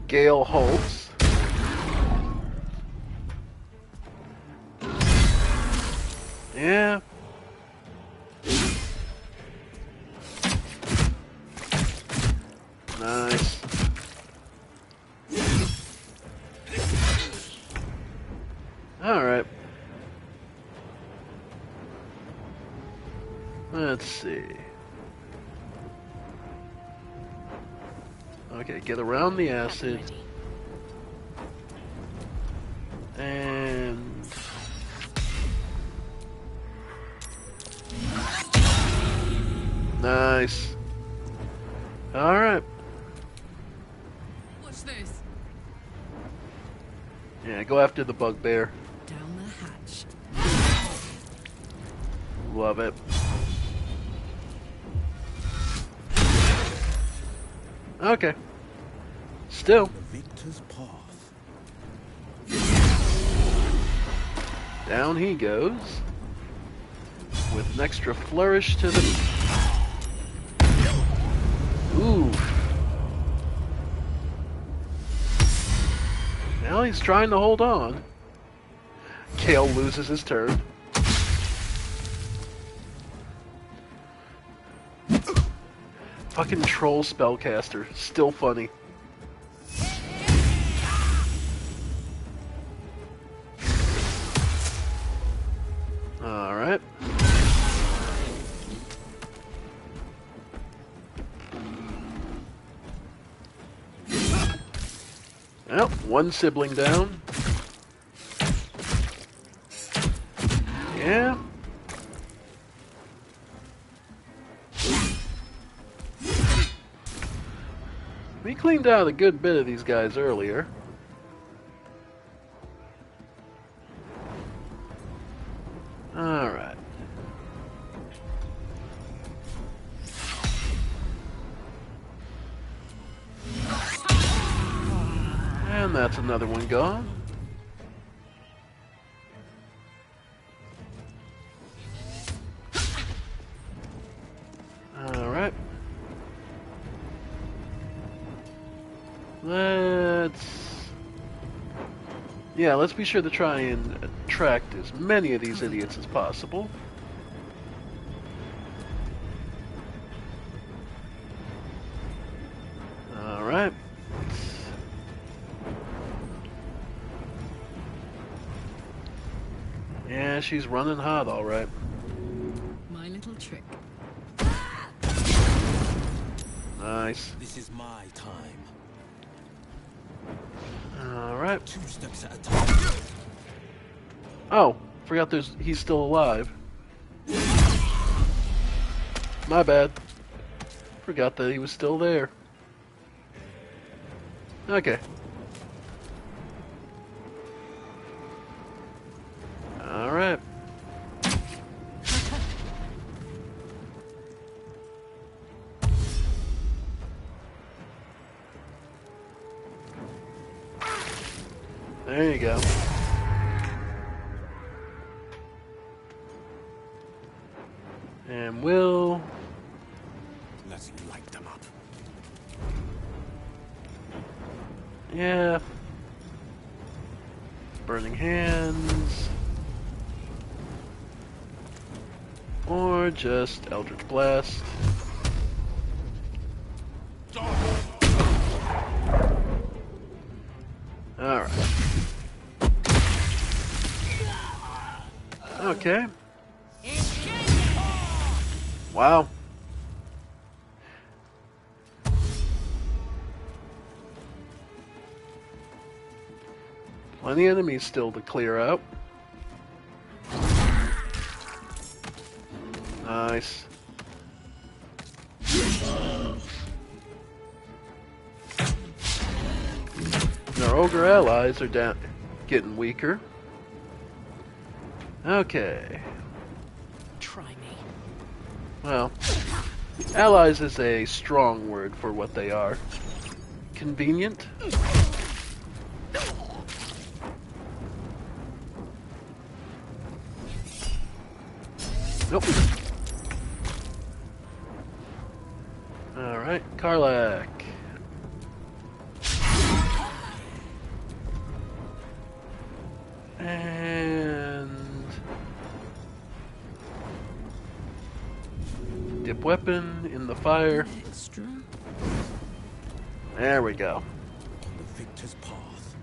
Gale halts. Yeah. Nice. Alright. Let's see. Okay, get around the acid. And... Nice. Alright. What's this? Yeah, go after the bugbear. Down the hatch. Love it. Okay. Still. The victor's path. Down he goes. With an extra flourish to the... Ooh. Now he's trying to hold on. Kale loses his turn. Fucking troll spellcaster. Still funny. Alright. Well, one sibling down. Yeah. We cleaned out a good bit of these guys earlier. Alright. And that's another one gone. Alright. Let's be sure to try and attract as many of these idiots as possible. Alright. Yeah, she's running hot, alright. My little trick. Nice. This is my time. Alright. 2 steps at a time. Oh, forgot he's still alive. My bad. Forgot that he was still there. Okay. Alright. There you go. And we'll as you light them up. Yeah. Burning hands. Or just Eldritch Blast. Alright. Okay. Wow. Plenty of enemies still to clear out. Nice. Our ogre allies are down, getting weaker. Okay. Try me. Well, allies is a strong word for what they are. Convenient? Nope. Alright, Karlak. And dip weapon in the fire. Extra. There we go. On the victor's path.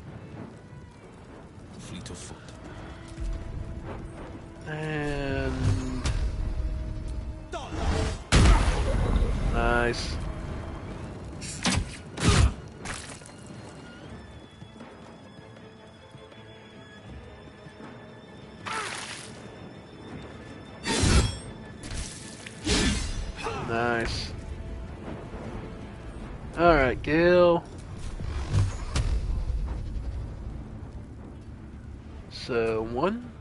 Fleet of foot. And nice. Nice. Alright, Gale. So, 1,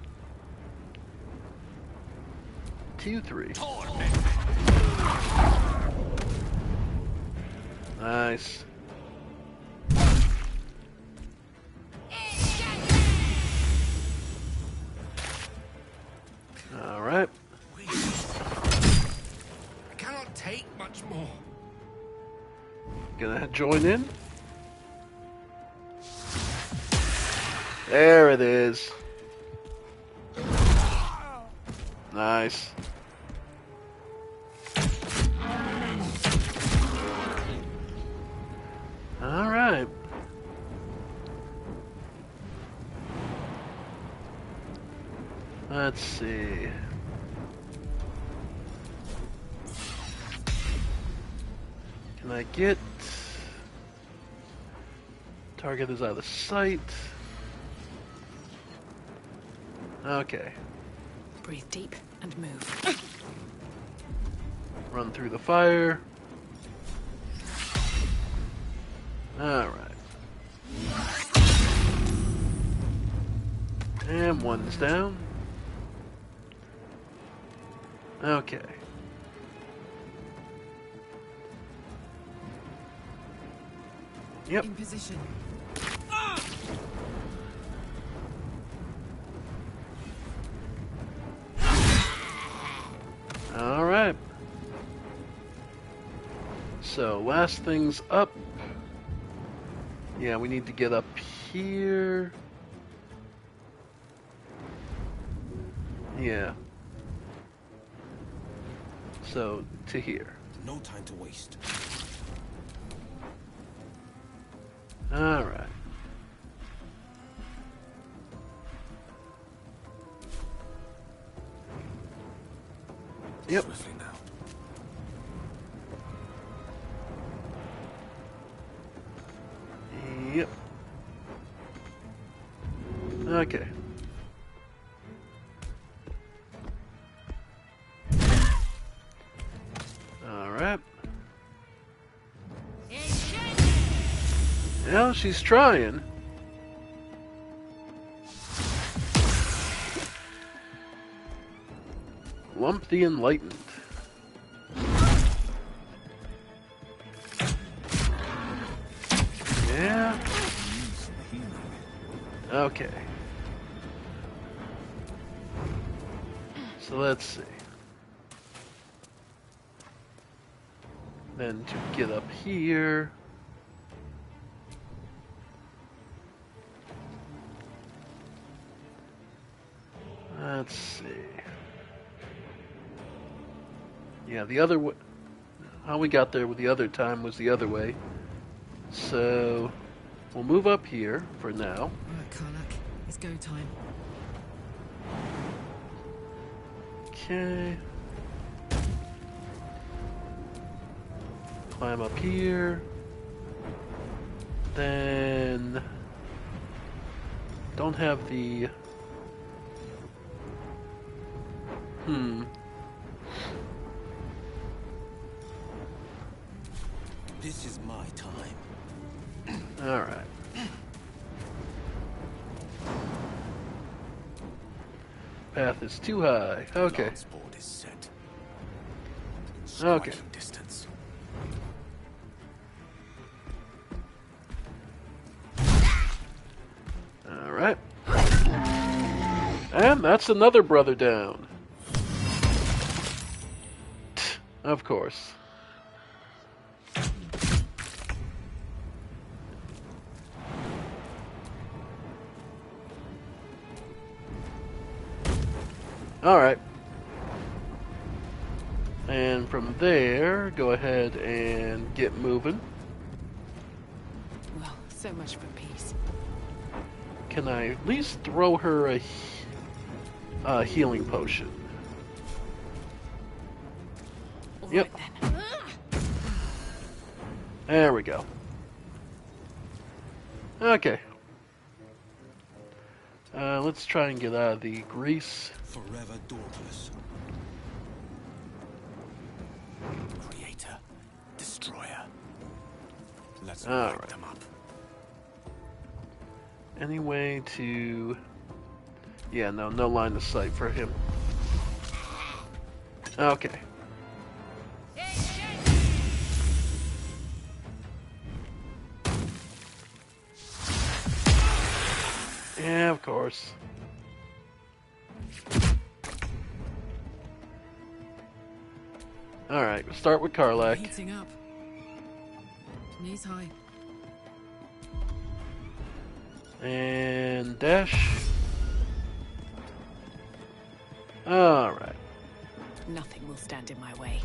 2, 3. Nice. Alright. I cannot take much more. Gonna join in. There it is. Nice. Alright. Let's see. Can I get... Target is out of sight. Okay. Breathe deep and move. Run through the fire. Alright. And one's down. Okay. Yep. In position. Alright. So, last thing's up. Yeah, we need to get up here. Yeah. So, to here. No time to waste. Alright. Yep. Swiftly now. Yep. Okay. Alright. Well, she's trying. Lump the Enlightened. Yeah. Okay. So let's see. Then to get up here. Let's see. Yeah, the other way. How we got there with the other time was the other way. So we'll move up here for now. Alright, Karlak, it's go time. Okay. Climb up here. Then don't have the This is my time. Alright. Path is too high. Okay. Lance board is set. Okay. Striking distance. Alright. And that's another brother down. Of course. Alright. And from there, go ahead and get moving. Well, so much for peace. Can I at least throw her a healing potion? All Yep. right, then. There we go. Okay. Let's try and get out of the grease. Forever dauntless. Creator, destroyer. Let's All wake right. them up. Any way to... Yeah, no line of sight for him. Okay. Yeah, of course. Alright, we'll start with Karlak. Heating up. Knees high. And dash. Alright. Nothing will stand in my way.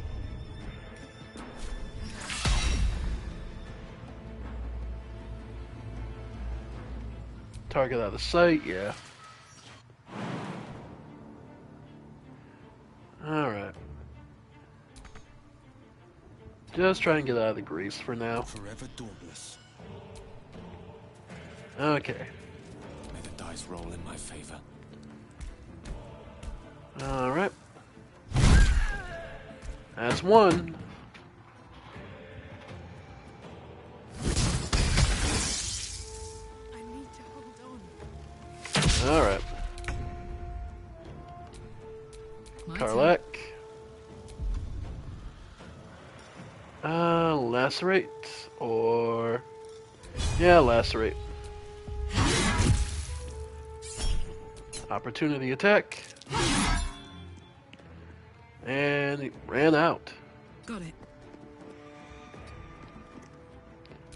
Target out of sight, yeah. Alright. Just try and get out of the grease for now. Forever dauntless. Okay. May the dice roll in my favor. Alright. That's one. I need to hold on. Alright. My Karlak. Lacerate or... Yeah, lacerate. Opportunity attack. And he ran out. Got it.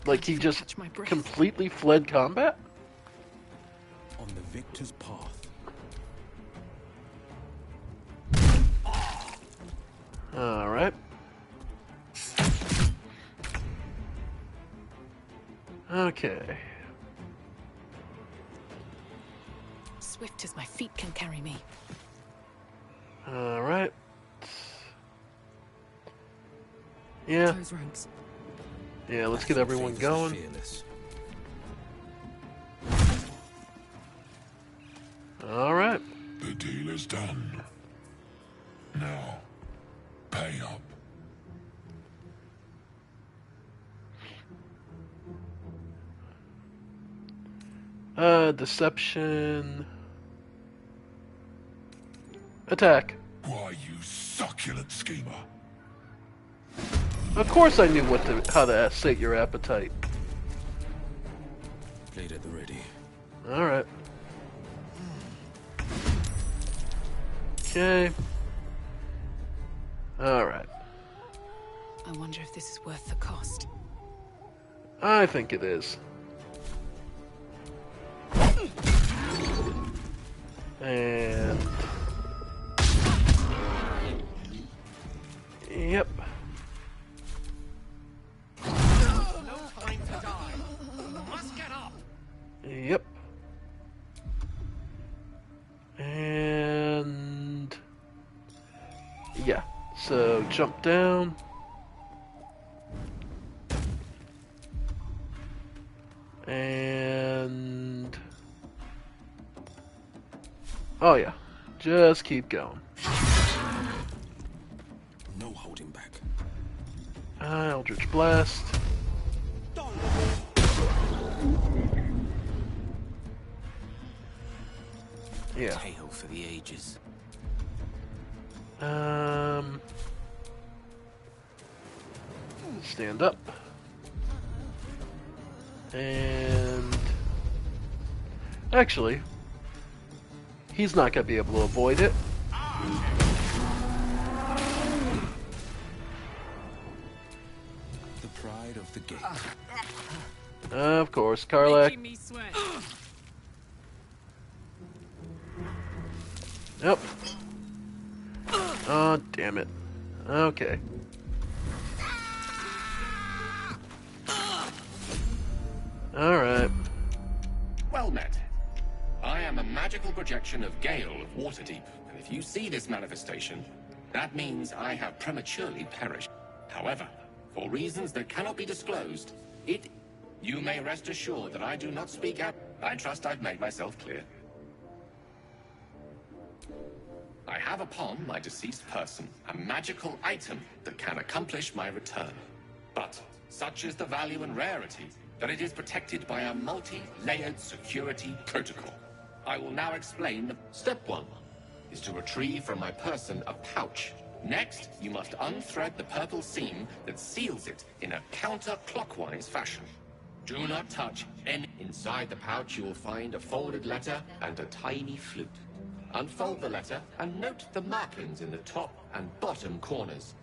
Like he just Catch my breath. completely fled combat? On the victor's path. Alright. Okay. Swift as my feet can carry me. Alright. Yeah. Close ranks. Yeah, let's get everyone going. Fearless. Alright. The deal is done. Now, pay up. Deception. Attack. Why, you succulent schemer. Of course I knew how to sate your appetite. Blade at the ready. Alright. Okay. Alright. I wonder if this is worth the cost. I think it is. And... Yep. No time to die. You must get up. Yep. And... Yeah. So, jump down. And... Oh yeah. Just keep going. No holding back. Eldritch Blast. Yeah. Tale for the ages. Stand up. And... Actually, he's not going to be able to avoid it. The pride of the gate. Of course, Karlak. Making me sweat. Yep. Oh, damn it. Okay. Alright. Well met. I am a magical projection of Gale of Waterdeep, and if you see this manifestation, that means I have prematurely perished. However, for reasons that cannot be disclosed, you may rest assured that I do not speak out. I trust I've made myself clear. I have upon my deceased person a magical item that can accomplish my return. But such is the value and rarity that it is protected by a multi-layered security protocol. I will now explain. Step 1 is to retrieve from my person a pouch. Next, you must unthread the purple seam that seals it in a counterclockwise fashion. Do not touch any. Inside the pouch you will find a folded letter and a tiny flute. Unfold the letter and note the markings in the top and bottom corners.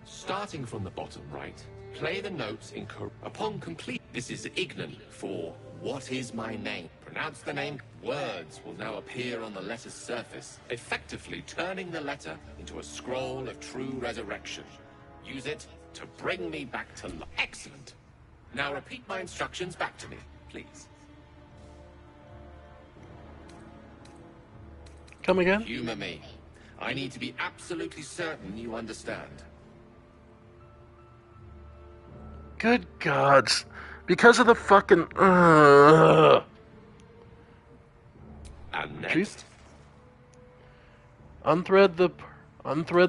Starting from the bottom right, play the notes in upon complete. This is Ignan for what is my name. Pronounce the name. Words will now appear on the letter's surface, effectively turning the letter into a scroll of true resurrection. Use it to bring me back to life. Excellent. Now repeat my instructions back to me, please. Come again? Humor me. I need to be absolutely certain you understand. Good gods. Because of the fucking... And next? Jeez. Unthread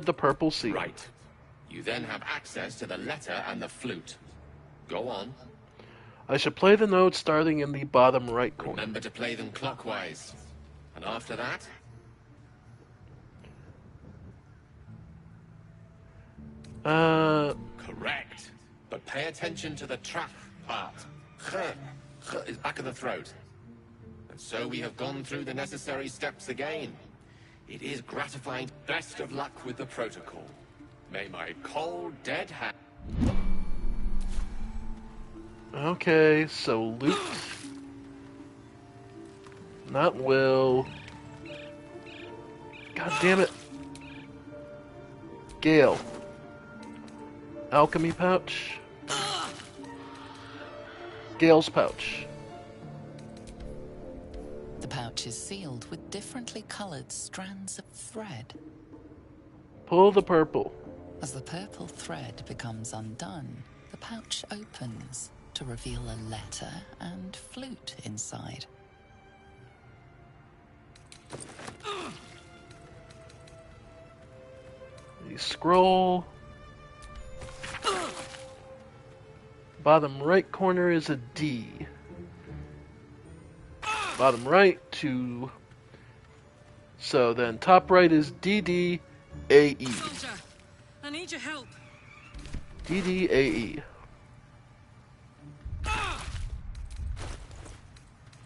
the purple seam. Right. You then have access to the letter and the flute. Go on. I should play the notes starting in the bottom right corner. Remember to play them clockwise. And after that? Correct. But pay attention to the trap part. Is back of the throat. And so we have gone through the necessary steps again. It is gratifying. Best of luck with the protocol. May my cold, dead hand... Okay, so loot. Not will. God damn it. Gale. Alchemy pouch. Gale's pouch. The pouch is sealed with differently colored strands of thread. Pull the purple. As the purple thread becomes undone, the pouch opens to reveal a letter and flute inside. The scroll. Bottom right corner is a D. Bottom right to... So then top right is DDAE. Soldier, I need your help. DDAE.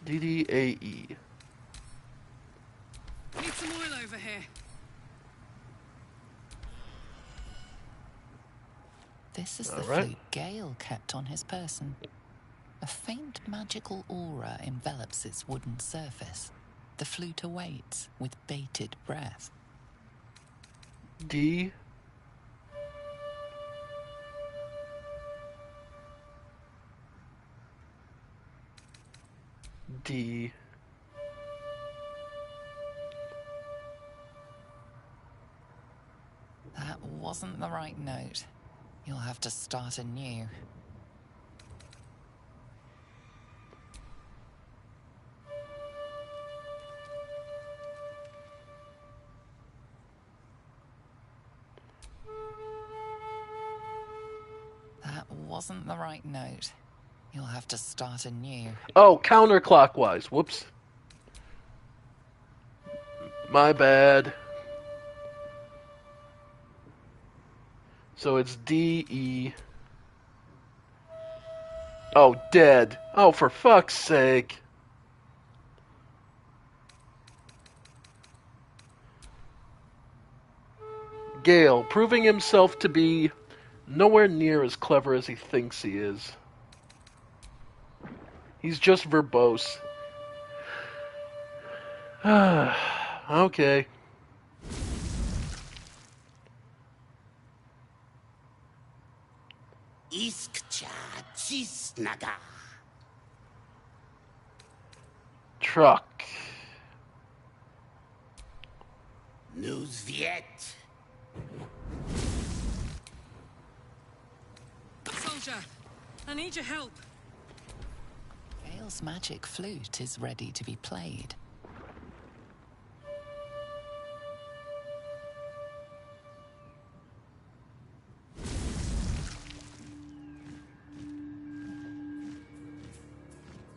DDAE. Need some oil over here. This is the All right. flute Gale kept on his person. A faint magical aura envelops its wooden surface. The flute awaits with bated breath. D. D. That wasn't the right note. You'll have to start anew. That wasn't the right note. You'll have to start anew. Oh, counterclockwise. Whoops. My bad. So it's D, E. Oh, dead. Oh, for fuck's sake. Gale, proving himself to be nowhere near as clever as he thinks he is. He's just verbose. Okay. Iskcha Cisnaga. Truck. News Viet. Soldier, I need your help. Gale's magic flute is ready to be played.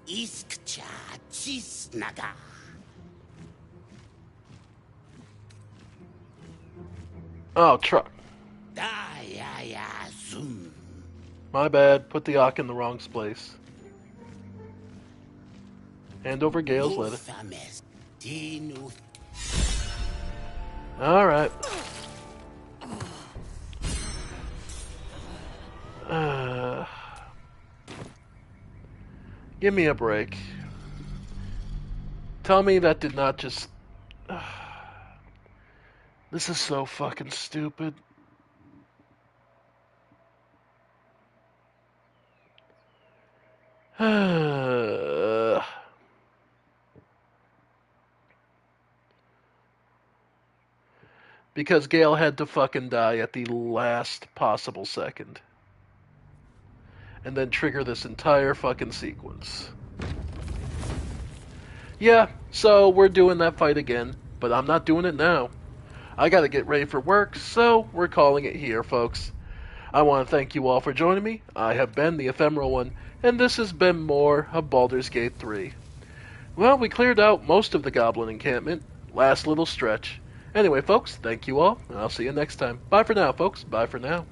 Iskcha Cisnaga. Oh, truck. Daya Zoom. My bad. Put the Ock in the wrong place. Hand over Gale's letter. Alright. Give me a break. Tell me that did not just... This is so fucking stupid. Because Gale had to fucking die at the last possible second. And then trigger this entire fucking sequence. Yeah, so we're doing that fight again, but I'm not doing it now. I gotta get ready for work, so we're calling it here, folks. I want to thank you all for joining me. I have been the Ephemeral One, and this has been more of Baldur's Gate 3. Well, we cleared out most of the Goblin encampment. Last little stretch. Anyway, folks, thank you all, and I'll see you next time. Bye for now, folks. Bye for now.